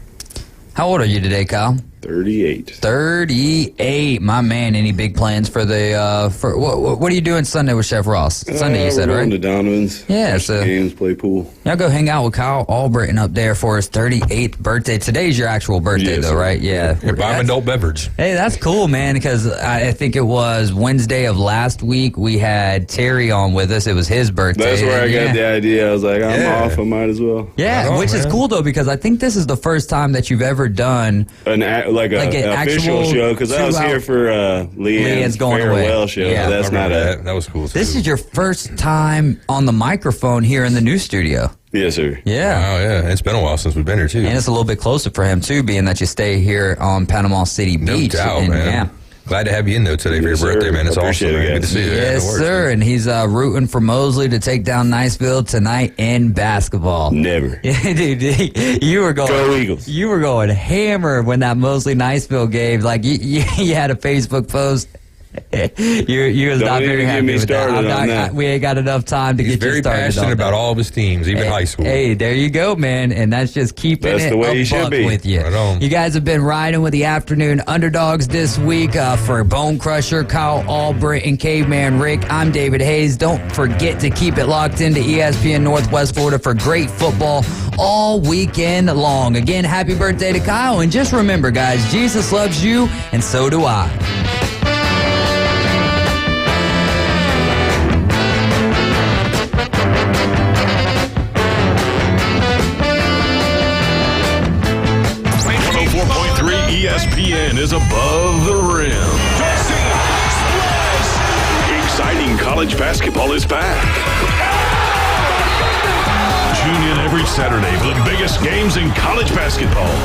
How old are you today, Kyle? 38. 38, my man. Any big plans for the what are you doing Sunday with Chef Ross? Sunday, you said, we're right? Going to Donovan's. Yeah, watch the games, play pool. Y'all go hang out with Kyle Albritton up there for his 38th birthday. Today's your actual birthday, though, right? Yeah. Buy him adult beverage. Hey, that's cool, man. Because I think it was Wednesday of last week we had Terry on with us. It was his birthday. That's where I got the idea. I was like, I'm off. I might as well. Yeah, which is cool though, because I think this is the first time that you've ever done an official show, because I was here for Leanne's farewell show. Yeah, that's not that was cool. This is your first time on the microphone here in the new studio. Yes, sir. Yeah. Wow, yeah. It's been a while since we've been here, too. And it's a little bit closer for him, too, being that you stay here on Panama City Beach. No doubt, man. Yeah. Glad to have you in, though, today for your birthday, man. It's awesome, man. Good to see you. Yes, sir. And he's rooting for Mosley to take down Niceville tonight in basketball. Never. Dude, you were going. Go Eagles. You were going hammer when that Mosley-Niceville game. You had a Facebook post. You was not very happy with that. We ain't got enough time to get you started. He's very passionate about all of his teams, even high school. Hey, there you go, man. And that's just keeping it a buck with you. Right on. You guys have been riding with the Afternoon Underdogs this week for Bone Crusher, Kyle Albritton, and Caveman Rick. I'm David Hayes. Don't forget to keep it locked into ESPN Northwest Florida for great football all weekend long. Again, happy birthday to Kyle. And just remember, guys, Jesus loves you, and so do I. ESPN is above the rim. Exciting college basketball is back. Tune in every Saturday for the biggest games in college basketball.